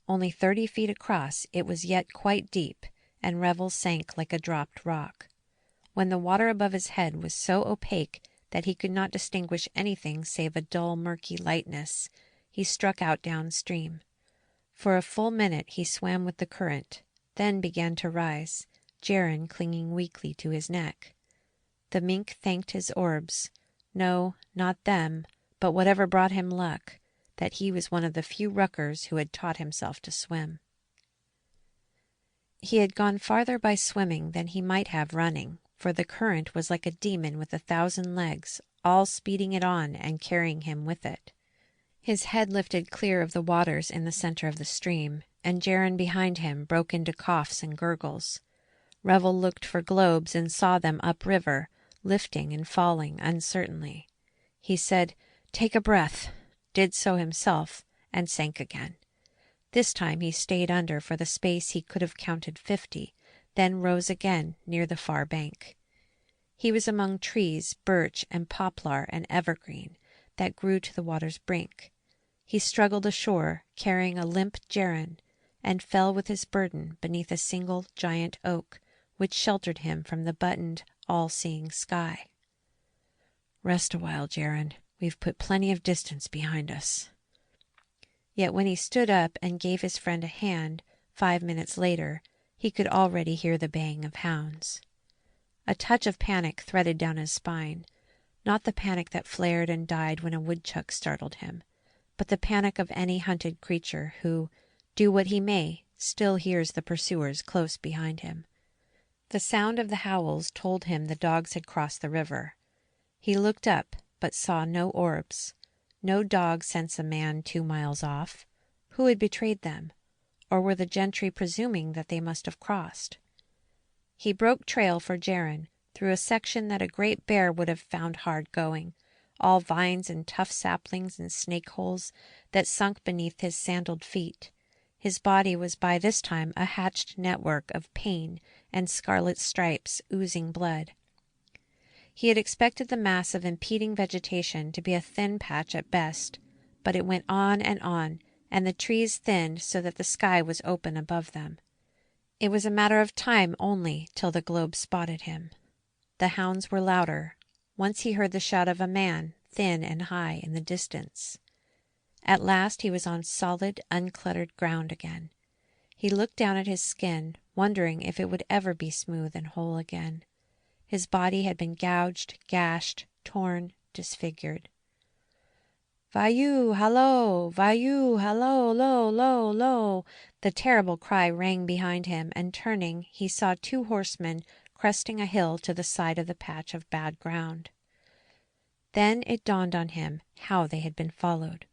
Only 30 feet across, it was yet quite deep, and Revel sank like a dropped rock. When the water above his head was so opaque that he could not distinguish anything save a dull, murky lightness, he struck out downstream. For a full minute he swam with the current, then began to rise, Jaren clinging weakly to his neck. The mink thanked his orbs. No, not them, but whatever brought him luck, that he was one of the few ruckers who had taught himself to swim. He had gone farther by swimming than he might have running, for the current was like a demon with 1,000 legs, all speeding it on and carrying him with it. His head lifted clear of the waters in the center of the stream, and Jaren behind him broke into coughs and gurgles. Revel looked for globes and saw them upriver, lifting and falling uncertainly. He said, "Take a breath," did so himself, and sank again. This time he stayed under for the space he could have counted 50, then rose again near the far bank. He was among trees, birch and poplar and evergreen, that grew to the water's brink. He struggled ashore, carrying a limp Jaren, and fell with his burden beneath a single giant oak, which sheltered him from the buttoned, all-seeing sky. Rest a while, Jaren. We've put plenty of distance behind us. Yet when he stood up and gave his friend a hand 5 minutes later, he could already hear the baying of hounds. A touch of panic threaded down his spine, not the panic that flared and died when a woodchuck startled him, but the panic of any hunted creature who, do what he may, still hears the pursuers close behind him. The sound of the howls told him the dogs had crossed the river. He looked up, but saw no orbs. No dog scents a man 2 miles off. Who had betrayed them? Or were the gentry presuming that they must have crossed? He broke trail for Jaren through a section that a great bear would have found hard going, all vines and tough saplings and snake holes that sunk beneath his sandaled feet. His body was by this time a hatched network of pain and scarlet stripes oozing blood. He had expected the mass of impeding vegetation to be a thin patch at best, but it went on, and the trees thinned so that the sky was open above them. It was a matter of time only till the globe spotted him. The hounds were louder. Once he heard the shout of a man, thin and high, in the distance. At last he was on solid, uncluttered ground again. He looked down at his skin, wondering if it would ever be smooth and whole again. His body had been gouged, gashed, torn, disfigured. "Vayu, hallo! Vayu, hallo, lo, lo, lo!" The terrible cry rang behind him, and turning, he saw 2 horsemen cresting a hill to the side of the patch of bad ground. Then it dawned on him how they had been followed,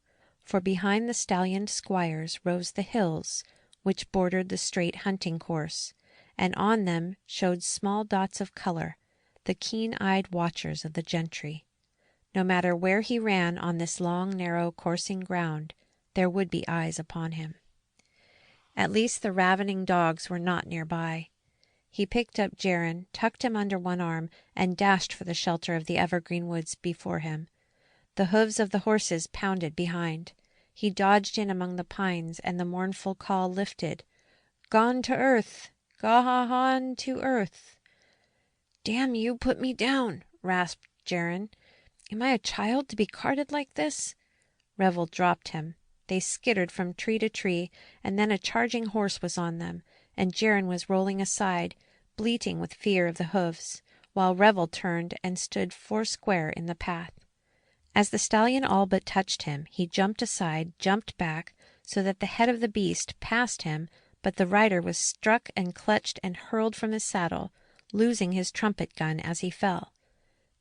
for behind the stallioned squires rose the hills which bordered the straight hunting course, and on them showed small dots of color, the keen-eyed watchers of the gentry. No matter where he ran on this long, narrow, coursing ground, there would be eyes upon him. At least the ravening dogs were not nearby. He picked up Jaren, tucked him under one arm, and dashed for the shelter of the evergreen woods before him. The hoofs of the horses pounded behind. He dodged in among the pines, and the mournful call lifted. "Gone to earth! Gone to earth!" "Damn you, put me down!" rasped Jaren. "Am I a child to be carted like this?" Revel dropped him. They skittered from tree to tree, and then a charging horse was on them, and Jaren was rolling aside, bleating with fear of the hoofs, while Revel turned and stood foursquare in the path. As the stallion all but touched him, he jumped aside, jumped back, so that the head of the beast passed him, but the rider was struck and clutched and hurled from his saddle, losing his trumpet gun as he fell.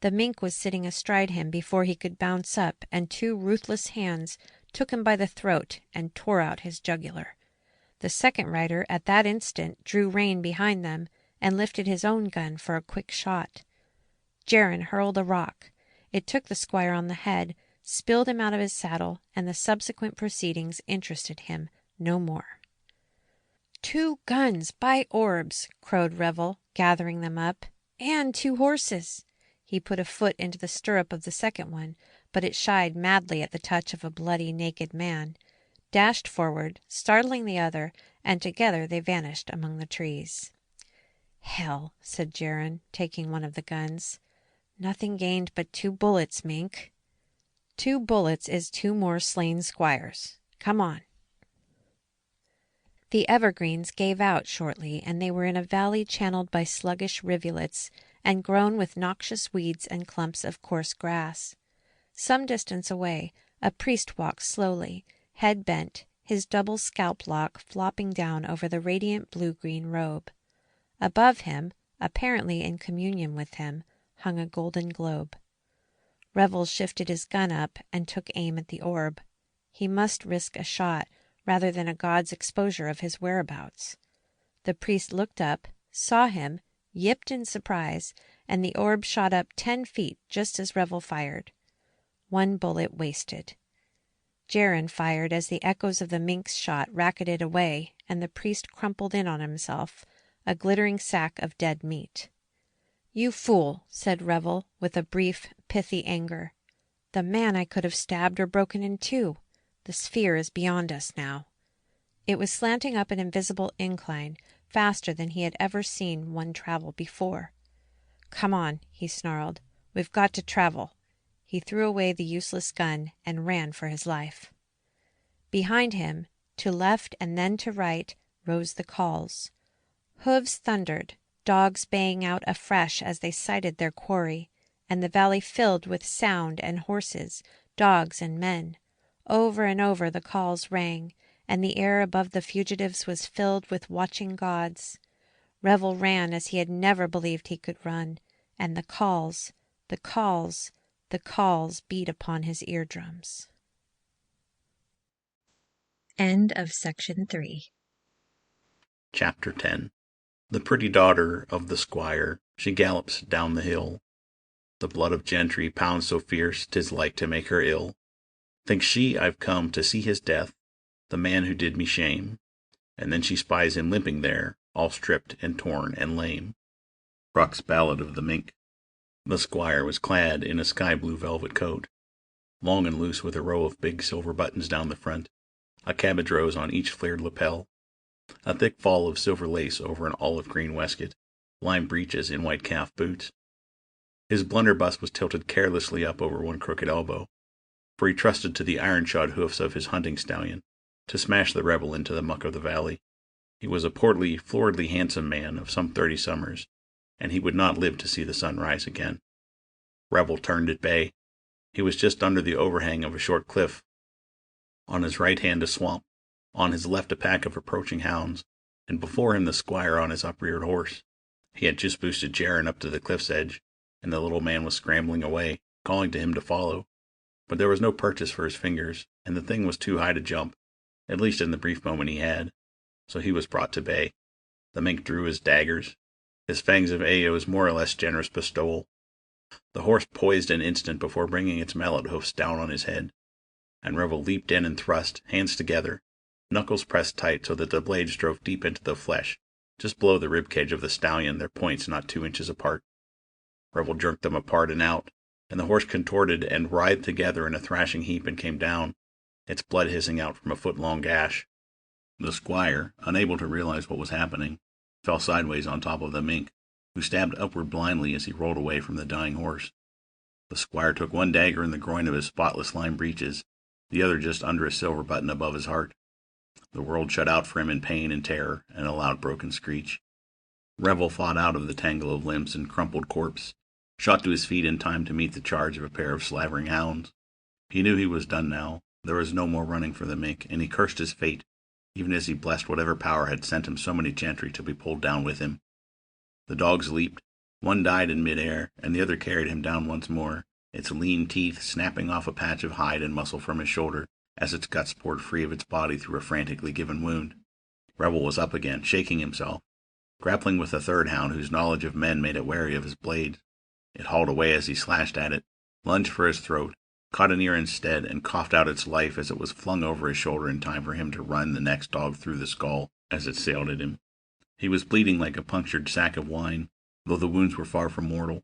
The mink was sitting astride him before he could bounce up, and 2 ruthless hands took him by the throat and tore out his jugular. The second rider at that instant drew rein behind them and lifted his own gun for a quick shot. Jaren hurled a rock. It took the squire on the head, spilled him out of his saddle, and the subsequent proceedings interested him no more. "2 guns, by orbs!" crowed Revel, gathering them up. "And 2 horses!" He put a foot into the stirrup of the second one, but it shied madly at the touch of a bloody, naked man, dashed forward, startling the other, and together they vanished among the trees. "Hell," said Jaren, taking one of the guns. "Nothing gained but 2 bullets, mink." "2 bullets is 2 more slain squires. Come on." The evergreens gave out shortly, and they were in a valley channeled by sluggish rivulets and grown with noxious weeds and clumps of coarse grass. Some distance away, a priest walked slowly, head bent, his double scalp lock flopping down over the radiant blue-green robe. Above him, apparently in communion with him, hung a golden globe. Revel shifted his gun up and took aim at the orb. He must risk a shot rather than a god's exposure of his whereabouts. The priest looked up, saw him, yipped in surprise, and the orb shot up 10 feet just as Revel fired. 1 bullet wasted. Jaren fired as the echoes of the mink's shot racketed away, and the priest crumpled in on himself, a glittering sack of dead meat. "You fool," said Revel, with a brief, pithy anger. "The man I could have stabbed or broken in 2. The sphere is beyond us now." It was slanting up an invisible incline, faster than he had ever seen one travel before. "Come on," he snarled. "We've got to travel. he threw away the useless gun and ran for his life. Behind him, to left and then to right, rose the calls. Hooves thundered, dogs baying out afresh as they sighted their quarry, and the valley filled with sound and horses, dogs and men. Over and over the calls rang, and the air above the fugitives was filled with watching gods. Revel ran as he had never believed he could run, and the calls beat upon his eardrums. End of section 3. Chapter 10. The pretty daughter of the squire, she gallops down the hill. The blood of gentry pounds so fierce 'tis like to make her ill. Thinks she I've come to see his death, the man who did me shame, and then she spies him limping there, all stripped and torn and lame. Ruck's Ballad of the Mink. The squire was clad in a sky-blue velvet coat, long and loose with a row of big silver buttons down the front, a cabbage rose on each flared lapel, a thick fall of silver lace over an olive-green waistcoat, lime breeches in white calf boots. His blunderbuss was tilted carelessly up over one crooked elbow, for he trusted to the iron-shod hoofs of his hunting stallion to smash the rebel into the muck of the valley. He was a portly, floridly handsome man of some 30 summers, and he would not live to see the sun rise again. Revel turned at bay. He was just under the overhang of a short cliff. On his right hand a swamp, on his left a pack of approaching hounds, and before him the squire on his upreared horse. He had just boosted Jaron up to the cliff's edge, and the little man was scrambling away, calling to him to follow. But there was no purchase for his fingers, and the thing was too high to jump, at least in the brief moment he had, so he was brought to bay. The mink drew his daggers, his fangs of Ao's more or less generous bestowal. The horse poised an instant before bringing its mallet hoofs down on his head, and Revel leaped in and thrust, hands together, knuckles pressed tight so that the blades drove deep into the flesh, just below the ribcage of the stallion, their points not 2 inches apart. Revel jerked them apart and out, and the horse contorted and writhed together in a thrashing heap and came down, its blood hissing out from a foot-long gash. The squire, unable to realize what was happening, fell sideways on top of the mink, who stabbed upward blindly as he rolled away from the dying horse. The squire took one dagger in the groin of his spotless lime breeches, the other just under a silver button above his heart. The world shut out for him in pain and terror and a loud broken screech. Revel fought out of the tangle of limbs and crumpled corpse, shot to his feet in time to meet the charge of a pair of slavering hounds. He knew he was done now. There was no more running for the mink, and he cursed his fate, even as he blessed whatever power had sent him so many gentry to be pulled down with him. The dogs leaped. One died in mid-air, and the other carried him down once more, its lean teeth snapping off a patch of hide and muscle from his shoulder as its guts poured free of its body through a frantically given wound. Revel was up again, shaking himself, grappling with the third hound whose knowledge of men made it wary of his blade. It hauled away as he slashed at it, lunged for his throat, caught an ear instead, and coughed out its life as it was flung over his shoulder in time for him to run the next dog through the skull as it sailed at him. He was bleeding like a punctured sack of wine, though the wounds were far from mortal.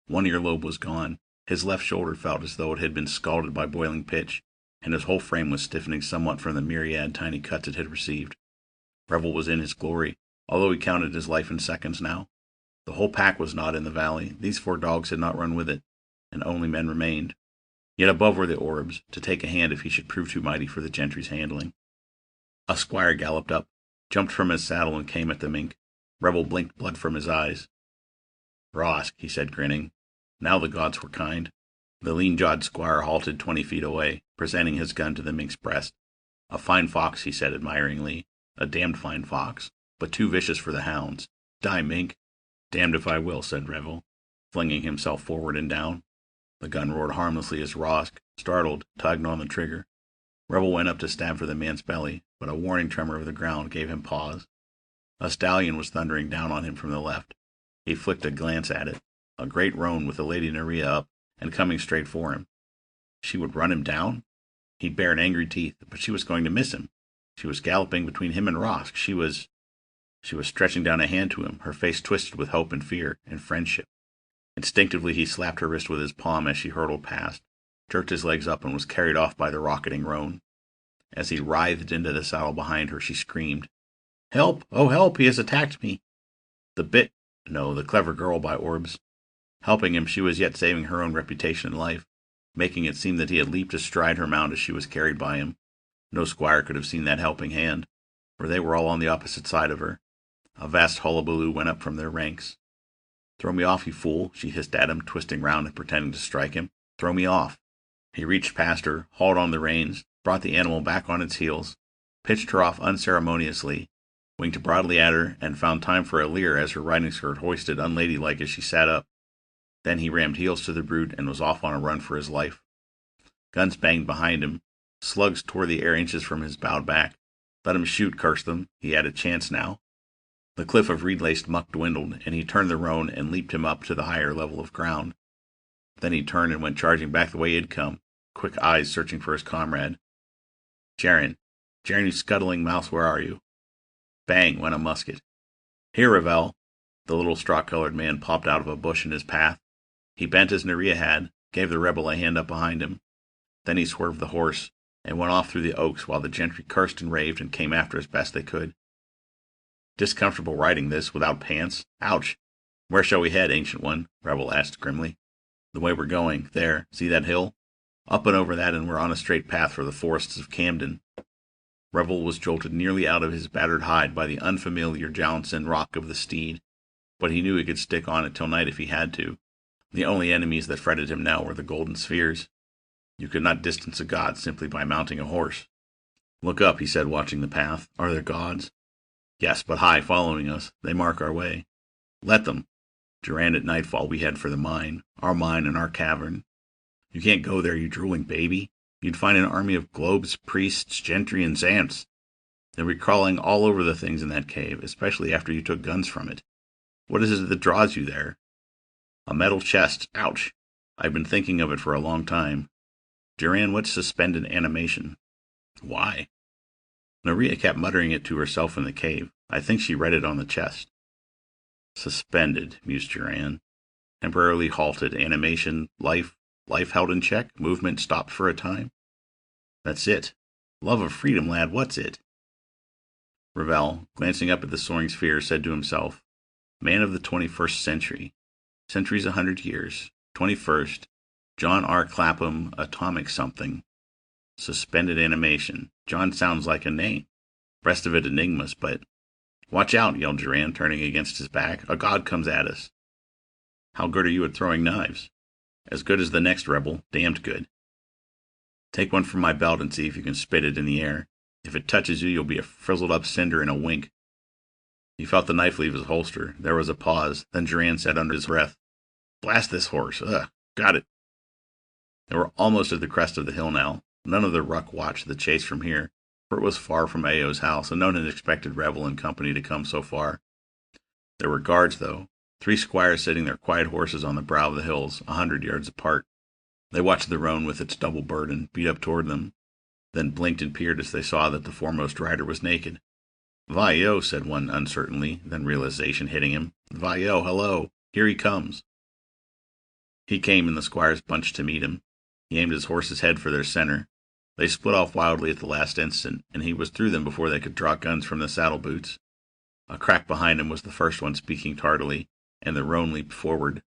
One earlobe was gone. His left shoulder felt as though it had been scalded by boiling pitch, and his whole frame was stiffening somewhat from the myriad tiny cuts it had received. Revel was in his glory, although he counted his life in seconds now. The whole pack was not in the valley. These 4 dogs had not run with it, and only men remained. Yet above were the orbs, to take a hand if he should prove too mighty for the gentry's handling. A squire galloped up, jumped from his saddle, and came at the mink. Revel blinked blood from his eyes. "Rosk," he said, grinning. Now the gods were kind. The lean-jawed squire halted 20 feet away, presenting his gun to the mink's breast. "A fine fox," he said admiringly. "A damned fine fox, but too vicious for the hounds. Die, mink." "Damned if I will," said Revel, flinging himself forward and down. The gun roared harmlessly as Rosk, startled, tugged on the trigger. Revel went up to stab for the man's belly, but a warning tremor of the ground gave him pause. A stallion was thundering down on him from the left. He flicked a glance at it, a great roan with the Lady Nerea up and coming straight for him. She would run him down? He bared angry teeth, but she was going to miss him. She was galloping between him and Rosk. She was stretching down a hand to him, her face twisted with hope and fear and friendship. Instinctively he slapped her wrist with his palm as she hurtled past, jerked his legs up, and was carried off by the rocketing roan. As he writhed into the saddle behind her, she screamed, "Help! Oh, help! He has attacked me!" The clever girl, by orbs. Helping him, she was yet saving her own reputation and life. making it seem that he had leaped astride her mount as she was carried by him. No squire could have seen that helping hand, for they were all on the opposite side of her. A vast hullabaloo went up from their ranks. "Throw me off, you fool," she hissed at him, twisting round and pretending to strike him. "Throw me off." He reached past her, hauled on the reins, brought the animal back on its heels, pitched her off unceremoniously, winked broadly at her, and found time for a leer as her riding skirt hoisted unladylike as she sat up. Then he rammed heels to the brute and was off on a run for his life. Guns banged behind him. Slugs tore the air inches from his bowed back. Let him shoot, curse them. He had a chance now. The cliff of reed-laced muck dwindled, and he turned the roan and leaped him up to the higher level of ground. Then he turned and went charging back the way he had come, quick eyes searching for his comrade. "Jaren, you scuttling mouse, where are you?" Bang went a musket. "Here, Ravel!" The little straw-colored man popped out of a bush in his path. He bent as Nerea had, gave the rebel a hand up behind him. Then he swerved the horse, and went off through the oaks while the gentry cursed and raved and came after as best they could. "Discomfortable riding this, without pants. Ouch! Where shall we head, Ancient One?" Revel asked grimly. "The way we're going. There, see that hill? Up and over that, and we're on a straight path for the forests of Camden." Revel was jolted nearly out of his battered hide by the unfamiliar jounce and rock of the steed, but he knew he could stick on it till night if he had to. The only enemies that fretted him now were the golden spheres. You could not distance a god simply by mounting a horse. "Look up," he said, watching the path. "Are there gods?" "Yes, but high, following us. They mark our way." "Let them. Durand, at nightfall we head for the mine, our mine and our cavern." "You can't go there, you drooling baby. You'd find an army of globes, priests, gentry, and zamps. They'll be crawling all over the things in that cave, especially after you took guns from it. What is it that draws you there?" "A metal chest. Ouch! I've been thinking of it for a long time. Durand, what's suspended animation?" "Why?" Nerea kept muttering it to herself in the cave. I think she read it on the chest. "Suspended," mused Durand. "Temporarily halted. Animation. Life held in check. Movement stopped for a time. That's it. Love of freedom, lad. What's it?" Ravel, glancing up at the soaring sphere, said to himself, "Man of the 21st century. Century's 100 years. 21st. John R. Clapham, atomic something. Suspended animation. John sounds like a name. Rest of it enigmas, but... Watch out," yelled Durand, turning against his back. "A god comes at us." "How good are you at throwing knives?" "As good as the next rebel. Damned good." "Take one from my belt and see if you can spit it in the air. If it touches you, you'll be a frizzled up cinder in a wink." He felt the knife leave his holster. There was a pause. Then Durand said under his breath, "Blast this horse. Ugh, got it." They were almost at the crest of the hill now. None of the ruck watched the chase from here, for it was far from Ao's house, and no one had expected Revel and company to come so far. There were guards, though, 3 squires sitting their quiet horses on the brow of the hills, 100 yards apart. They watched the roan with its double burden beat up toward them, then blinked and peered as they saw that the foremost rider was naked. "Vaio," said one uncertainly, then realization hitting him. "Vaio, hello, here he comes." He came, and the squires bunched to meet him. He aimed his horse's head for their center. They split off wildly at the last instant, and he was through them before they could draw guns from the saddle boots. A crack behind him was the first one speaking tardily, and the roan leaped forward,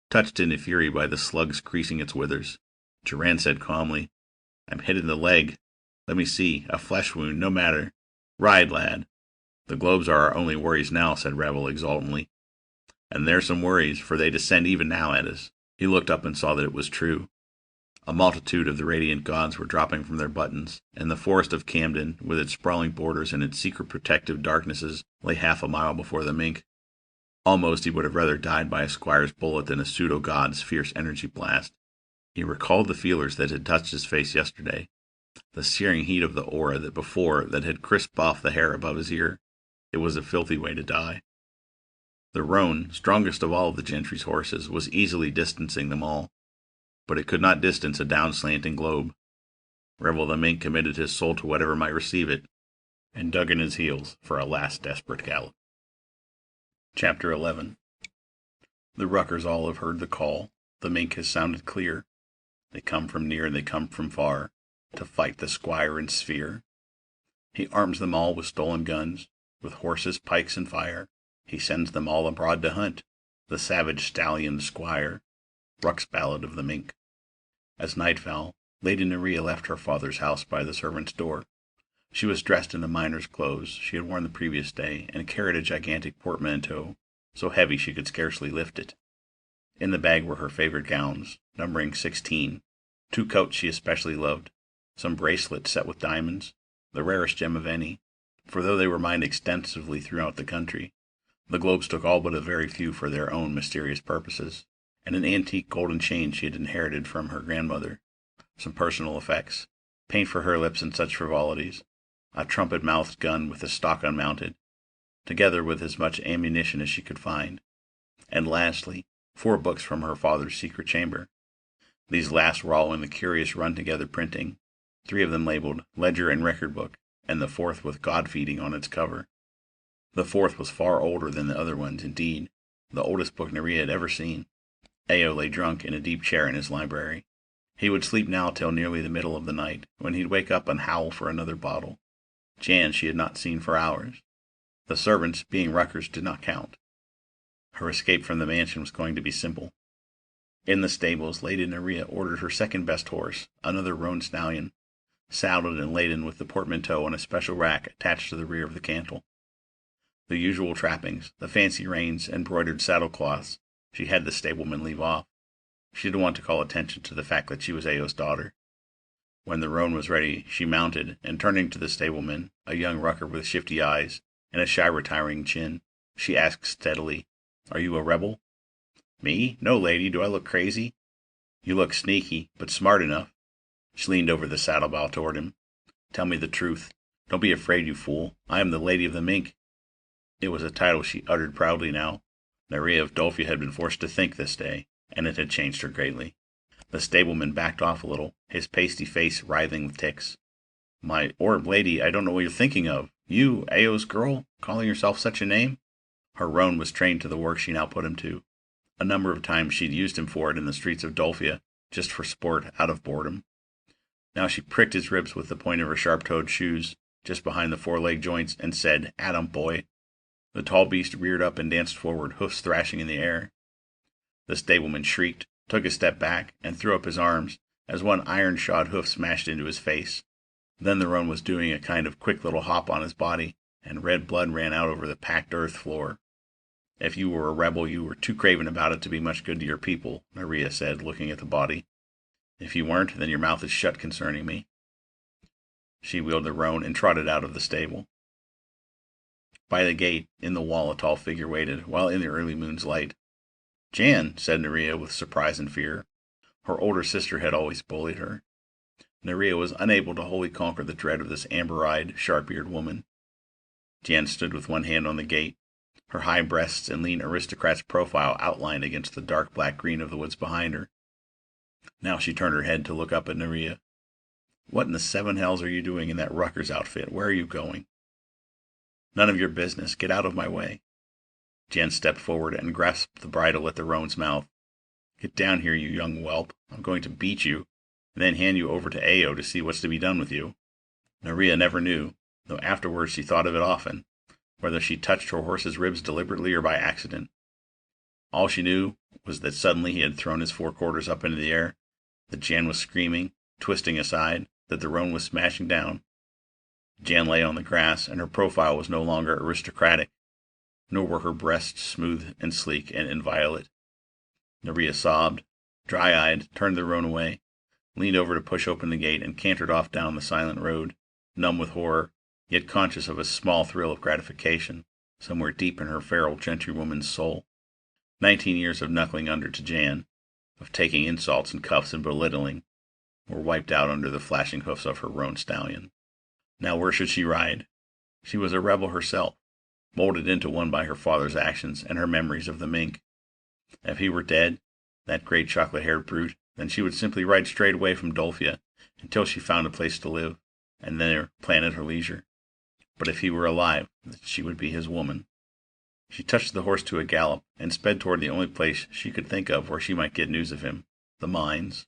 touched into fury by the slugs creasing its withers. Durand said calmly, "I'm hit in the leg. Let me see. A flesh wound, no matter. Ride, lad." "The globes are our only worries now," said Revel exultantly. "And there's some worries, for they descend even now at us." He looked up and saw that it was true. A multitude of the radiant gods were dropping from their buttons, and the forest of Camden, with its sprawling borders and its secret protective darknesses, lay half a mile before the mink. Almost he would have rather died by a squire's bullet than a pseudo-god's fierce energy blast. He recalled the feelers that had touched his face yesterday, the searing heat of the aura that had crisped off the hair above his ear. It was a filthy way to die. The roan, strongest of all the gentry's horses, was easily distancing them all, but it could not distance a down-slanting globe. Revel the mink committed his soul to whatever might receive it, and dug in his heels for a last desperate gallop. Chapter 11. The ruckers all have heard the call. The mink has sounded clear. They come from near, they come from far, to fight the squire and sphere. He arms them all with stolen guns, with horses, pikes, and fire. He sends them all abroad to hunt, the savage stallion squire. Ruck's Ballad of the Mink. As night fell, Lady Nerea left her father's house by the servant's door. She was dressed in the miner's clothes she had worn the previous day, and carried a gigantic portmanteau, so heavy she could scarcely lift it. In the bag were her favorite gowns, numbering 16, 2 coats she especially loved, some bracelets set with diamonds, the rarest gem of any, for though they were mined extensively throughout the country, the Globes took all but a very few for their own mysterious purposes, and an antique golden chain she had inherited from her grandmother, some personal effects, paint for her lips and such frivolities, a trumpet-mouthed gun with the stock unmounted, together with as much ammunition as she could find, and lastly, 4 books from her father's secret chamber. These last were all in the curious run-together printing, 3 of them labeled Ledger and Record Book, and the 4th with God-feeding on its cover. The 4th was far older than the other ones, indeed, the oldest book Nerea had ever seen. Ao lay drunk in a deep chair in his library. He would sleep now till nearly the middle of the night, when he'd wake up and howl for another bottle. Jan she had not seen for hours. The servants, being Ruckers, did not count. Her escape from the mansion was going to be simple. In the stables, Lady Nerea ordered her second-best horse, another roan stallion, saddled and laden with the portmanteau on a special rack attached to the rear of the cantle. The usual trappings, the fancy reins, embroidered saddlecloths, she had the stableman leave off. She didn't want to call attention to the fact that she was Ao's daughter. When the roan was ready, she mounted, and turning to the stableman, a young rucker with shifty eyes and a shy retiring chin, she asked steadily, "Are you a rebel?" "Me? No, lady. Do I look crazy?" "You look sneaky, but smart enough." She leaned over the saddle-bow toward him. "Tell me the truth. Don't be afraid, you fool. I am the Lady of the Mink." It was a title she uttered proudly now. Nerea of Dolphia had been forced to think this day, and it had changed her greatly. The stableman backed off a little, his pasty face writhing with tics. "My orb lady, I don't know what you're thinking of. You, Ao's girl, calling yourself such a name?" Her roan was trained to the work she now put him to. A number of times she'd used him for it in the streets of Dolphia, just for sport, out of boredom. Now she pricked his ribs with the point of her sharp-toed shoes, just behind the 4-leg joints, and said, "At 'em, boy." The tall beast reared up and danced forward, hoofs thrashing in the air. The stableman shrieked, took a step back, and threw up his arms, as one iron-shod hoof smashed into his face. Then the roan was doing a kind of quick little hop on his body, and red blood ran out over the packed earth floor. "If you were a rebel, you were too craven about it to be much good to your people," Nerea said, looking at the body. "If you weren't, then your mouth is shut concerning me." She wheeled the roan and trotted out of the stable. By the gate, in the wall, a tall figure waited, while in the early moon's light. "Jan," said Nerea with surprise and fear. Her older sister had always bullied her. Nerea was unable to wholly conquer the dread of this amber-eyed, sharp-eared woman. Jan stood with one hand on the gate, her high breasts and lean aristocrat's profile outlined against the dark black green of the woods behind her. Now she turned her head to look up at Nerea. "What in the 7 hells are you doing in that rucker's outfit? Where are you going?" "None of your business. Get out of my way." Jan stepped forward and grasped the bridle at the roan's mouth. "Get down here, you young whelp. I'm going to beat you, and then hand you over to Ao to see what's to be done with you." Nerea never knew, though afterwards she thought of it often, whether she touched her horse's ribs deliberately or by accident. All she knew was that suddenly he had thrown his 4 quarters up into the air, that Jan was screaming, twisting aside, that the roan was smashing down. Jan lay on the grass, and her profile was no longer aristocratic, nor were her breasts smooth and sleek and inviolate. Nerea sobbed, dry-eyed, turned the roan away, leaned over to push open the gate, and cantered off down the silent road, numb with horror, yet conscious of a small thrill of gratification, somewhere deep in her feral gentrywoman's soul. 19 years of knuckling under to Jan, of taking insults and cuffs and belittling, were wiped out under the flashing hoofs of her roan stallion. Now where should she ride? She was a rebel herself, molded into one by her father's actions and her memories of the mink. If he were dead, that great chocolate-haired brute, then she would simply ride straight away from Dolphia until she found a place to live, and there plan at her leisure. But if he were alive, she would be his woman. She touched the horse to a gallop, and sped toward the only place she could think of where she might get news of him, the mines.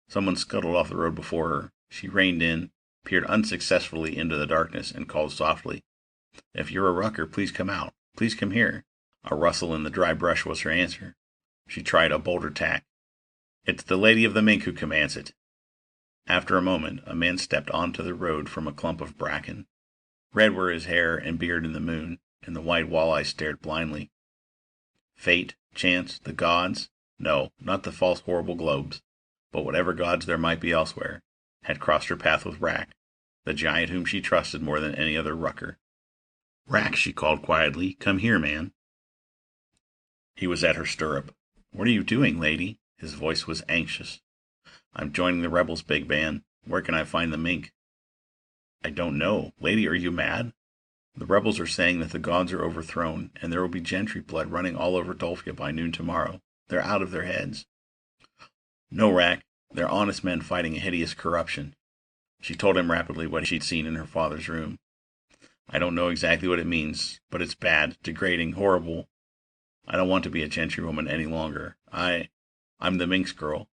Someone scuttled off the road before her. She reined in, peered unsuccessfully into the darkness, and called softly, "If you're a rucker, please come out. Please come here." A rustle in the dry brush was her answer. She tried a bolder tack. It's the Lady of the Mink who commands it. After a moment, a man stepped onto the road from a clump of bracken. Red were his hair and beard in the moon, and the white walleye stared blindly. Fate, chance, the gods? No, not the false horrible globes, but whatever gods there might be elsewhere, had crossed her path with Rack, the giant whom she trusted more than any other rucker. Rack, she called quietly, come here, man. He was at her stirrup. What are you doing, lady? His voice was anxious. I'm joining the rebels, big man. Where can I find the mink? I don't know. Lady, are you mad? The rebels are saying that the gods are overthrown, and there will be gentry blood running all over Dolphia by noon tomorrow. They're out of their heads. No, Rack. They're honest men fighting a hideous corruption. She told him rapidly what she'd seen in her father's room. I don't know exactly what it means, but it's bad, degrading, horrible. I don't want to be a gentrywoman any longer. I'm the minx girl.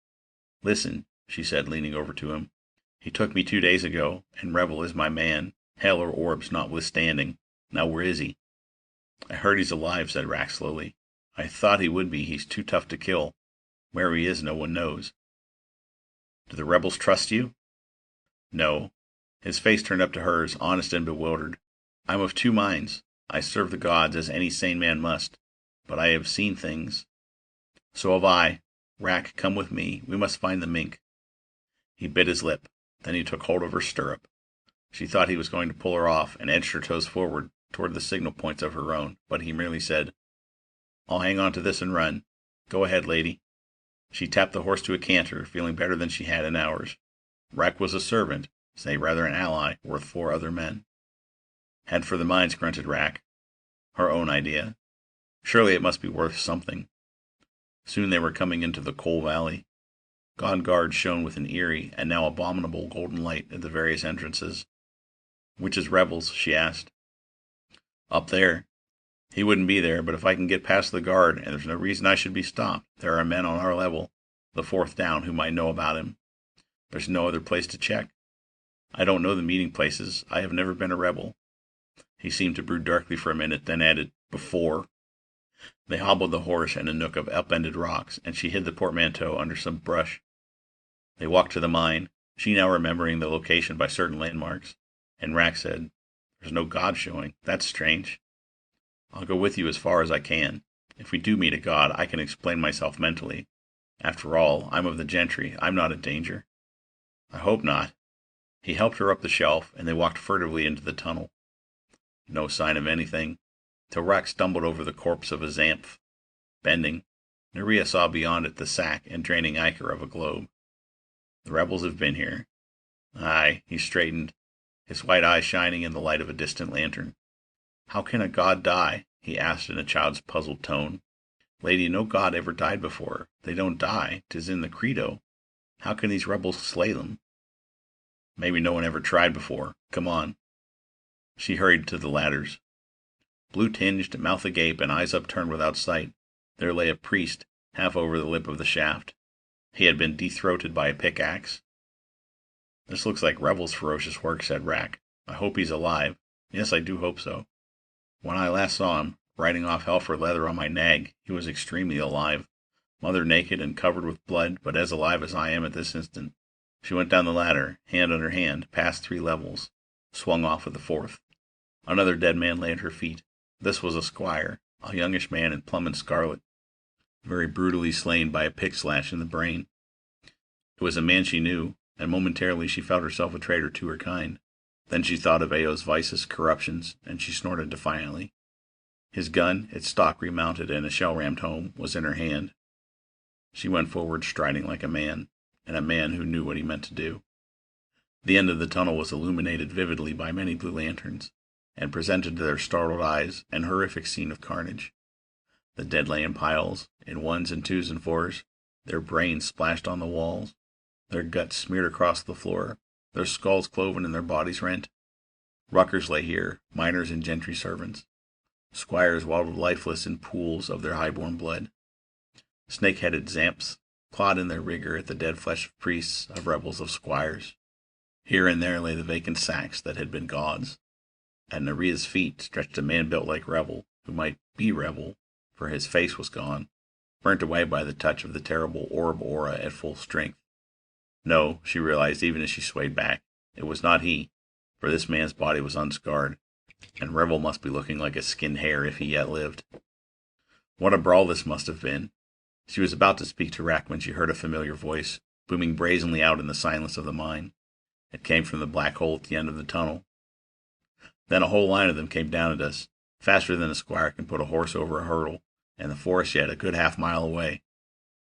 Listen, she said, leaning over to him. He took me 2 days ago, and Revel is my man, hell or orbs notwithstanding. Now where is he? I heard he's alive, said Rack slowly. I thought he would be. He's too tough to kill. Where he is, no one knows. Do the rebels trust you? No. His face turned up to hers, honest and bewildered. I'm of two minds. I serve the gods as any sane man must, but I have seen things. So have I. Rack, come with me. We must find the mink. He bit his lip. Then he took hold of her stirrup. She thought he was going to pull her off, and edged her toes forward toward the signal points of her own, but he merely said, I'll hang on to this and run. Go ahead, lady. She tapped the horse to a canter, feeling better than she had in hours. Rack was a servant, say rather an ally, worth 4 other men. Head for the mines, grunted Rack. Her own idea. Surely it must be worth something. Soon they were coming into the coal valley. Gone guards shone with an eerie and now abominable golden light at the various entrances. Which is rebels? She asked. Up there. He wouldn't be there, but if I can get past the guard, and there's no reason I should be stopped, there are men on our level, the 4th down, who might know about him. There's no other place to check. I don't know the meeting places. I have never been a rebel. He seemed to brood darkly for a minute, then added, before. They hobbled the horse in a nook of upended rocks, and she hid the portmanteau under some brush. They walked to the mine, she now remembering the location by certain landmarks, and Rack said, There's no god showing. That's strange. I'll go with you as far as I can. If we do meet a god, I can explain myself mentally. After all, I'm of the gentry. I'm not a danger. I hope not. He helped her up the shelf, and they walked furtively into the tunnel. No sign of anything, till Rack stumbled over the corpse of a Xanth. Bending, Nerea saw beyond it the sack and draining ichor of a globe. The rebels have been here. Aye, he straightened, his white eyes shining in the light of a distant lantern. How can a god die? He asked in a child's puzzled tone. Lady, no god ever died before. They don't die. 'Tis in the credo. How can these rebels slay them? Maybe no one ever tried before. Come on. She hurried to the ladders. Blue-tinged, mouth agape, and eyes upturned without sight, there lay a priest, half over the lip of the shaft. He had been de-throated by a pickaxe. This looks like Revel's ferocious work, said Rack. I hope he's alive. Yes, I do hope so. When I last saw him, riding off hell for leather on my nag, he was extremely alive, mother naked and covered with blood, but as alive as I am at this instant. She went down the ladder, hand under hand, past 3 levels, swung off at the 4th. Another dead man lay at her feet. This was a squire, a youngish man in plum and scarlet, very brutally slain by a pick slash in the brain. It was a man she knew, and momentarily she felt herself a traitor to her kind. Then she thought of Ao's vices, corruptions, and she snorted defiantly. His gun, its stock remounted and a shell rammed home, was in her hand. She went forward striding like a man, and a man who knew what he meant to do. The end of the tunnel was illuminated vividly by many blue lanterns, and presented to their startled eyes an horrific scene of carnage. The dead lay in piles, in 1s and 2s and 4s, their brains splashed on the walls, their guts smeared across the floor, their skulls cloven and their bodies rent. Ruckers lay here, miners and gentry servants. Squires waddled lifeless in pools of their high-born blood. Snake-headed Xanths clawed in their rigor at the dead flesh of priests, of rebels, of squires. Here and there lay the vacant sacks that had been gods. At Nerea's feet stretched a man built like Revel, who might be Revel, for his face was gone, burnt away by the touch of the terrible orb aura at full strength. No, she realized even as she swayed back, it was not he, for this man's body was unscarred, and Revel must be looking like a skinned hare if he yet lived. What a brawl this must have been! She was about to speak to Rack when she heard a familiar voice, booming brazenly out in the silence of the mine. It came from the black hole at the end of the tunnel. Then a whole line of them came down at us, faster than a squire can put a horse over a hurdle, and the forest yet a good half-mile away.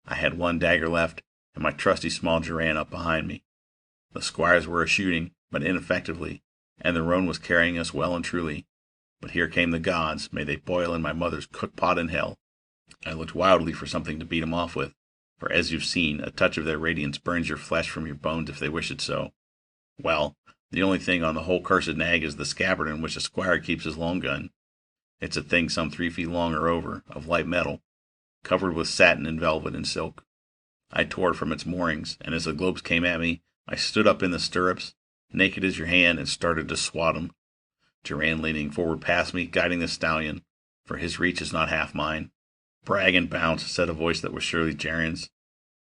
I had one dagger left, and my trusty small Duran up behind me. The squires were a-shooting, but ineffectively, and the roan was carrying us well and truly. But here came the gods, may they boil in my mother's cook-pot in hell. I looked wildly for something to beat 'em off with, for as you've seen, a touch of their radiance burns your flesh from your bones if they wish it so. Well, the only thing on the whole cursed nag is the scabbard in which a squire keeps his long gun. It's a thing some 3 feet long or over, of light metal, covered with satin and velvet and silk. I tore it from its moorings, and as the globes came at me, I stood up in the stirrups, naked as your hand, and started to swat him. Duran leaning forward past me, guiding the stallion, for his reach is not half mine. Brag and bounce, said a voice that was surely Jaren's.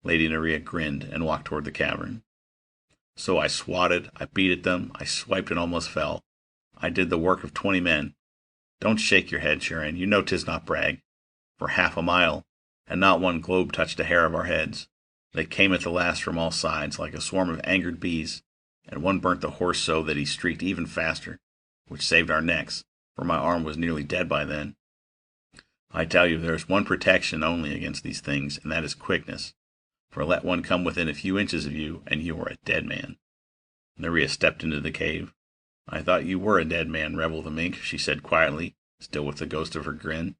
Lady Nerea grinned and walked toward the cavern. So I swatted, I beat at them, I swiped and almost fell. I did the work of 20 men. Don't shake your head, Jaren, you know 'tis not brag. For half a mile, and not one globe touched a hair of our heads. They came at the last from all sides, like a swarm of angered bees, and one burnt the horse so that he streaked even faster, which saved our necks, for my arm was nearly dead by then. I tell you, there is one protection only against these things, and that is quickness. For let one come within a few inches of you, and you are a dead man. Nerea stepped into the cave. I thought you were a dead man, Revel the mink, she said quietly, still with the ghost of her grin.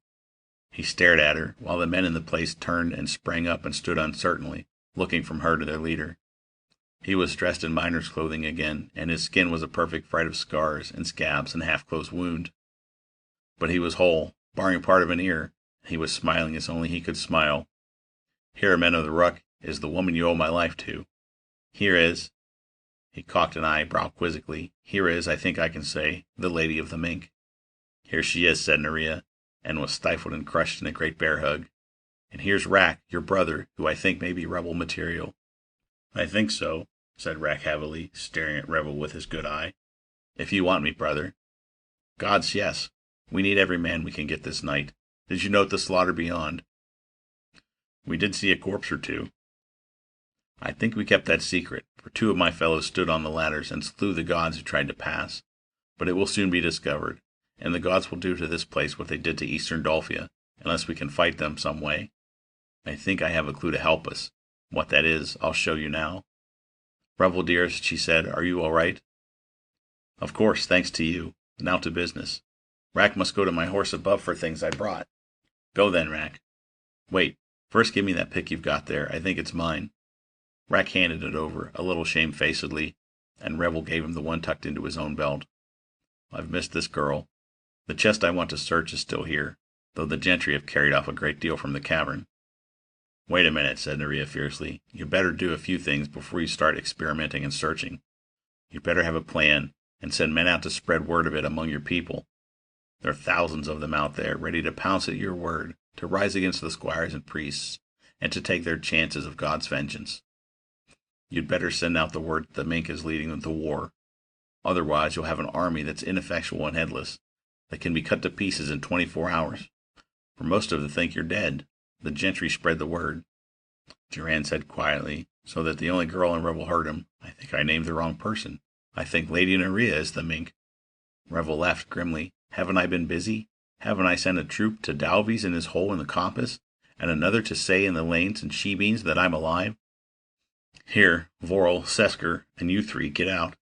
He stared at her, while the men in the place turned and sprang up and stood uncertainly, looking from her to their leader. He was dressed in miner's clothing again, and his skin was a perfect fright of scars and scabs and half-closed wound. But he was whole, barring part of an ear, and he was smiling as only he could smile. Here, men of the ruck, is the woman you owe my life to. Here is, he cocked an eyebrow quizzically, here is, I think I can say, the lady of the mink. Here she is, said Nerea, and was stifled and crushed in a great bear hug. And here's Rack, your brother, who I think may be rebel material. I think so, said Rack heavily, staring at Revel with his good eye. If you want me, brother. Gods, yes. We need every man we can get this night. Did you note the slaughter beyond? We did see a corpse or two. I think we kept that secret, for 2 of my fellows stood on the ladders and slew the gods who tried to pass. But it will soon be discovered, and the gods will do to this place what they did to Eastern Dolphia, unless we can fight them some way. I think I have a clue to help us. What that is, I'll show you now. Revel, dearest, she said, are you all right? Of course, thanks to you. Now to business. Rack must go to my horse above for things I brought. Go then, Rack. Wait, first give me that pick you've got there. I think it's mine. Rack handed it over, a little shamefacedly, and Revel gave him the one tucked into his own belt. I've missed this girl. The chest I want to search is still here, though the gentry have carried off a great deal from the cavern. Wait a minute, said Nerea fiercely. You'd better do a few things before you start experimenting and searching. You'd better have a plan, and send men out to spread word of it among your people. There are thousands of them out there, ready to pounce at your word, to rise against the squires and priests, and to take their chances of God's vengeance. You'd better send out the word that the mink is leading the war. Otherwise you'll have an army that's ineffectual and headless, that can be cut to pieces in 24 hours. For most of them think you're dead. The gentry spread the word. Duran said quietly, so that the only girl in Revel heard him, I think I named the wrong person. I think Lady Nerea is the mink. Revel laughed grimly. Haven't I been busy? Haven't I sent a troop to Dalby's in his hole in the coppice, and another to say in the lanes and shebeens that I'm alive? Here, Vorel, Sesker, and you 3 get out.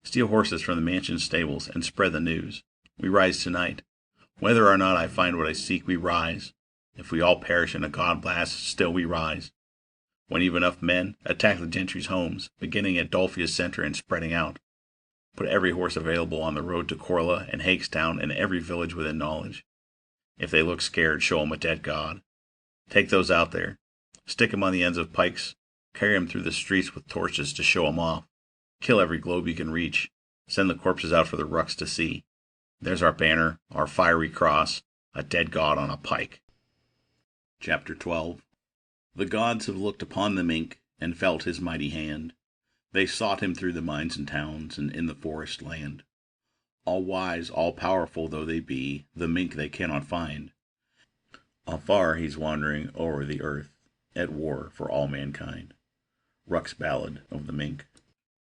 Steal horses from the mansion stables and spread the news. We rise tonight. Whether or not I find what I seek, we rise. If we all perish in a god blast, still we rise. When you've enough men, attack the gentry's homes, beginning at Dolphia's center and spreading out. Put every horse available on the road to Corla and Hakestown and every village within knowledge. If they look scared, show 'em a dead god. Take those out there. Stick 'em on the ends of pikes. Carry 'em through the streets with torches to show 'em off. Kill every globe you can reach. Send the corpses out for the rucks to see. There's our banner, our fiery cross, a dead god on a pike. Chapter 12. The gods have looked upon the mink, and felt his mighty hand. They sought him through the mines and towns, and in the forest land. All wise, all powerful though they be, the mink they cannot find. Afar he's wandering o'er the earth, at war for all mankind. Ruck's Ballad of the Mink.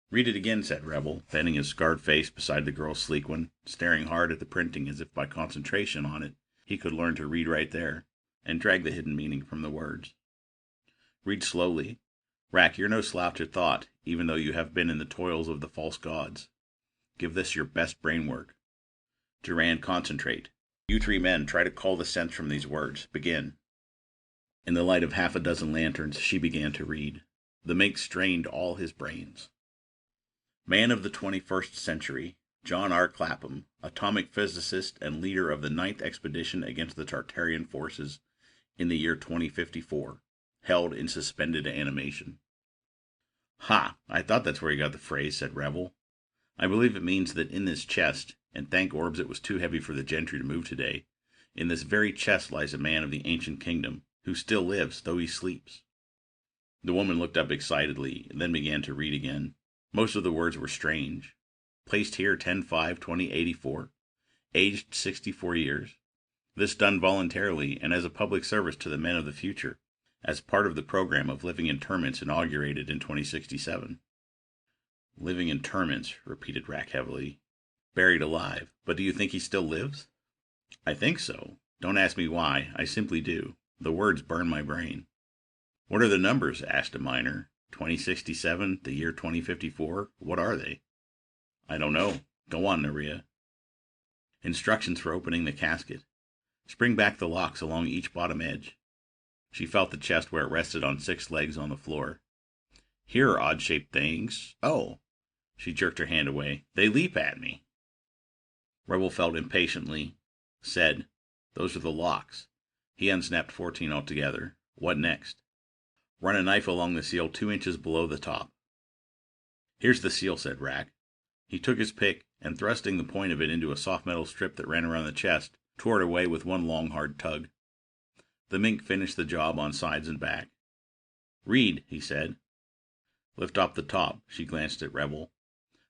Read it again, said Rebel, bending his scarred face beside the girl's sleek one, staring hard at the printing as if by concentration on it he could learn to read right there, and drag the hidden meaning from the words. Read slowly. Rack, you're no slouch at thought, even though you have been in the toils of the false gods. Give this your best brain work. Durand, concentrate. You three men, try to cull the sense from these words. Begin. In the light of half a dozen lanterns, she began to read. The mink strained all his brains. Man of the 21st century, John R. Clapham, atomic physicist and leader of the 9th expedition against the Tartarian forces in the year 2054, held in suspended animation. Ha! I thought that's where you got the phrase, said Revel. I believe it means that in this chest, and thank orbs it was too heavy for the gentry to move today, in this very chest lies a man of the ancient kingdom, who still lives, though he sleeps. The woman looked up excitedly, and then began to read again. Most of the words were strange. Placed here 10/5/2084, aged 64 years. This done voluntarily and as a public service to the men of the future, as part of the program of living interments inaugurated in 2067. Living interments, repeated Rack heavily. Buried alive. But do you think he still lives? I think so. Don't ask me why. I simply do. The words burn my brain. What are the numbers? Asked a miner. 2067, the year 2054. What are they? I don't know. Go on, Naria. Instructions for opening the casket. Spring back the locks along each bottom edge. She felt the chest where it rested on 6 legs on the floor. Here are odd-shaped things. Oh! She jerked her hand away. They leap at me. Rebel felt impatiently. Said, those are the locks. He unsnapped 14 altogether. What next? Run a knife along the seal 2 inches below the top. Here's the seal, said Rack. He took his pick, and thrusting the point of it into a soft metal strip that ran around the chest, tore it away with one long, hard tug. The mink finished the job on sides and back. Read, he said. Lift up the top, she glanced at Rebel.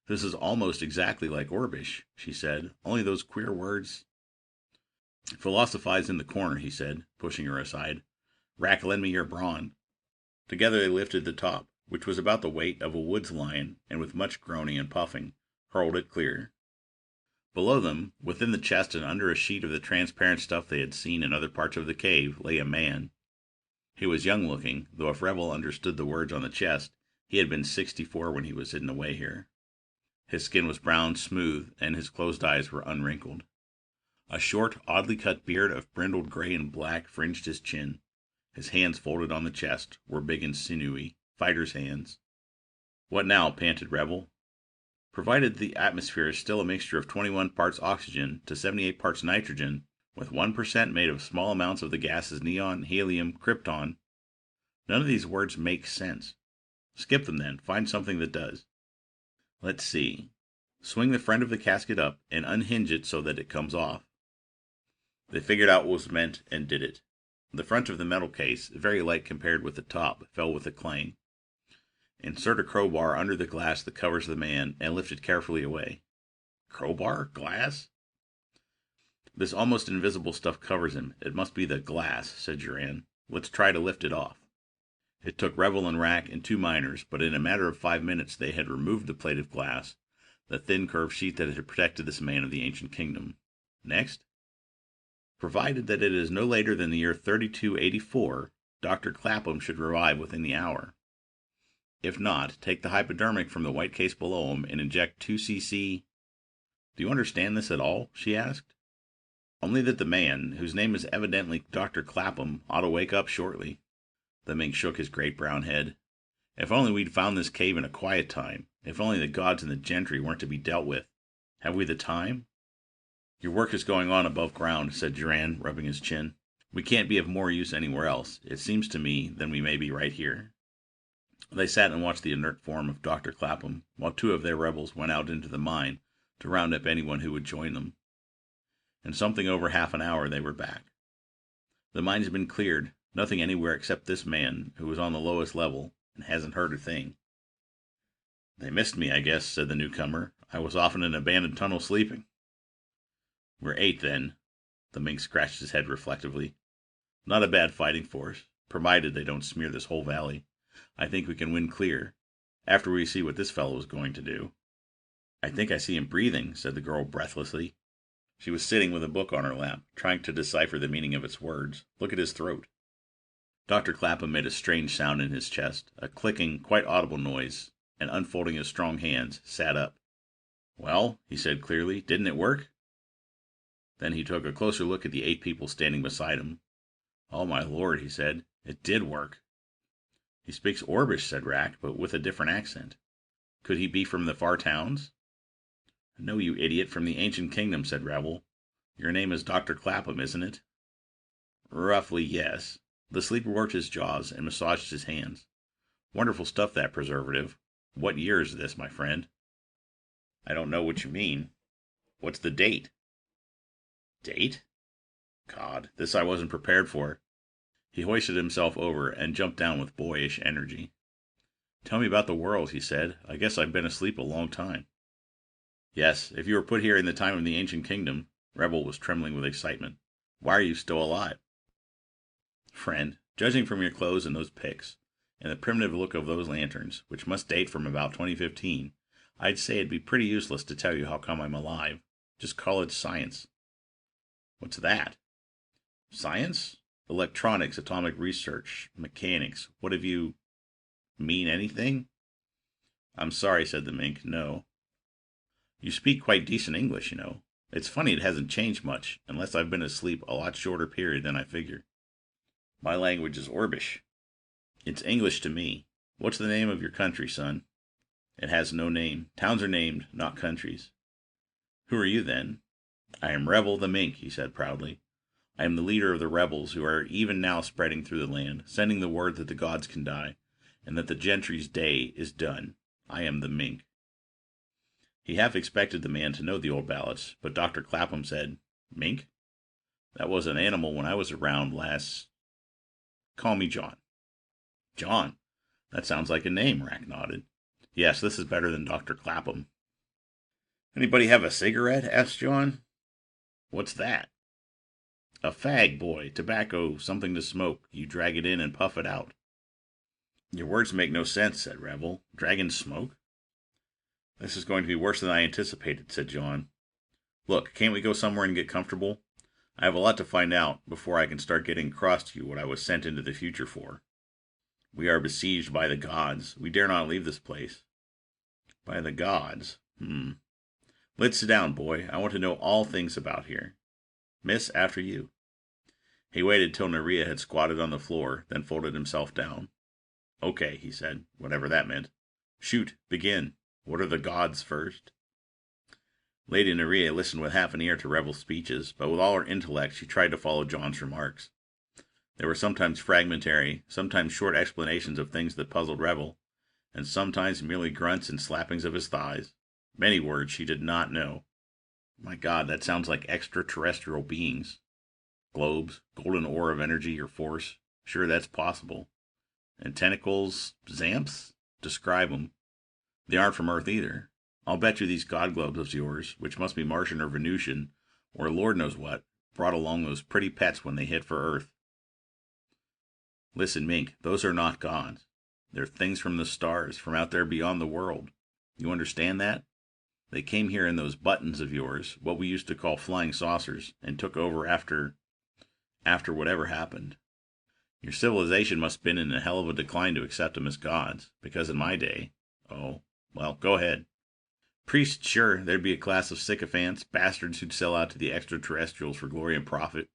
This is almost exactly like Orbish, she said, only those queer words. Philosophize in the corner, he said, pushing her aside. Rack, lend me your brawn. Together they lifted the top, which was about the weight of a woods lion, and with much groaning and puffing, hurled it clear. Below them, within the chest and under a sheet of the transparent stuff they had seen in other parts of the cave, lay a man. He was young-looking, though if Revel understood the words on the chest, he had been 64 when he was hidden away here. His skin was brown, smooth, and his closed eyes were unwrinkled. A short, oddly cut beard of brindled gray and black fringed his chin. His hands folded on the chest were big and sinewy, fighter's hands. What now? Panted Rebel. Provided the atmosphere is still a mixture of 21 parts oxygen to 78 parts nitrogen, with 1% made of small amounts of the gases neon, helium, krypton. None of these words make sense. Skip them then. Find something that does. Let's see. Swing the front of the casket up and unhinge it so that it comes off. They figured out what was meant and did it. The front of the metal case, very light compared with the top, fell with a clang. Insert a crowbar under the glass that covers the man and lift it carefully away. Crowbar? Glass? This almost invisible stuff covers him. It must be the glass, said Duran. Let's try to lift it off. It took Revel and Rack and 2 miners, but in a matter of 5 minutes they had removed the plate of glass, the thin curved sheet that had protected this man of the ancient kingdom. Next? Provided that it is no later than the year 3284, Dr. Clapham should revive within the hour. If not, take the hypodermic from the white case below him and inject 2 cc. Do you understand this at all? She asked. Only that the man, whose name is evidently Dr. Clapham, ought to wake up shortly. The mink shook his great brown head. If only we'd found this cave in a quiet time. If only the gods and the gentry weren't to be dealt with. Have we the time? Your work is going on above ground, said Duran, rubbing his chin. We can't be of more use anywhere else, it seems to me, than we may be right here. They sat and watched the inert form of Dr. Clapham, while 2 of their rebels went out into the mine to round up anyone who would join them. In something over half an hour they were back. The mine had been cleared, Nothing anywhere except this man, who was on the lowest level, and hasn't heard a thing. They missed me, I guess, said the newcomer. I was off in an abandoned tunnel sleeping. We're 8, then. The mink scratched his head reflectively. Not a bad fighting force, provided they don't smear this whole valley. I think we can win clear, after we see what this fellow is going to do. I think I see him breathing, said the girl breathlessly. She was sitting with a book on her lap, trying to decipher the meaning of its words. Look at his throat. Dr. Clapham made a strange sound in his chest, a clicking, quite audible noise, and unfolding his strong hands, sat up. Well, he said clearly, didn't it work? Then he took a closer look at the 8 people standing beside him. Oh, my lord, he said, it did work. He speaks Orbish, said Rack, but with a different accent. Could he be from the far towns? No, you idiot, from the ancient kingdom, said Revel. Your name is Dr. Clapham, isn't it? Roughly, yes. The sleeper worked his jaws and massaged his hands. Wonderful stuff, that preservative. What year is this, my friend? I don't know what you mean. What's the date? Date? God, this I wasn't prepared for. He hoisted himself over and jumped down with boyish energy. Tell me about the world, he said. I guess I've been asleep a long time. Yes, if you were put here in the time of the ancient kingdom. Rebel was trembling with excitement. Why are you still alive? Friend, judging from your clothes and those picks, and the primitive look of those lanterns, which must date from about 2015, I'd say it'd be pretty useless to tell you how come I'm alive. Just call it science. What's that? Science? Electronics, atomic research, mechanics. What have you... mean anything? I'm sorry, said the mink, no. You speak quite decent English, you know. It's funny it hasn't changed much, unless I've been asleep a lot shorter period than I figure. My language is Orbish. It's English to me. What's the name of your country, son? It has no name. Towns are named, not countries. Who are you, then? I am Revel the Mink, he said proudly. I am the leader of the rebels who are even now spreading through the land, sending the word that the gods can die, and that the gentry's day is done. I am the mink. He half expected the man to know the old ballads, but Dr. Clapham said, Mink? That was an animal when I was around last... Call me John. John? That sounds like a name, Rack nodded. Yes, this is better than Dr. Clapham. Anybody have a cigarette? Asked John. What's that? A fag, boy. Tobacco, something to smoke. You drag it in and puff it out. Your words make no sense, said Revel. Dragon smoke? This is going to be worse than I anticipated, said John. Look, can't we go somewhere and get comfortable? I have a lot to find out before I can start getting across to you what I was sent into the future for. We are besieged by the gods. We dare not leave this place. By the gods? Let's sit down, boy. I want to know all things about here. Miss, after you. He waited till Nerea had squatted on the floor, then folded himself down. Okay, he said, whatever that meant. Shoot, begin. What are the gods first? Lady Nerea listened with half an ear to Revel's speeches, but with all her intellect she tried to follow John's remarks. There were sometimes fragmentary, sometimes short explanations of things that puzzled Revel, and sometimes merely grunts and slappings of his thighs. Many words she did not know. My God, that sounds like extraterrestrial beings. Globes, golden ore of energy or force. Sure, that's possible. And tentacles, zamps? Describe them. They aren't from Earth either. I'll bet you these god globes of yours, which must be Martian or Venusian, or Lord knows what, brought along those pretty pets when they hit for Earth. Listen, Mink, those are not gods. They're things from the stars, from out there beyond the world. You understand that? They came here in those buttons of yours, what we used to call flying saucers, and took over after whatever happened. Your civilization must have been in a hell of a decline to accept them as gods, because in my day... Oh, well, go ahead. Priests, sure, there'd be a class of sycophants, bastards who'd sell out to the extraterrestrials for glory and profit.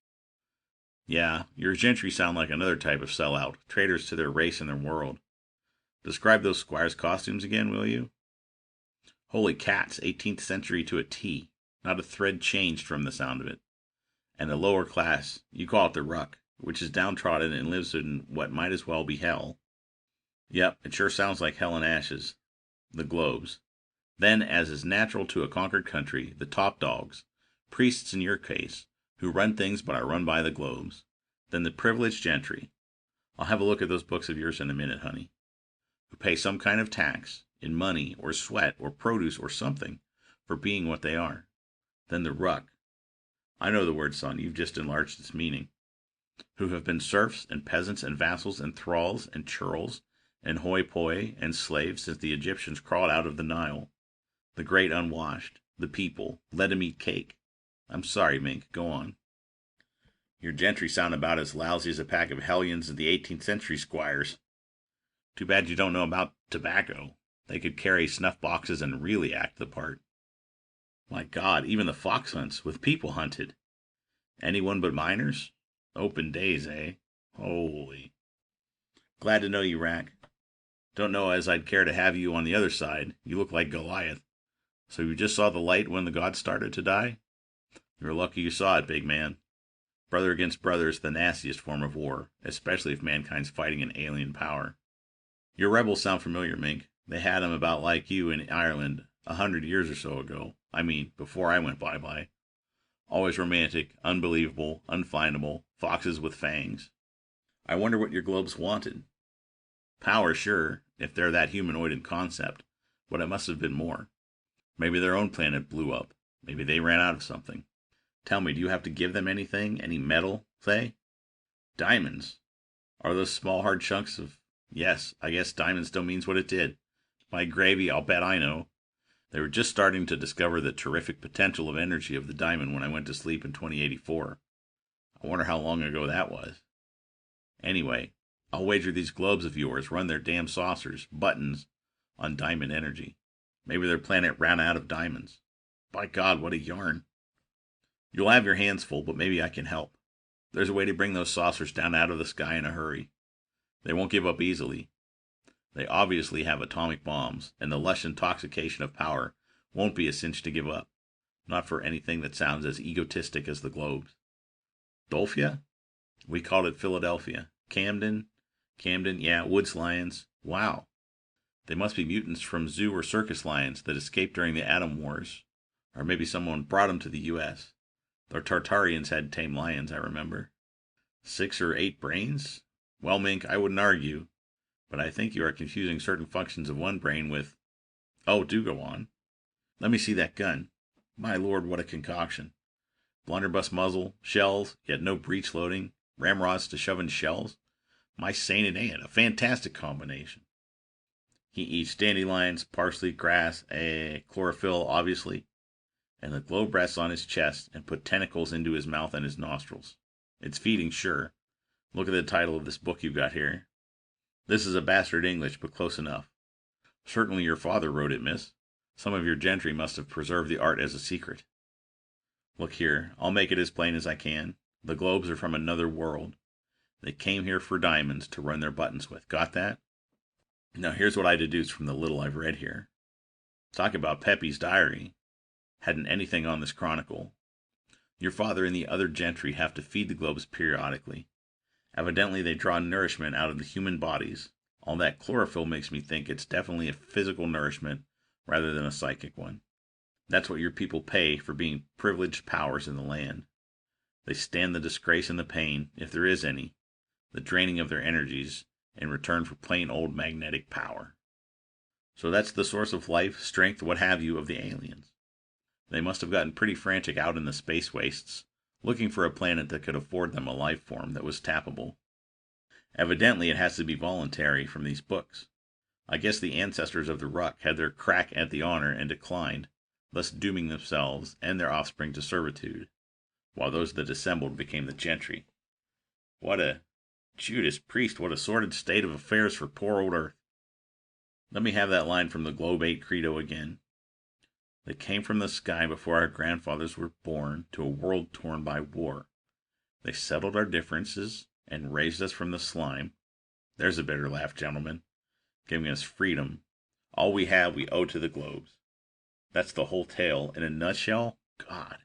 Yeah, your gentry sound like another type of sellout, traitors to their race and their world. Describe those squires' costumes again, will you? Holy cats, 18th century to a T. Not a thread changed from the sound of it. And the lower class, you call it the ruck, which is downtrodden and lives in what might as well be hell. Yep, it sure sounds like hell and ashes. The globes. Then, as is natural to a conquered country, the top dogs, priests in your case, who run things but are run by the globes. Then the privileged gentry, I'll have a look at those books of yours in a minute, honey. Who pay some kind of tax, in money or sweat or produce or something, for being what they are. Then the ruck. I know the word, son, you've just enlarged its meaning. Who have been serfs and peasants and vassals and thralls and churls and hoi polloi and slaves since the Egyptians crawled out of the Nile. The great unwashed, the people, let 'em eat cake. I'm sorry, Mink, go on. Your gentry sound about as lousy as a pack of hellions of the 18th century squires. Too bad you don't know about tobacco. They could carry snuff boxes and really act the part. My God, even the fox hunts, with people hunted. Anyone but miners? Open days, eh? Holy. Glad to know you, Rack. Don't know as I'd care to have you on the other side. You look like Goliath. So you just saw the light when the gods started to die? You're lucky you saw it, big man. Brother against brother is the nastiest form of war, especially if mankind's fighting an alien power. Your rebels sound familiar, Mink. They had 'em about like you in Ireland 100 years or so ago. I mean, before I went bye-bye. Always romantic, unbelievable, unfindable, foxes with fangs. I wonder what your globes wanted. Power, sure, if they're that humanoid in concept, but it must have been more. Maybe their own planet blew up. Maybe they ran out of something. Tell me, do you have to give them anything? Any metal, say? Diamonds. Are those small hard chunks of... Yes, I guess diamond still means what it did. By gravy, I'll bet I know. They were just starting to discover the terrific potential of energy of the diamond when I went to sleep in 2084. I wonder how long ago that was. Anyway, I'll wager these globes of yours run their damn saucers, buttons, on diamond energy. Maybe their planet ran out of diamonds. By God, what a yarn. You'll have your hands full, but maybe I can help. There's a way to bring those saucers down out of the sky in a hurry. They won't give up easily. They obviously have atomic bombs, and the lush intoxication of power won't be a cinch to give up. Not for anything that sounds as egotistic as the globes. Dolphia? We called it Philadelphia. Camden, yeah, Woods lions. Wow. They must be mutants from zoo or circus lions that escaped during the Atom Wars. Or maybe someone brought them to the U.S. The Tartarians had tame lions, I remember. 6 or 8 brains? Well, Mink, I wouldn't argue, but I think you are confusing certain functions of one brain with... Oh, do go on. Let me see that gun. My lord, what a concoction. Blunderbuss muzzle, shells, yet no breech loading, ramrods to shove in shells. My sainted aunt, a fantastic combination. He eats dandelions, parsley, grass, chlorophyll, obviously. And the globe rests on his chest and put tentacles into his mouth and his nostrils. It's feeding, sure. Look at the title of this book you've got here. This is a bastard English, but close enough. Certainly your father wrote it, miss. Some of your gentry must have preserved the art as a secret. Look here, I'll make it as plain as I can. The globes are from another world. They came here for diamonds to run their buttons with. Got that? Now here's what I deduce from the little I've read here. Talk about Pepe's diary. Hadn't anything on this chronicle. Your father and the other gentry have to feed the globes periodically. Evidently they draw nourishment out of the human bodies. All that chlorophyll makes me think it's definitely a physical nourishment rather than a psychic one. That's what your people pay for being privileged powers in the land. They stand the disgrace and the pain, if there is any, the draining of their energies, in return for plain old magnetic power. So that's the source of life, strength, what have you, of the aliens. They must have gotten pretty frantic out in the space wastes, looking for a planet that could afford them a life form that was tappable. Evidently it has to be voluntary from these books. I guess the ancestors of the Ruck had their crack at the honor and declined, thus dooming themselves and their offspring to servitude, while those that dissembled became the gentry. What a Judas Priest, what a sordid state of affairs for poor old Earth. Let me have that line from the Globe 8 Credo again. They came from the sky before our grandfathers were born to a world torn by war. They settled our differences and raised us from the slime. There's a bitter laugh, gentlemen. Giving us freedom. All we have we owe to the globes. That's the whole tale in a nutshell. God.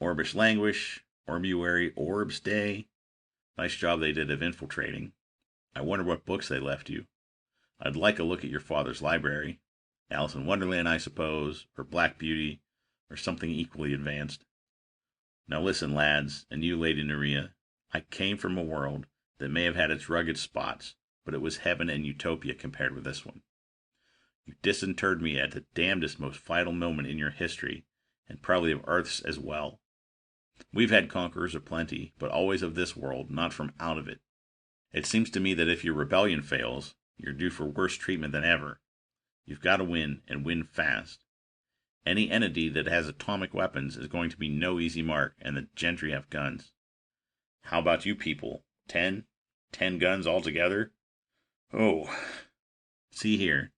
Orbish languish, orbuary, orbs day. Nice job they did of infiltrating. I wonder what books they left you. I'd like a look at your father's library. Alice in Wonderland, I suppose, or Black Beauty, or something equally advanced. Now listen, lads, and you, Lady Nerea. I came from a world that may have had its rugged spots, but it was heaven and utopia compared with this one. You disinterred me at the damnedest, most vital moment in your history, and probably of Earth's as well. We've had conquerors aplenty, but always of this world, not from out of it. It seems to me that if your rebellion fails, you're due for worse treatment than ever. You've got to win, and win fast. Any entity that has atomic weapons is going to be no easy mark, and the gentry have guns. How about you people? 10? 10 guns altogether? Oh, see here.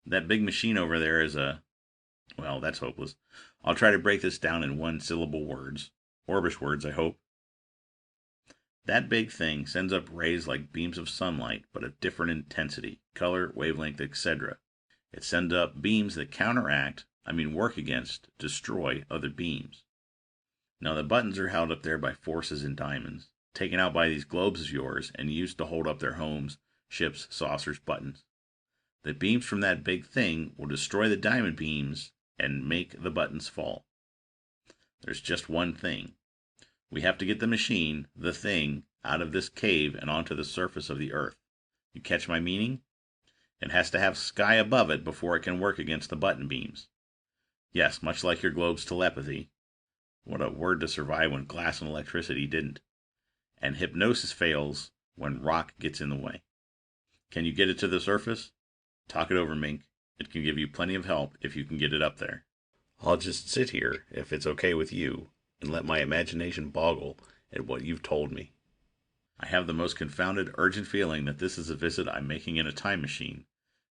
That big machine over there is well, that's hopeless. I'll try to break this down in one-syllable words. Orbish words, I hope. That big thing sends up rays like beams of sunlight, but of different intensity, color, wavelength, etc. It sends up beams that counteract, work against, destroy other beams. Now the buttons are held up there by forces in diamonds, taken out by these globes of yours and used to hold up their homes, ships, saucers, buttons. The beams from that big thing will destroy the diamond beams and make the buttons fall. There's just one thing. We have to get the machine, the thing, out of this cave and onto the surface of the earth. You catch my meaning? It has to have sky above it before it can work against the button beams. Yes, much like your globe's telepathy. What a word to survive when glass and electricity didn't. And hypnosis fails when rock gets in the way. Can you get it to the surface? Talk it over, Mink. It can give you plenty of help if you can get it up there. I'll just sit here, if it's okay with you, and let my imagination boggle at what you've told me. I have the most confounded, urgent feeling that this is a visit I'm making in a time machine,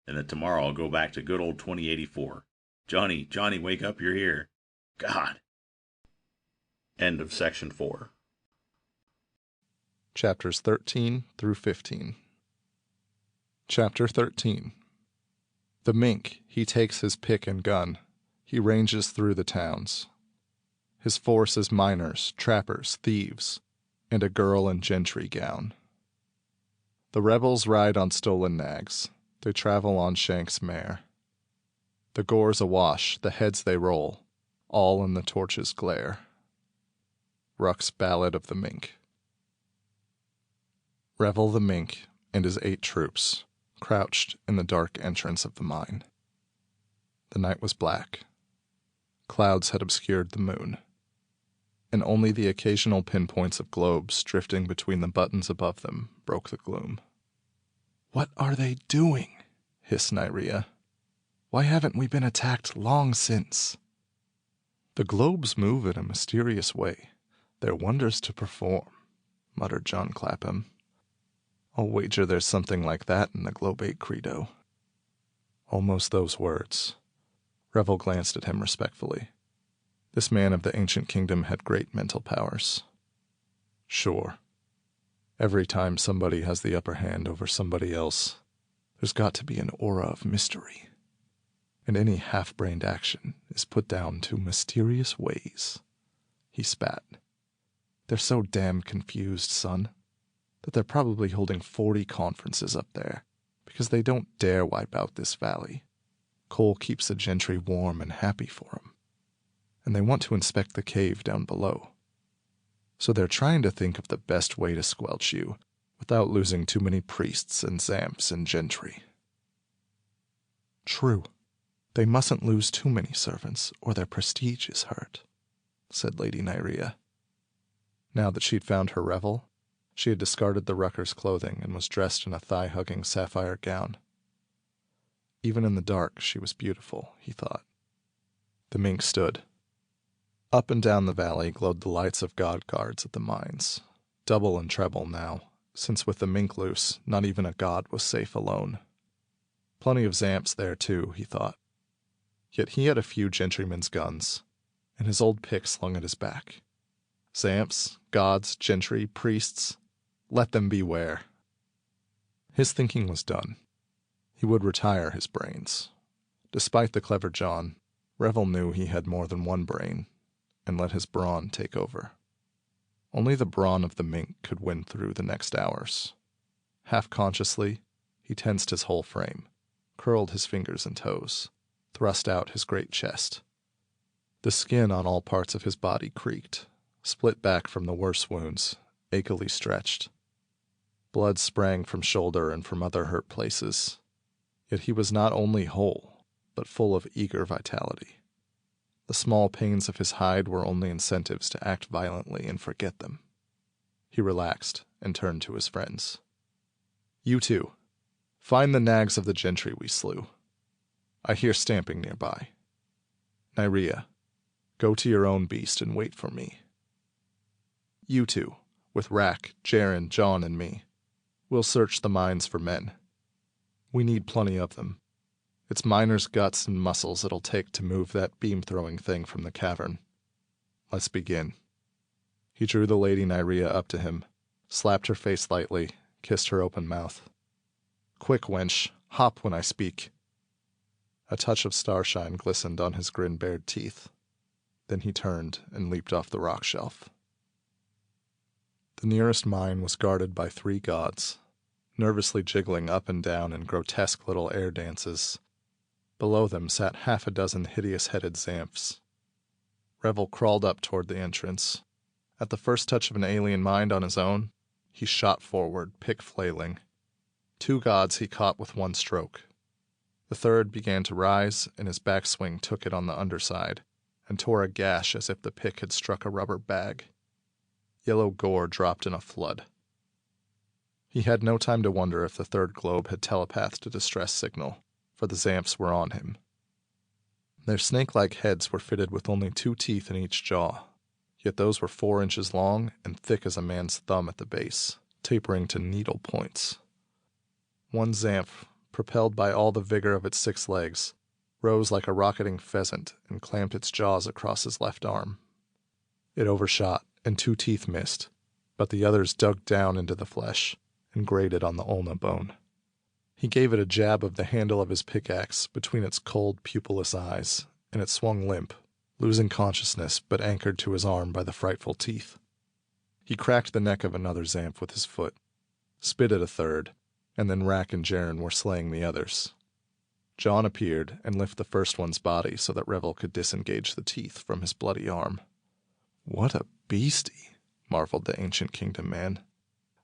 and that tomorrow I'll go back to good old 2084. Johnny, wake up, you're here. God! End of section 4. Chapters 13 through 15. Chapter 13. The mink, he takes his pick and gun. He ranges through the towns. His force is miners, trappers, thieves, and a girl in gentry gown. The rebels ride on stolen nags. They travel on Shank's mare. The gore's awash, the heads they roll, all in the torch's glare. Ruck's Ballad of the Mink. Revel the mink and his 8 troops crouched in the dark entrance of the mine. The night was black. Clouds had obscured the moon, and only the occasional pinpoints of globes drifting between the buttons above them broke the gloom. "What are they doing?" hissed Nyria. "Why haven't we been attacked long since?" "The globes move in a mysterious way. They're wonders to perform," muttered John Clapham. "I'll wager there's something like that in the Globe 8 credo." Almost those words. Revel glanced at him respectfully. This man of the ancient kingdom had great mental powers. Sure. Every time somebody has the upper hand over somebody else, there's got to be an aura of mystery. And any half-brained action is put down to mysterious ways. He spat. "They're so damn confused, son, that they're probably holding 40 conferences up there, because they don't dare wipe out this valley. Coal keeps the gentry warm and happy for 'em. And they want to inspect the cave down below. So they're trying to think of the best way to squelch you, without losing too many priests and zamps and gentry." "True. They mustn't lose too many servants, or their prestige is hurt," said Lady Nyria. Now that she'd found her Revel, she had discarded the rucker's clothing and was dressed in a thigh-hugging sapphire gown. Even in the dark, she was beautiful, he thought. The mink stood. Up and down the valley glowed the lights of god guards at the mines, double and treble now, since with the mink loose, not even a god was safe alone. Plenty of zamps there, too, he thought. Yet he had a few gentrymen's guns, and his old pick slung at his back. Zamps, gods, gentry, priests, let them beware. His thinking was done. He would retire his brains. Despite the clever John, Revel knew he had more than one brain, and let his brawn take over. Only the brawn of the mink could win through the next hours. Half-consciously, he tensed his whole frame, curled his fingers and toes, thrust out his great chest. The skin on all parts of his body creaked, split back from the worse wounds, acily stretched. Blood sprang from shoulder and from other hurt places. Yet he was not only whole, but full of eager vitality. The small pains of his hide were only incentives to act violently and forget them. He relaxed and turned to his friends. "You two, find the nags of the gentry we slew. I hear stamping nearby. Nyria, go to your own beast and wait for me. You two, with Rack, Jaren, John, and me, we'll search the mines for men. We need plenty of them. It's miners' guts and muscles it'll take to move that beam-throwing thing from the cavern. Let's begin." He drew the Lady Nyria up to him, slapped her face lightly, kissed her open mouth. "Quick, wench, hop when I speak." A touch of starshine glistened on his grin-bared teeth. Then he turned and leaped off the rock shelf. The nearest mine was guarded by 3 gods, nervously jiggling up and down in grotesque little air dances. Below them sat 6 hideous-headed Zamphs. Revel crawled up toward the entrance. At the first touch of an alien mind on his own, he shot forward, pick flailing. 2 gods he caught with one stroke. The third began to rise, and his backswing took it on the underside, and tore a gash as if the pick had struck a rubber bag. Yellow gore dropped in a flood. He had no time to wonder if the third globe had telepathed a distress signal, for the Zamphs were on him. Their snake-like heads were fitted with only 2 teeth in each jaw, yet those were 4 inches long and thick as a man's thumb at the base, tapering to needle points. One Zamph, propelled by all the vigor of its 6 legs, rose like a rocketing pheasant and clamped its jaws across his left arm. It overshot, and 2 teeth missed, but the others dug down into the flesh and grated on the ulna bone. He gave it a jab of the handle of his pickaxe between its cold, pupilless eyes, and it swung limp, losing consciousness but anchored to his arm by the frightful teeth. He cracked the neck of another Zamph with his foot, spit at a third, and then Rack and Jaren were slaying the others. John appeared and lifted the first one's body so that Revel could disengage the teeth from his bloody arm. "What a beastie," marveled the ancient kingdom man.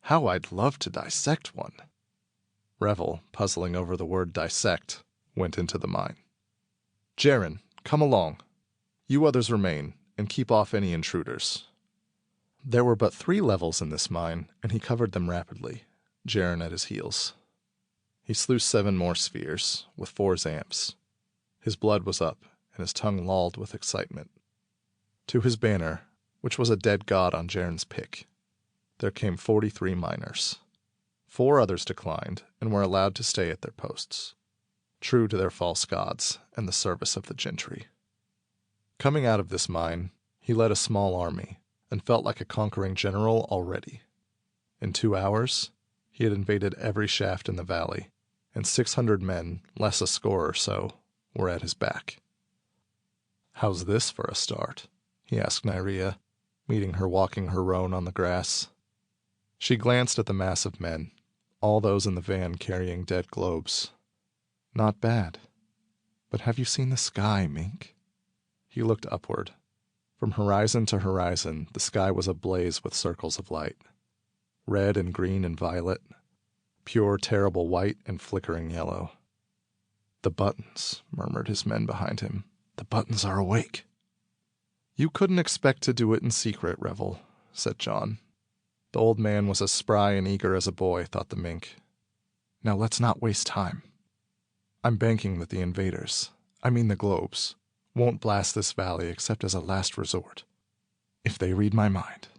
"How I'd love to dissect one." Revel, puzzling over the word dissect, went into the mine. "Jaren, come along. You others remain, and keep off any intruders." There were but 3 levels in this mine, and he covered them rapidly, Jaren at his heels. He slew 7 more spheres, with 4 Zamphs. His blood was up, and his tongue lolled with excitement. To his banner, which was a dead god on Jaren's pick, there came 43 miners. 4 others declined and were allowed to stay at their posts, true to their false gods and the service of the gentry. Coming out of this mine, he led a small army and felt like a conquering general already. In 2 hours, he had invaded every shaft in the valley, and 600 men, less a score or so, were at his back. "How's this for a start?" he asked Nyria, meeting her walking her roan on the grass. She glanced at the mass of men, all those in the van carrying dead globes. "Not bad. But have you seen the sky, Mink?" He looked upward. From horizon to horizon, the sky was ablaze with circles of light. Red and green and violet, pure terrible white and flickering yellow. "The buttons," murmured his men behind him. "The buttons are awake." "You couldn't expect to do it in secret, Revel," said John. The old man was as spry and eager as a boy, thought the mink. "Now let's not waste time. I'm banking that the invaders, the globes, won't blast this valley except as a last resort. If they read my mind,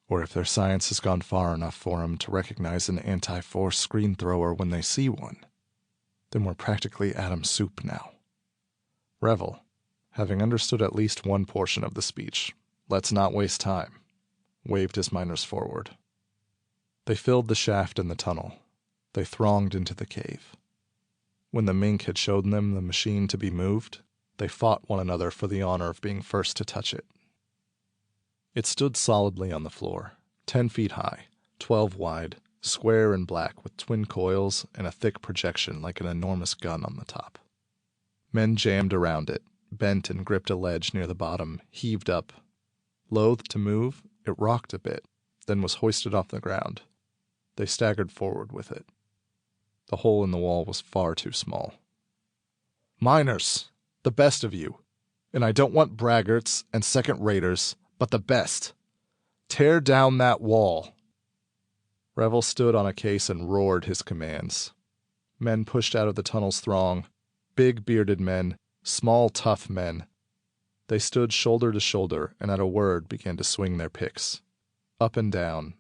or if their science has gone far enough for them to recognize an anti-force screen thrower when they see one, then we're practically atom soup now." Revel, having understood at least one portion of the speech, "Let's not waste time," waved his miners forward. They filled the shaft and the tunnel. They thronged into the cave. When the mink had shown them the machine to be moved, they fought one another for the honor of being first to touch it. It stood solidly on the floor, 10 feet high, 12 wide, square and black with twin coils and a thick projection like an enormous gun on the top. Men jammed around it, bent and gripped a ledge near the bottom, heaved up. Loath to move, it rocked a bit, then was hoisted off the ground. They staggered forward with it. The hole in the wall was far too small. "Miners, the best of you. And I don't want braggarts and second-raters, but the best. Tear down that wall." Revel stood on a case and roared his commands. Men pushed out of the tunnel's throng, big bearded men, small tough men. They stood shoulder to shoulder and at a word began to swing their picks. Up and down,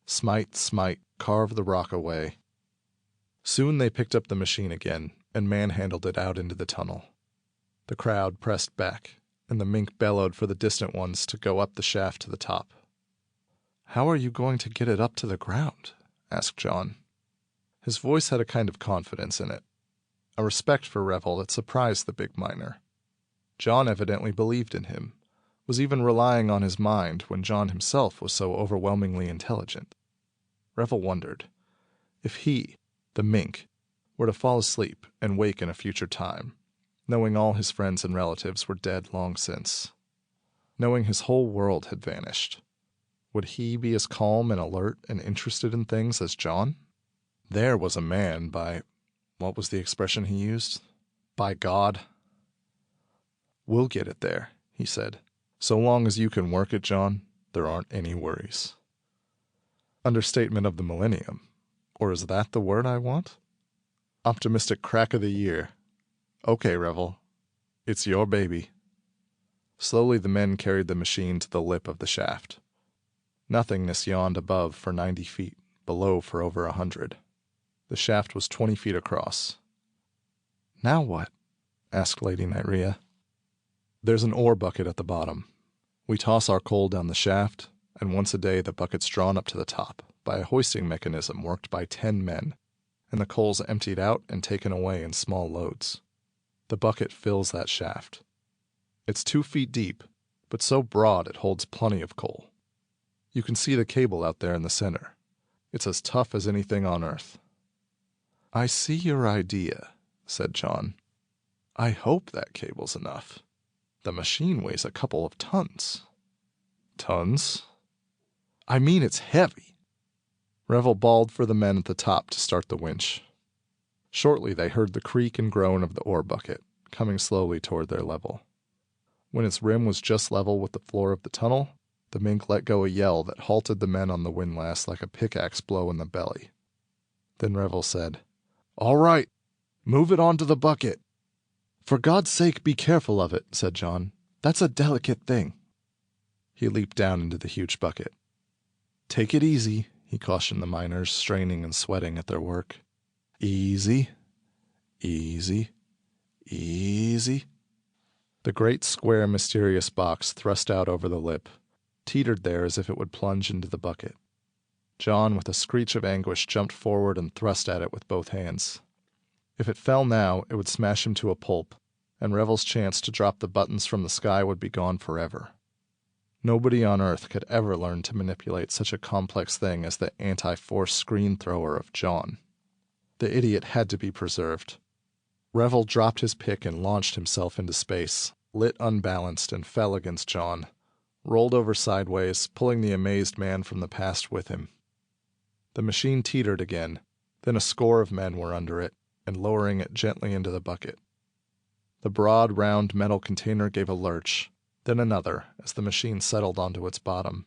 smite, smite, carve the rock away. Soon they picked up the machine again and manhandled it out into the tunnel. The crowd pressed back, and the mink bellowed for the distant ones to go up the shaft to the top. "How are you going to get it up to the ground?" asked John. His voice had a kind of confidence in it, a respect for Revel that surprised the big miner. John evidently believed in him, was even relying on his mind when John himself was so overwhelmingly intelligent. Revel wondered, if he, the mink, were to fall asleep and wake in a future time, knowing all his friends and relatives were dead long since, knowing his whole world had vanished, would he be as calm and alert and interested in things as John? There was a man by, what was the expression he used? By God. "We'll get it there," he said. "So long as you can work it, John, there aren't any worries." Understatement of the millennium. Or is that the word I want? Optimistic crack of the year. Okay, Revel. It's your baby. Slowly the men carried the machine to the lip of the shaft. Nothingness yawned above for 90 feet, below for over 100. The shaft was 20 feet across. "Now what?" asked Lady Nyria. "There's an ore bucket at the bottom. We toss our coal down the shaft, and once a day the bucket's drawn up to the top by a hoisting mechanism worked by 10 men, and the coal's emptied out and taken away in small loads. The bucket fills that shaft. It's 2 feet deep, but so broad it holds plenty of coal. You can see the cable out there in the center. It's as tough as anything on Earth." "I see your idea," said John. "I hope that cable's enough. The machine weighs a couple of tons." "Tons?" "I mean it's heavy." Revel bawled for the men at the top to start the winch. Shortly they heard the creak and groan of the ore bucket, coming slowly toward their level. When its rim was just level with the floor of the tunnel, the mink let go a yell that halted the men on the windlass like a pickaxe blow in the belly. Then Revel said, "All right, move it onto the bucket." "For God's sake, be careful of it," said John. "That's a delicate thing." He leaped down into the huge bucket. "Take it easy," he cautioned the miners, straining and sweating at their work. "Easy, easy, easy." The great square mysterious box thrust out over the lip, teetered there as if it would plunge into the bucket. John, with a screech of anguish, jumped forward and thrust at it with both hands. If it fell now, it would smash him to a pulp, and Revel's chance to drop the buttons from the sky would be gone forever. Nobody on Earth could ever learn to manipulate such a complex thing as the anti-force screen thrower of John. The idiot had to be preserved. Revel dropped his pick and launched himself into space, lit unbalanced and fell against John, rolled over sideways, pulling the amazed man from the past with him. The machine teetered again, then a score of men were under it, and lowering it gently into the bucket. The broad, round metal container gave a lurch, then another, as the machine settled onto its bottom.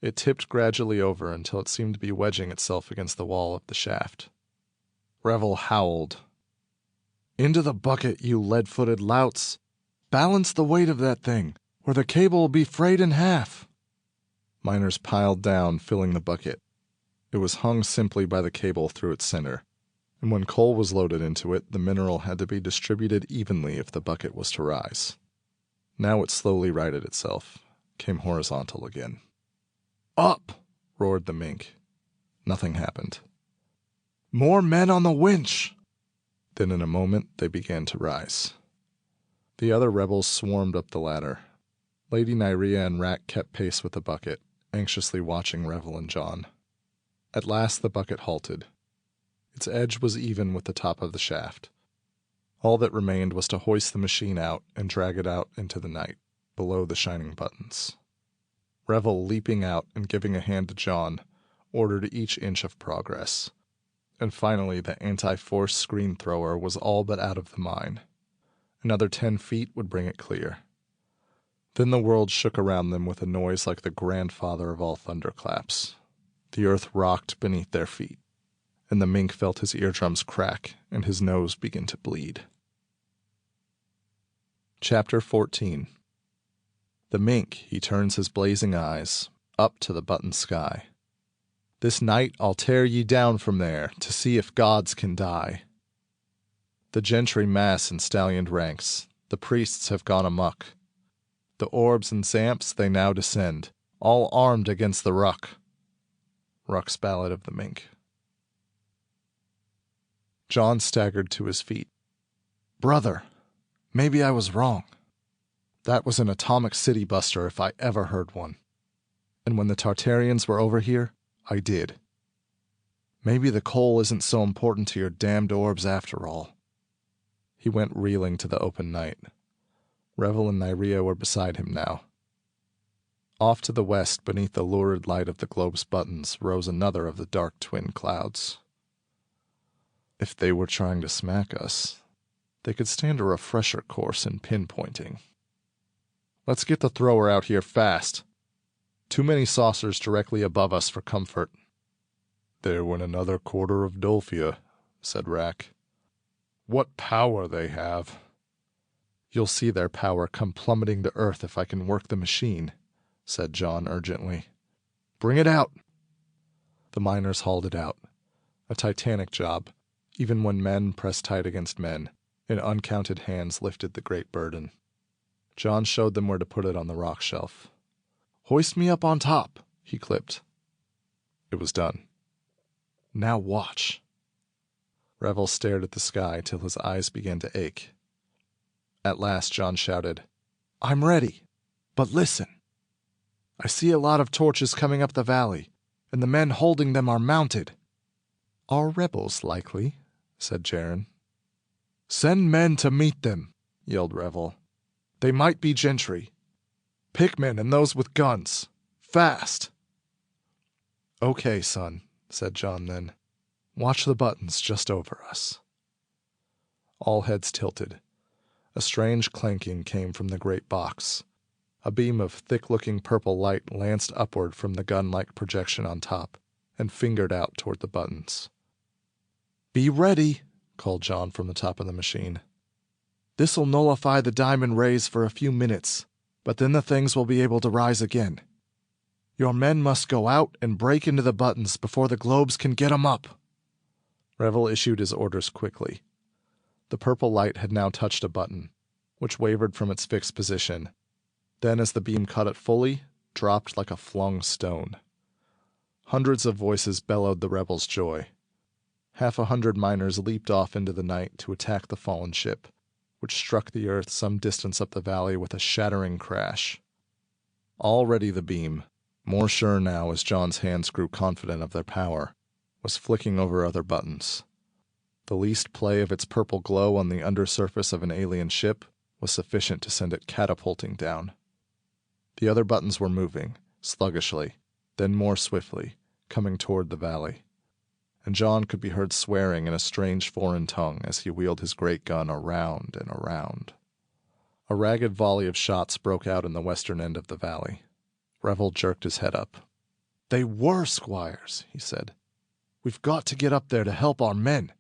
It tipped gradually over until it seemed to be wedging itself against the wall of the shaft. Revel howled. "Into the bucket, you lead-footed louts! Balance the weight of that thing, or the cable will be frayed in half!" Miners piled down, filling the bucket. It was hung simply by the cable through its center, and when coal was loaded into it, the mineral had to be distributed evenly if the bucket was to rise. Now it slowly righted itself, came horizontal again. "Up!" roared the mink. Nothing happened. "More men on the winch!" Then in a moment they began to rise. The other rebels swarmed up the ladder. Lady Nyria and Rat kept pace with the bucket, anxiously watching Revel and John. At last the bucket halted. Its edge was even with the top of the shaft. All that remained was to hoist the machine out and drag it out into the night, below the shining buttons. Revel, leaping out and giving a hand to John, ordered each inch of progress. And finally the anti-force screen thrower was all but out of the mine. Another 10 feet would bring it clear. Then the world shook around them with a noise like the grandfather of all thunderclaps. The earth rocked beneath their feet, and the mink felt his eardrums crack and his nose begin to bleed. Chapter 14. The mink, he turns his blazing eyes up to the button sky. This night I'll tear ye down from there to see if gods can die. The gentry mass in stallioned ranks, the priests have gone amuck. The orbs and zamps they now descend, all armed against the ruck. Ruck's Ballad of the Mink. John staggered to his feet. Brother, maybe I was wrong. That was an atomic city buster if I ever heard one. And when the Tartarians were over here, I did. Maybe the coal isn't so important to your damned orbs after all. He went reeling to the open night. Revel and Nyria were beside him now. Off to the west, beneath the lurid light of the globe's buttons, rose another of the dark twin clouds. If they were trying to smack us, they could stand a refresher course in pinpointing. Let's get the thrower out here fast. Too many saucers directly above us for comfort. There went another quarter of Dolphia, said Rack. What power they have! You'll see their power come plummeting to earth if I can work the machine, said John urgently. Bring it out! The miners hauled it out. A titanic job, even when men pressed tight against men, and uncounted hands lifted the great burden. John showed them where to put it on the rock shelf. Hoist me up on top, he clipped. It was done. Now watch. Revel stared at the sky till his eyes began to ache. At last John shouted, I'm ready, but listen. I see a lot of torches coming up the valley, and the men holding them are mounted. Are rebels likely, said Jaren. Send men to meet them, yelled Revel. They might be gentry. Pickmen and those with guns. Fast. Okay, son, said John then. Watch the buttons just over us. All heads tilted. A strange clanking came from the great box. A beam of thick-looking purple light lanced upward from the gun-like projection on top and fingered out toward the buttons. Be ready, called John from the top of the machine. This'll nullify the diamond rays for a few minutes, but then the things will be able to rise again. Your men must go out and break into the buttons before the globes can get 'em up. Revel issued his orders quickly. The purple light had now touched a button, which wavered from its fixed position, then as the beam caught it fully, dropped like a flung stone. Hundreds of voices bellowed the rebels' joy. 100 miners leaped off into the night to attack the fallen ship, which struck the earth some distance up the valley with a shattering crash. Already the beam, more sure now as John's hands grew confident of their power, was flicking over other buttons. The least play of its purple glow on the undersurface of an alien ship was sufficient to send it catapulting down. The other buttons were moving, sluggishly, then more swiftly, coming toward the valley. And John could be heard swearing in a strange foreign tongue as he wheeled his great gun around and around. A ragged volley of shots broke out in the western end of the valley. Revel jerked his head up. They were squires, he said. We've got to get up there to help our men.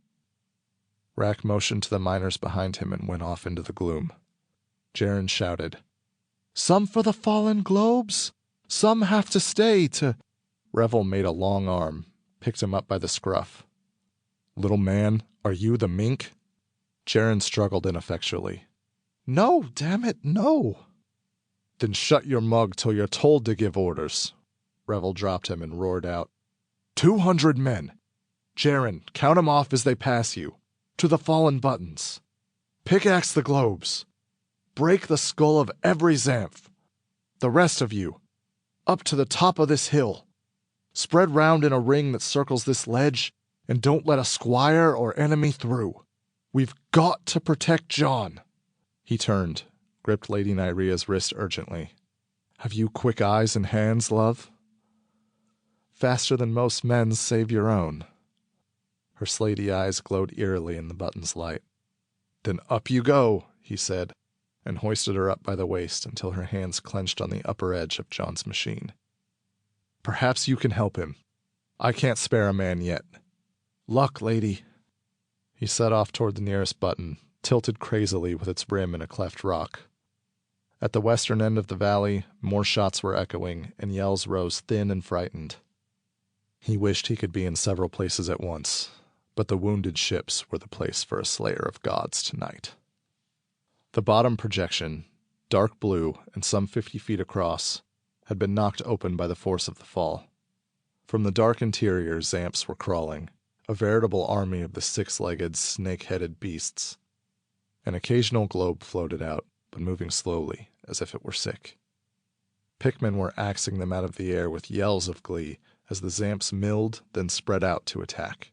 Rack motioned to the miners behind him and went off into the gloom. Jaren shouted, Some for the fallen globes? Some have to stay to... Revel made a long arm, picked him up by the scruff. Little man, are you the mink? Jaren struggled ineffectually. No, damn it, no. Then shut your mug till you're told to give orders. Revel dropped him and roared out. 200 men. Jaren, count 'em off as they pass you. To the fallen buttons. Pickaxe the globes. Break the skull of every Xanth. The rest of you, up to the top of this hill. Spread round in a ring that circles this ledge, and don't let a squire or enemy through. We've got to protect John. He turned, gripped Lady Nyria's wrist urgently. Have you quick eyes and hands, love? faster than most men's save your own." Her slaty eyes glowed eerily in the button's light. "Then up you go," he said, and hoisted her up by the waist until her hands clenched on the upper edge of John's machine. "Perhaps you can help him. I can't spare a man yet. Luck, lady." He set off toward the nearest button, tilted crazily with its rim in a cleft rock. At the western end of the valley, more shots were echoing, and yells rose thin and frightened. He wished he could be in several places at once, but the wounded ships were the place for a slayer of gods tonight. The bottom projection, dark blue and some 50 feet across, had been knocked open by the force of the fall. From the dark interior, Zamps were crawling, a veritable army of the six-legged, snake-headed beasts. An occasional globe floated out, but moving slowly, as if it were sick. Pickmen were axing them out of the air with yells of glee as the Zamps milled, then spread out to attack.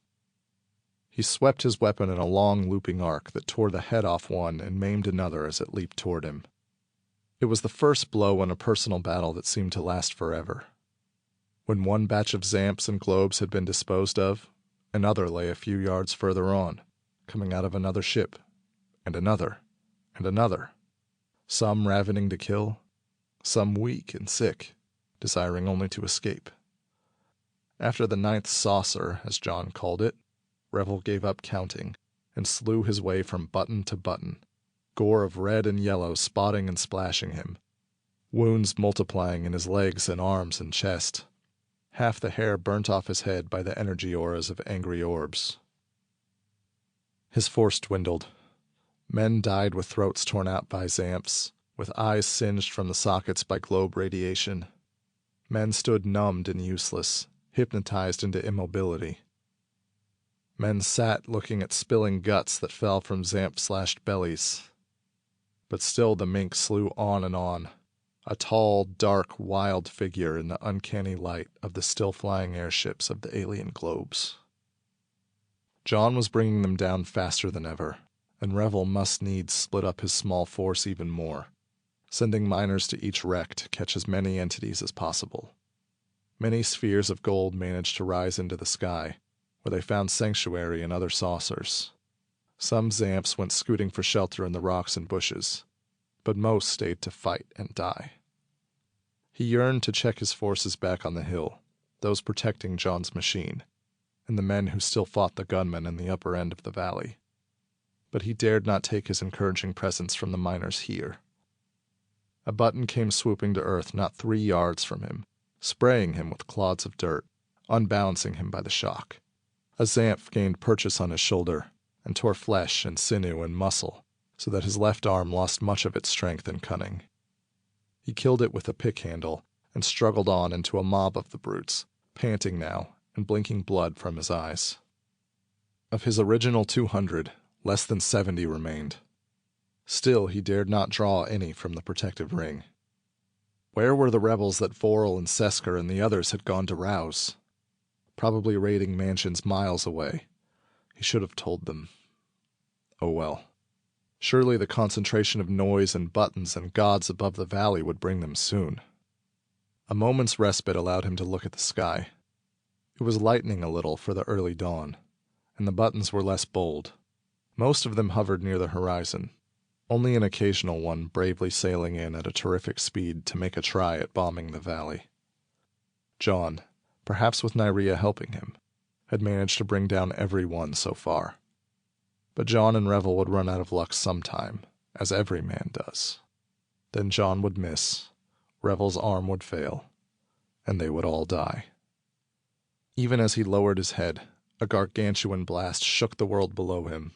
He swept his weapon in a long looping arc that tore the head off one and maimed another as it leaped toward him. It was the first blow in a personal battle that seemed to last forever. When one batch of Zamps and globes had been disposed of, another lay a few yards further on, coming out of another ship, and another, and another, some ravening to kill, some weak and sick, desiring only to escape. After the 9th saucer, as John called it, Revel gave up counting and slew his way from button to button, gore of red and yellow spotting and splashing him, wounds multiplying in his legs and arms and chest, half the hair burnt off his head by the energy auras of angry orbs. His force dwindled. Men died with throats torn out by Zamps, with eyes singed from the sockets by globe radiation. Men stood numbed and useless, hypnotized into immobility. Men sat looking at spilling guts that fell from Zamp-slashed bellies. But still the mink slew on and on, a tall, dark, wild figure in the uncanny light of the still-flying airships of the alien globes. John was bringing them down faster than ever, and Revel must needs split up his small force even more, sending miners to each wreck to catch as many entities as possible. Many spheres of gold managed to rise into the sky, where they found sanctuary in other saucers. Some Zamps went scooting for shelter in the rocks and bushes, but most stayed to fight and die. He yearned to check his forces back on the hill, those protecting John's machine, and the men who still fought the gunmen in the upper end of the valley. But he dared not take his encouraging presence from the miners here. A button came swooping to earth not 3 yards from him, spraying him with clods of dirt, unbalancing him by the shock. A Zamp gained purchase on his shoulder and tore flesh and sinew and muscle so that his left arm lost much of its strength and cunning. He killed it with a pick handle and struggled on into a mob of the brutes, panting now and blinking blood from his eyes. Of his original 200, less than 70 remained. Still, he dared not draw any from the protective ring. Where were the rebels that Vorel and Sesker and the others had gone to rouse? Probably raiding mansions miles away. He should have told them. Oh well. Surely the concentration of noise and buttons and gods above the valley would bring them soon. A moment's respite allowed him to look at the sky. It was lightening a little for the early dawn, and the buttons were less bold. Most of them hovered near the horizon, only an occasional one bravely sailing in at a terrific speed to make a try at bombing the valley. John, perhaps with Nyria helping him, had managed to bring down every one so far. But John and Revel would run out of luck sometime, as every man does. Then John would miss, Revel's arm would fail, and they would all die. Even as he lowered his head, a gargantuan blast shook the world below him.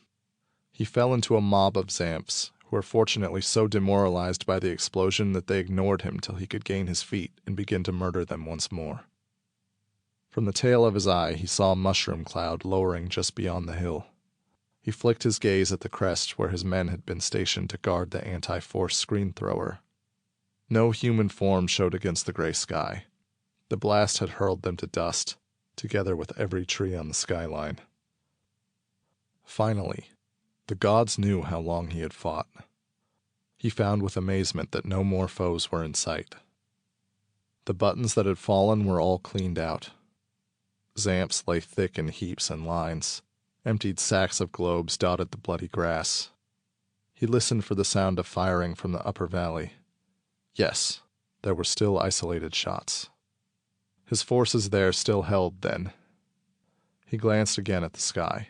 He fell into a mob of Zamps, who were fortunately so demoralized by the explosion that they ignored him till he could gain his feet and begin to murder them once more. From the tail of his eye he saw a mushroom cloud lowering just beyond the hill. He flicked his gaze at the crest where his men had been stationed to guard the anti-force screen thrower. No human form showed against the gray sky. The blast had hurled them to dust, together with every tree on the skyline. Finally, the gods knew how long he had fought. He found with amazement that no more foes were in sight. The buttons that had fallen were all cleaned out. Zamps lay thick in heaps and lines. Emptied sacks of globes dotted the bloody grass. He listened for the sound of firing from the upper valley. Yes, there were still isolated shots. His forces there still held then. He glanced again at the sky.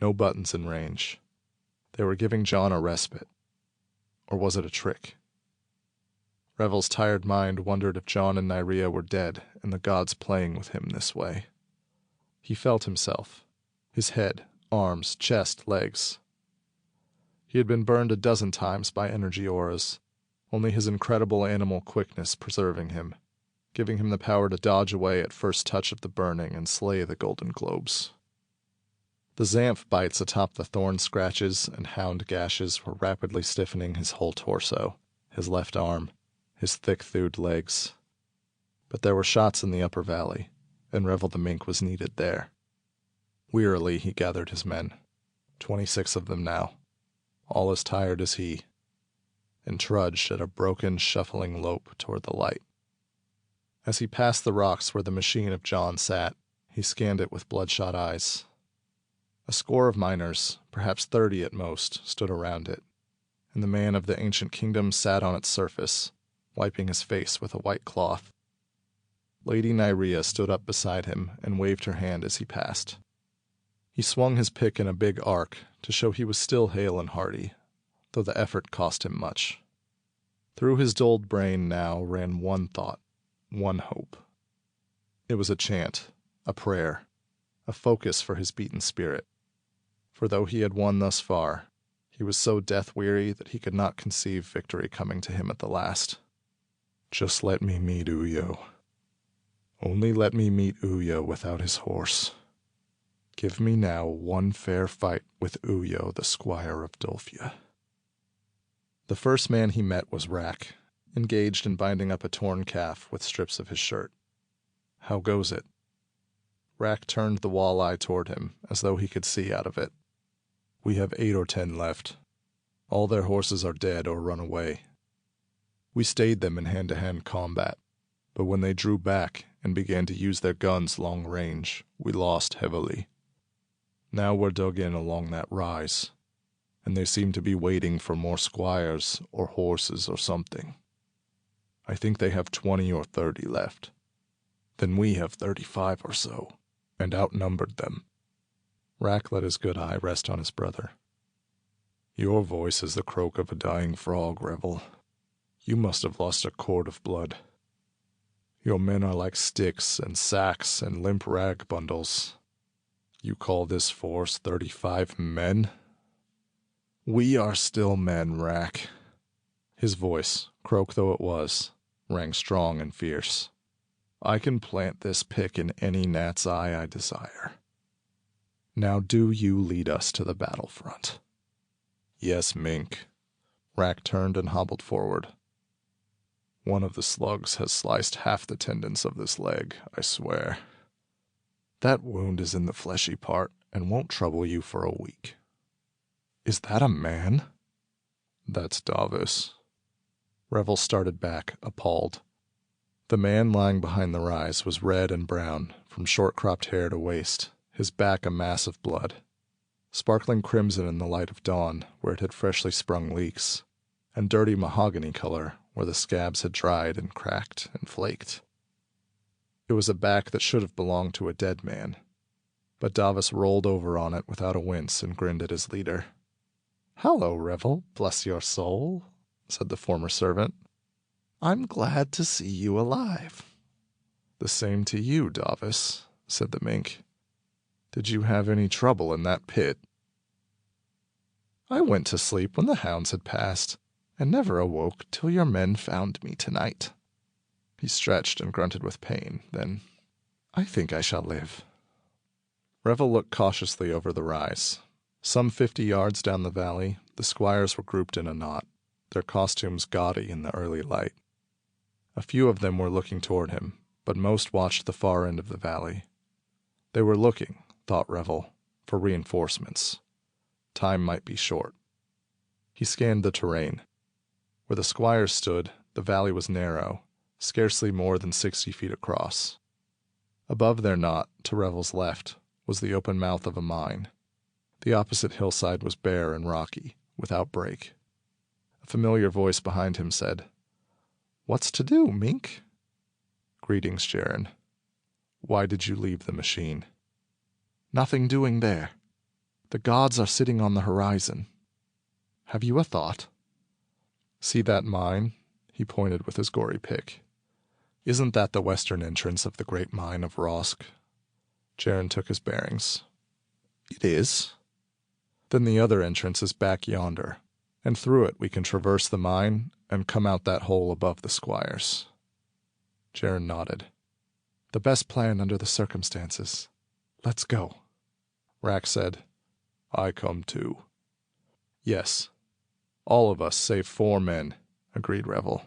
No buttons in range. They were giving John a respite. Or was it a trick? Revel's tired mind wondered if John and Nyria were dead and the gods playing with him this way. He felt himself. His head, arms, chest, legs. He had been burned a dozen times by energy auras, only his incredible animal quickness preserving him, giving him the power to dodge away at first touch of the burning and slay the golden globes. The Zamph bites atop the thorn scratches and hound gashes were rapidly stiffening his whole torso, his left arm, his thick-thewed legs. But there were shots in the upper valley, and Revel the mink was needed there. Wearily he gathered his men, 26 of them now, all as tired as he, and trudged at a broken, shuffling lope toward the light. As he passed the rocks where the machine of John sat, he scanned it with bloodshot eyes. A score of miners, perhaps 30 at most, stood around it, and the man of the ancient kingdom sat on its surface, wiping his face with a white cloth. Lady Nyria stood up beside him and waved her hand as he passed. He swung his pick in a big arc to show he was still hale and hearty, though the effort cost him much. Through his dulled brain now ran one thought, one hope. It was a chant, a prayer, a focus for his beaten spirit. For though he had won thus far, he was so death-weary that he could not conceive victory coming to him at the last. Just let me meet Uyo. Only let me meet Uyo without his horse. Give me now one fair fight with Uyo, the squire of Dolphia. The first man he met was Rack, engaged in binding up a torn calf with strips of his shirt. How goes it? Rack turned the walleye toward him, as though he could see out of it. We have 8 or 10 left. All their horses are dead or run away. We stayed them in hand-to-hand combat, but when they drew back and began to use their guns long range, we lost heavily. Now we're dug in along that rise, and they seem to be waiting for more squires or horses or something. I think they have 20 or 30 left. Then we have 35 or so, and outnumbered them. Rack let his good eye rest on his brother. Your voice is the croak of a dying frog, Revel. You must have lost a cord of blood. Your men are like sticks and sacks and limp rag bundles. You call this force 35 men? We are still men, Rack. His voice, croak though it was, rang strong and fierce. I can plant this pick in any gnat's eye I desire. Now do you lead us to the battlefront. Yes, Mink. Rack turned and hobbled forward. One of the slugs has sliced half the tendons of this leg, I swear. That wound is in the fleshy part and won't trouble you for a week. Is that a man? That's Davos. Revel started back, appalled. The man lying behind the rise was red and brown, from short-cropped hair to waist, his back a mass of blood, sparkling crimson in the light of dawn where it had freshly sprung leaks, and dirty mahogany color where the scabs had dried and cracked and flaked. It was a back that should have belonged to a dead man, but Davos rolled over on it without a wince and grinned at his leader. "Hello, Revel, bless your soul," said the former servant. "I'm glad to see you alive." "The same to you, Davos," said the mink. "Did you have any trouble in that pit?" "I went to sleep when the hounds had passed, and never awoke till your men found me tonight." He stretched and grunted with pain, then, "I think I shall live." Revel looked cautiously over the rise. Some 50 yards down the valley, the squires were grouped in a knot, their costumes gaudy in the early light. A few of them were looking toward him, but most watched the far end of the valley. They were looking, thought Revel, for reinforcements. Time might be short. He scanned the terrain. Where the squires stood, the valley was narrow, scarcely more than 60 feet across. Above their knot, to Revel's left, was the open mouth of a mine. The opposite hillside was bare and rocky, without break. A familiar voice behind him said, "What's to do, Mink?" "Greetings, Jaren. Why did you leave the machine?" "Nothing doing there. The gods are sitting on the horizon. Have you a thought?" "See that mine?" He pointed with his gory pick. "Isn't that the western entrance of the great mine of Rosk?" Jaren took his bearings. "It is." "Then the other entrance is back yonder, and through it we can traverse the mine and come out that hole above the squires." Jaren nodded. "The best plan under the circumstances. Let's go." Rack said, "I come too." "Yes. All of us save 4 men," agreed Revel.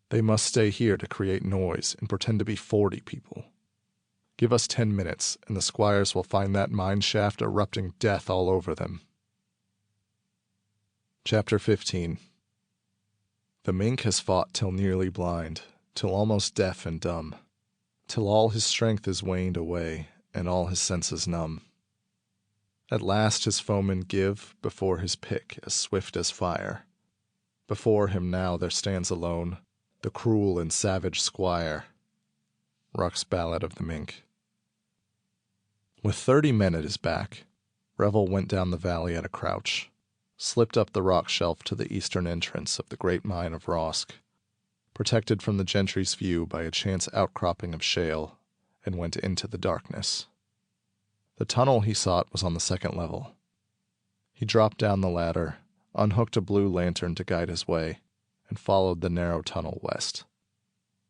"They must stay here to create noise and pretend to be 40 people. Give us 10 minutes, and the squires will find that mine shaft erupting death all over them." Chapter 15. The mink has fought till nearly blind, till almost deaf and dumb, till all his strength is waned away, and all his senses numb. At last his foemen give before his pick as swift as fire. Before him now there stands alone the cruel and savage squire. Ruck's Ballad of the Mink. With 30 men at his back, Revel went down the valley at a crouch, slipped up the rock shelf to the eastern entrance of the great mine of Rosk, protected from the gentry's view by a chance outcropping of shale, and went into the darkness. The tunnel he sought was on the 2nd level. He dropped down the ladder, unhooked a blue lantern to guide his way, and followed the narrow tunnel west.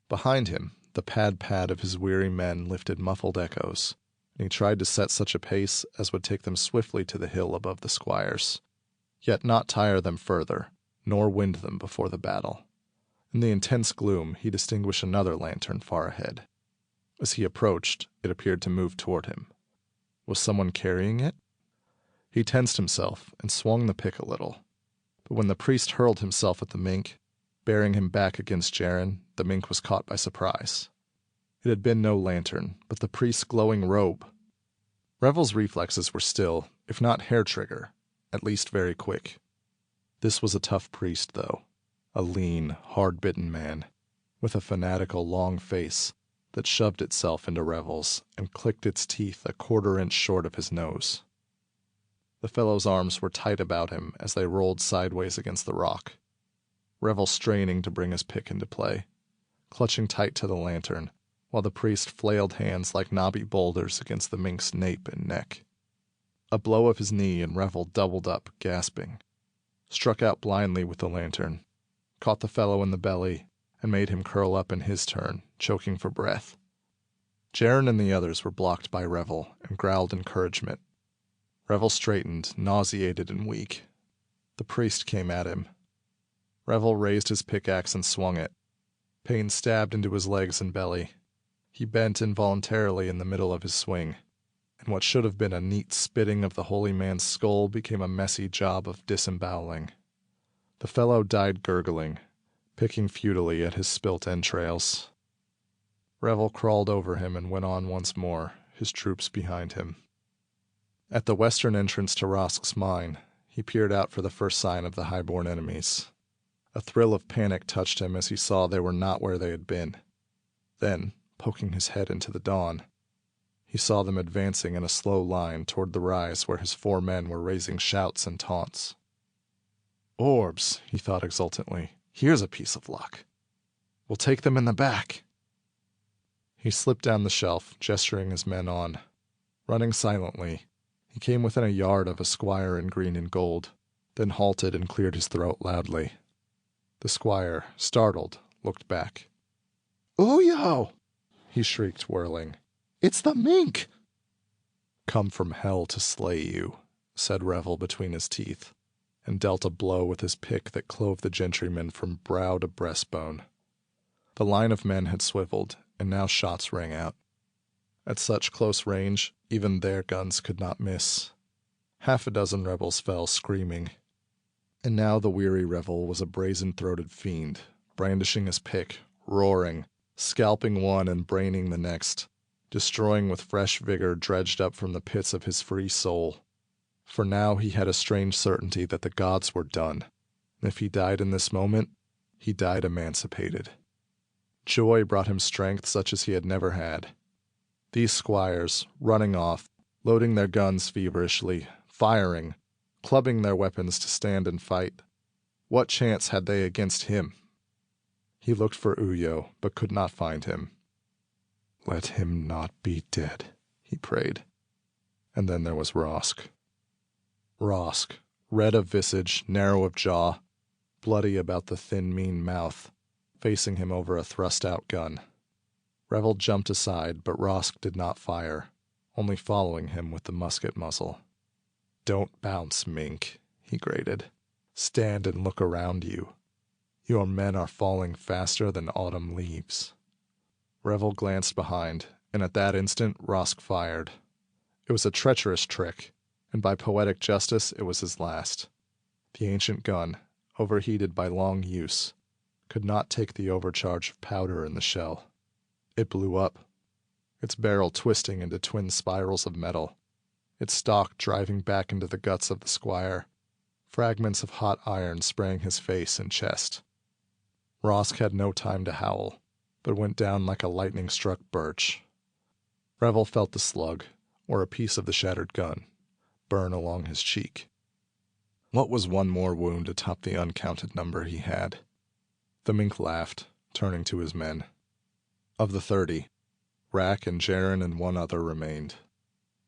Behind him, the pad-pad of his weary men lifted muffled echoes, and he tried to set such a pace as would take them swiftly to the hill above the squires, yet not tire them further, nor wind them before the battle. In the intense gloom he distinguished another lantern far ahead. As he approached, it appeared to move toward him. Was someone carrying it? He tensed himself and swung the pick a little. But when the priest hurled himself at the mink, bearing him back against Jaren, the mink was caught by surprise. It had been no lantern, but the priest's glowing robe. Revel's reflexes were still, if not hair-trigger, at least very quick. This was a tough priest, though, a lean, hard-bitten man, with a fanatical long face that shoved itself into Revel's and clicked its teeth a 1/4 inch short of his nose. The fellow's arms were tight about him as they rolled sideways against the rock, Revel straining to bring his pick into play, clutching tight to the lantern, while the priest flailed hands like knobby boulders against the mink's nape and neck. A blow of his knee and Revel doubled up, gasping, struck out blindly with the lantern, caught the fellow in the belly, and made him curl up in his turn, choking for breath. Jaren and the others were blocked by Revel and growled encouragement. Revel straightened, nauseated and weak. The priest came at him. Revel raised his pickaxe and swung it. Pain stabbed into his legs and belly. He bent involuntarily in the middle of his swing, and what should have been a neat spitting of the holy man's skull became a messy job of disemboweling. The fellow died gurgling, picking futilely at his spilt entrails. Revel crawled over him and went on once more, his troops behind him. At the western entrance to Rosk's mine, he peered out for the first sign of the high-born enemies. A thrill of panic touched him as he saw they were not where they had been. Then, poking his head into the dawn, he saw them advancing in a slow line toward the rise where his 4 men were raising shouts and taunts. "Orbs," he thought exultantly. "Here's a piece of luck. We'll take them in the back." He slipped down the shelf, gesturing his men on. Running silently, he came within a yard of a squire in green and gold, then halted and cleared his throat loudly. The squire, startled, looked back. "Uyo!" he shrieked, whirling. "It's the mink!" "Come from hell to slay you," said Revel between his teeth, and dealt a blow with his pick that clove the gentryman from brow to breastbone. The line of men had swiveled, and now shots rang out. At such close range, even their guns could not miss. 6 rebels fell screaming. And now the weary Revel was a brazen-throated fiend, brandishing his pick, roaring, scalping one and braining the next, destroying with fresh vigor dredged up from the pits of his free soul. For now he had a strange certainty that the gods were done. If he died in this moment, he died emancipated. Joy brought him strength such as he had never had. These squires, running off, loading their guns feverishly, firing, clubbing their weapons to stand and fight. What chance had they against him? He looked for Uyo, but could not find him. Let him not be dead, he prayed. And then there was Rosk. Rosk, red of visage, narrow of jaw, bloody about the thin, mean mouth, facing him over a thrust-out gun. Revel jumped aside, but Rosk did not fire, only following him with the musket muzzle. Don't bounce, Mink, he grated. Stand and look around you. Your men are falling faster than autumn leaves. Revel glanced behind, and at that instant Rosk fired. It was a treacherous trick, and by poetic justice it was his last. The ancient gun, overheated by long use, could not take the overcharge of powder in the shell. It blew up, its barrel twisting into twin spirals of metal, its stock driving back into the guts of the squire, fragments of hot iron spraying his face and chest. Rosk had no time to howl, but went down like a lightning-struck birch. Revel felt the slug, or a piece of the shattered gun, burn along his cheek. What was one more wound atop the uncounted number he had? The mink laughed, turning to his men. Of the 30, Rack and Jaren and one other remained.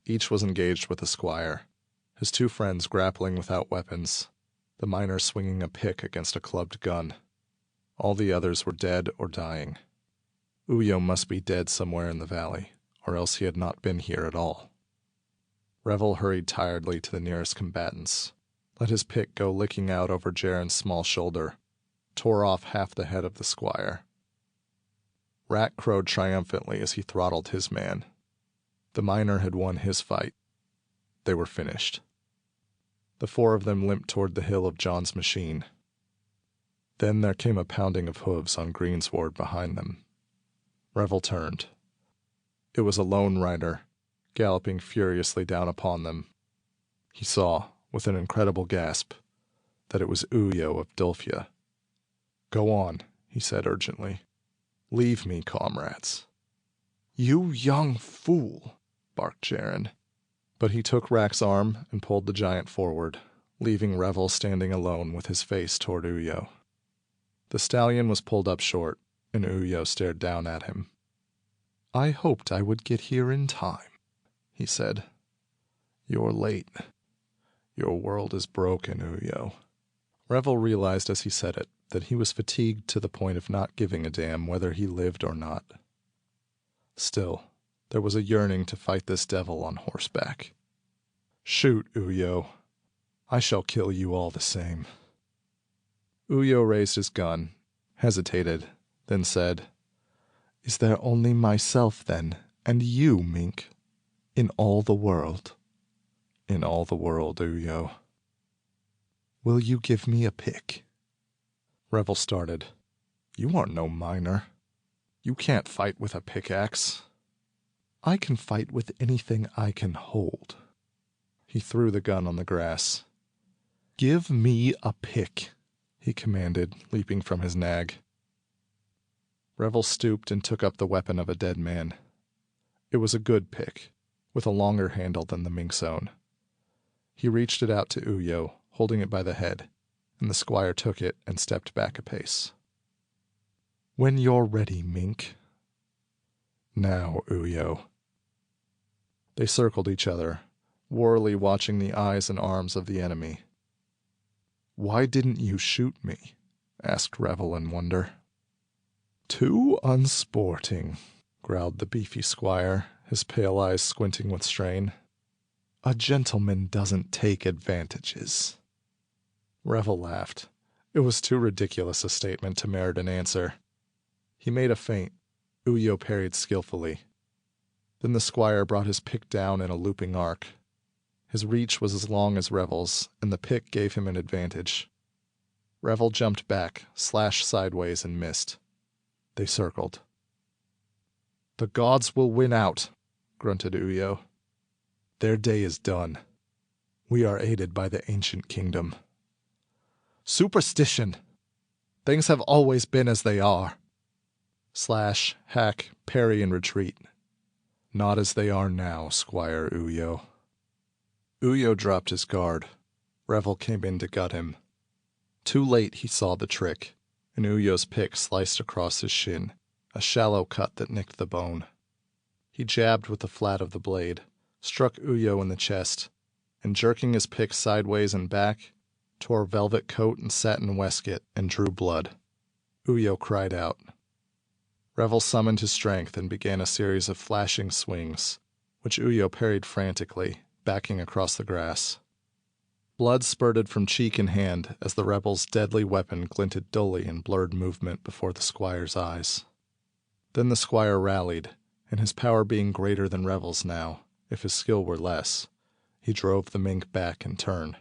Each was engaged with a squire, his two friends grappling without weapons, the miner swinging a pick against a clubbed gun. All the others were dead or dying. Uyo must be dead somewhere in the valley, or else he had not been here at all. Revel hurried tiredly to the nearest combatants, let his pick go licking out over Jaren's small shoulder, tore off half the head of the squire. Rack crowed triumphantly as he throttled his man. The miner had won his fight. They were finished. The four of them limped toward the hill of John's machine. Then there came a pounding of hooves on greensward behind them. Revel turned. It was a lone rider, galloping furiously down upon them. He saw, with an incredible gasp, that it was Uyo of Dulfia. Go on, he said urgently. Leave me, comrades. You young fool, barked Jaren. But he took Rack's arm and pulled the giant forward, leaving Revel standing alone with his face toward Uyo. The stallion was pulled up short, and Uyo stared down at him. I hoped I would get here in time, he said. You're late. Your world is broken, Uyo. Revel realized as he said it that he was fatigued to the point of not giving a damn whether he lived or not. Still, there was a yearning to fight this devil on horseback. Shoot, Uyo. I shall kill you all the same. Uyo raised his gun, hesitated, then said, Is there only myself, then, and you, Mink, in all the world? In all the world, Uyo. Will you give me a pick? Revel started. You are no miner. You can't fight with a pickaxe. I can fight with anything I can hold. He threw the gun on the grass. Give me a pick, he commanded, leaping from his nag. Revel stooped and took up the weapon of a dead man. It was a good pick, with a longer handle than the mink's own. He reached it out to Uyo, holding it by the head, and the squire took it and stepped back a pace. When you're ready, Mink. Now, Uyo. They circled each other, warily watching the eyes and arms of the enemy. Why didn't you shoot me? Asked Revel in wonder. Too unsporting, growled the beefy squire, his pale eyes squinting with strain. A gentleman doesn't take advantages. Revel laughed. It was too ridiculous a statement to merit an answer. He made a feint. Uyo parried skillfully. Then the squire brought his pick down in a looping arc. His reach was as long as Revel's, and the pick gave him an advantage. Revel jumped back, slashed sideways, and missed. They circled. The gods will win out, grunted Uyo. Their day is done. We are aided by the ancient kingdom. Superstition! Things have always been as they are. Slash, hack, parry, and retreat. Not as they are now, Squire Uyo. Uyo dropped his guard. Revel came in to gut him. Too late he saw the trick, and Uyo's pick sliced across his shin, a shallow cut that nicked the bone. He jabbed with the flat of the blade, struck Uyo in the chest, and jerking his pick sideways and back, tore velvet coat and satin waistcoat and drew blood. Uyo cried out. Revel summoned his strength and began a series of flashing swings, which Uyo parried frantically, backing across the grass. Blood spurted from cheek and hand as the rebel's deadly weapon glinted dully in blurred movement before the squire's eyes. Then the squire rallied, and his power being greater than Revel's now, if his skill were less, he drove the mink back in turn.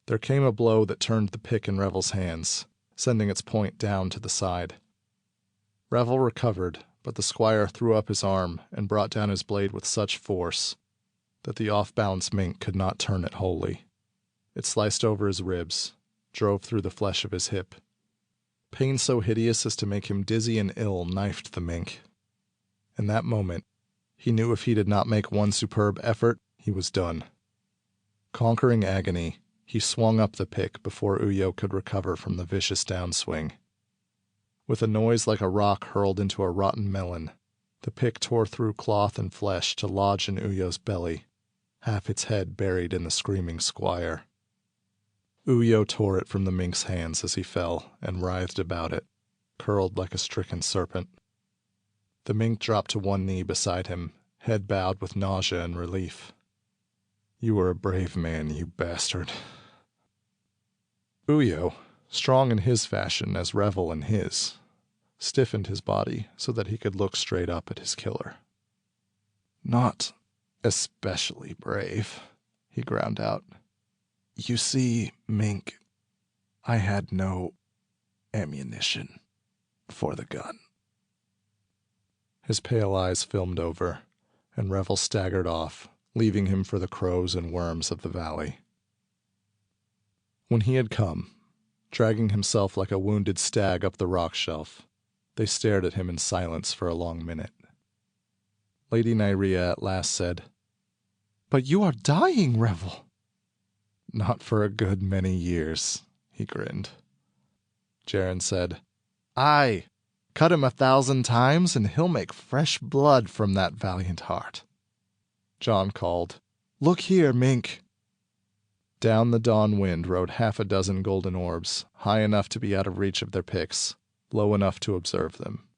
There came a blow that turned the pick in Revel's hands, sending its point down to the side. Revel recovered, but the squire threw up his arm and brought down his blade with such force that the off-balance mink could not turn it wholly. It sliced over his ribs, drove through the flesh of his hip. Pain so hideous as to make him dizzy and ill knifed the mink. In that moment, he knew if he did not make one superb effort, he was done. Conquering agony, he swung up the pick before Uyo could recover from the vicious downswing. With a noise like a rock hurled into a rotten melon, the pick tore through cloth and flesh to lodge in Uyo's belly, half its head buried in the screaming squire. Uyo tore it from the mink's hands as he fell and writhed about it, curled like a stricken serpent. The mink dropped to one knee beside him, head bowed with nausea and relief. You were a brave man, you bastard. Uyo, strong in his fashion as Revel in his, stiffened his body so that he could look straight up at his killer. Not especially brave, he ground out. You see, Mink, I had no ammunition for the gun. His pale eyes filmed over, and Revel staggered off, leaving him for the crows and worms of the valley. When he had come, dragging himself like a wounded stag up the rock shelf, they stared at him in silence for a long minute. Lady Nyria at last said, But you are dying, Revel. Not for a good many years, he grinned. Jaren said, Aye, cut him 1,000 times and he'll make fresh blood from that valiant heart. John called, Look here, Mink. Down the dawn wind rode 6 golden orbs, high enough to be out of reach of their picks, low enough to observe them.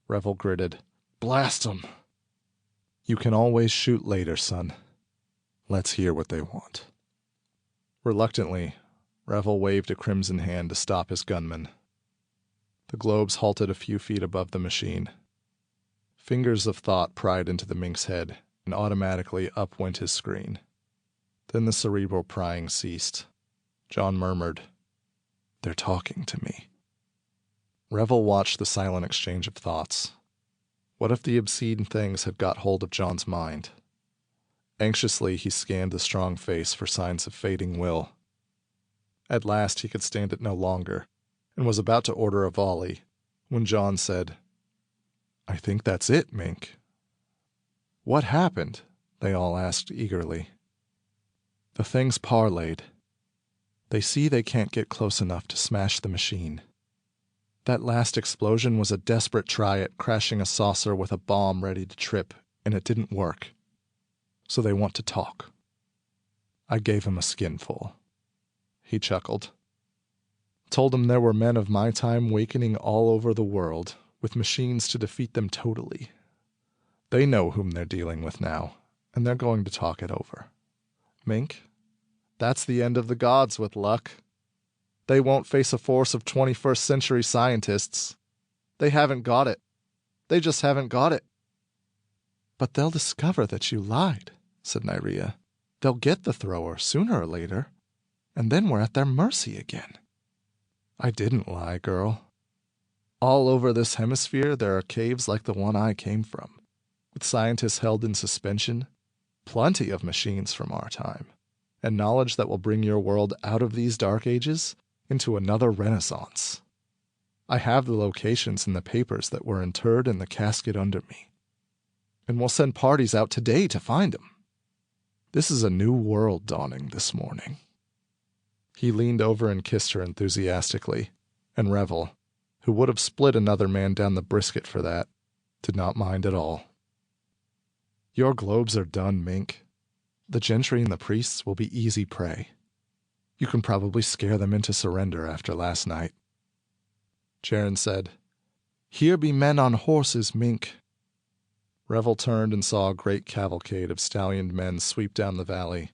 Revel gritted, Blast 'em! You can always shoot later, son. Let's hear what they want. Reluctantly, Revel waved a crimson hand to stop his gunman. The globes halted a few feet above the machine. Fingers of thought pried into the mink's head, and automatically up went his screen. Then the cerebral prying ceased. John murmured, They're talking to me. Revel watched the silent exchange of thoughts. What if the obscene things had got hold of John's mind? Anxiously, he scanned the strong face for signs of fading will. At last he could stand it no longer, and was about to order a volley, when John said, I think that's it, Mink. What happened? They all asked eagerly. The things parlayed. They see they can't get close enough to smash the machine. That last explosion was a desperate try at crashing a saucer with a bomb ready to trip, and it didn't work. So they want to talk. I gave him a skinful. He chuckled. Told him there were men of my time wakening all over the world, with machines to defeat them totally. They know whom they're dealing with now, and they're going to talk it over. Mink, that's the end of the gods with luck. They won't face a force of 21st century scientists. They haven't got it. They just haven't got it. But they'll discover that you lied, said Nyria. They'll get the thrower sooner or later, and then we're at their mercy again. I didn't lie, girl. All over this hemisphere there are caves like the one I came from, with with scientists held in suspension, plenty of machines from our time, and knowledge that will bring your world out of these dark ages into another renaissance. I have the locations in the papers that were interred in the casket under me, and we'll send parties out today to find them. This is a new world dawning this morning." He leaned over and kissed her enthusiastically, and Revel, who would have split another man down the brisket for that, did not mind at all. "Your globes are done, Mink. The gentry and the priests will be easy prey. You can probably scare them into surrender after last night." Jaren said, "Here be men on horses, Mink." Revel turned and saw a great cavalcade of stallioned men sweep down the valley,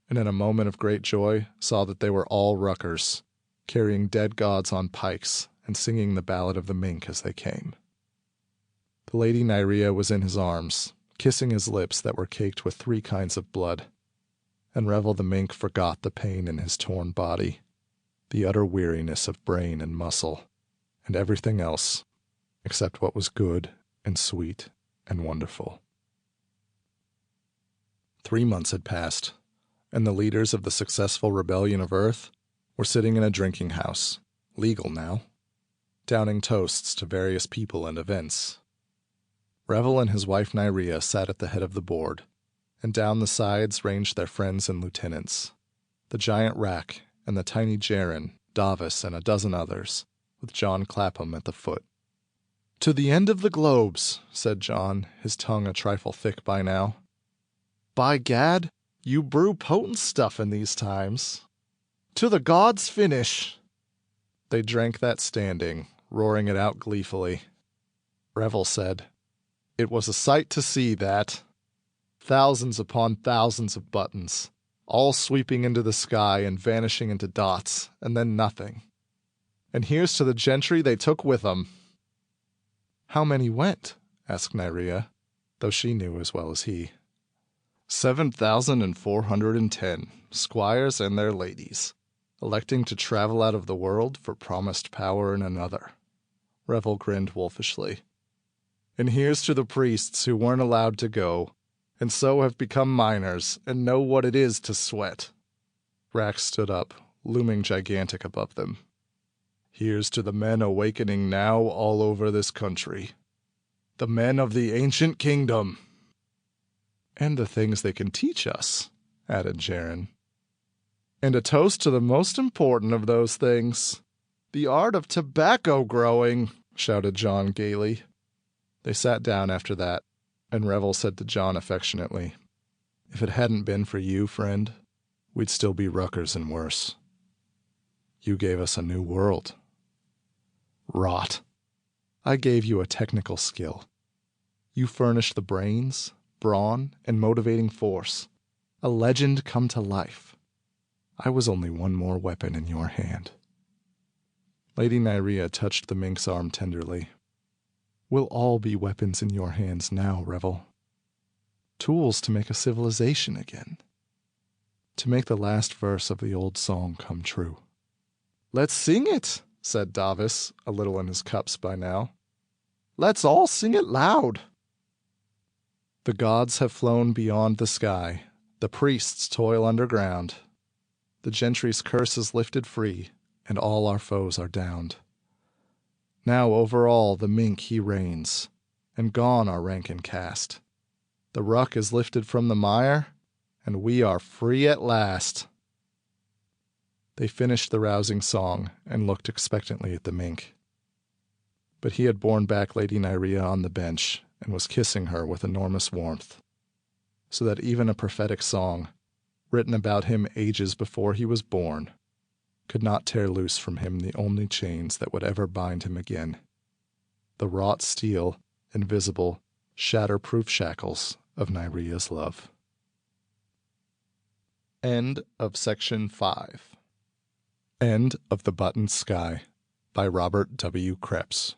and in a moment of great joy saw that they were all ruckers, carrying dead gods on pikes and singing the ballad of the mink as they came. The Lady Nyrea was in his arms, kissing his lips that were caked with 3 kinds of blood, and Revel the mink forgot the pain in his torn body, the utter weariness of brain and muscle, and everything else except what was good and sweet and wonderful. 3 months had passed, and the leaders of the successful rebellion of Earth were sitting in a drinking house, legal now, downing toasts to various people and events. Revel and his wife Nyrea sat at the head of the board, and down the sides ranged their friends and lieutenants, the giant Rack and the tiny Jaren, Davis, and a dozen others, with John Clapham at the foot. "To the end of the globes," said John, his tongue a trifle thick by now. "By gad, you brew potent stuff in these times. To the gods finish." They drank that standing, roaring it out gleefully. Revel said, "It was a sight to see that. Thousands upon thousands of buttons, all sweeping into the sky and vanishing into dots, and then nothing. And here's to the gentry they took with them." "How many went?" asked Nyrea, though she knew as well as he. 7,410, squires and their ladies, electing to travel out of the world for promised power in another." Revel grinned wolfishly. "And here's to the priests who weren't allowed to go, and so have become minors and know what it is to sweat." Rack stood up, looming gigantic above them. "Here's to the men awakening now all over this country. The men of the ancient kingdom." "And the things they can teach us," added Jaren. "And a toast to the most important of those things, the art of tobacco growing," shouted John gaily. They sat down after that, and Revel said to John affectionately, "If it hadn't been for you, friend, we'd still be ruckers and worse. You gave us a new world." "Rot. I gave you a technical skill. You furnished the brains, brawn, and motivating force, a legend come to life. I was only one more weapon in your hand." Lady Nyrea touched the mink's arm tenderly. "We'll all be weapons in your hands now, Revel. Tools to make a civilization again. To make the last verse of the old song come true." "Let's sing it," said Davis, a little in his cups by now. "Let's all sing it loud." "The gods have flown beyond the sky. The priests toil underground. The gentry's curse is lifted free, and all our foes are downed. Now over all the mink he reigns, and gone our rank and caste. The ruck is lifted from the mire, and we are free at last." They finished the rousing song and looked expectantly at the mink. But he had borne back Lady Nyrea on the bench and was kissing her with enormous warmth, so that even a prophetic song, written about him ages before he was born, could not tear loose from him the only chains that would ever bind him again, the wrought steel, invisible, shatterproof shackles of Nyrea's love. End of section 5. End of The Buttoned Sky by Robert W. Krepps.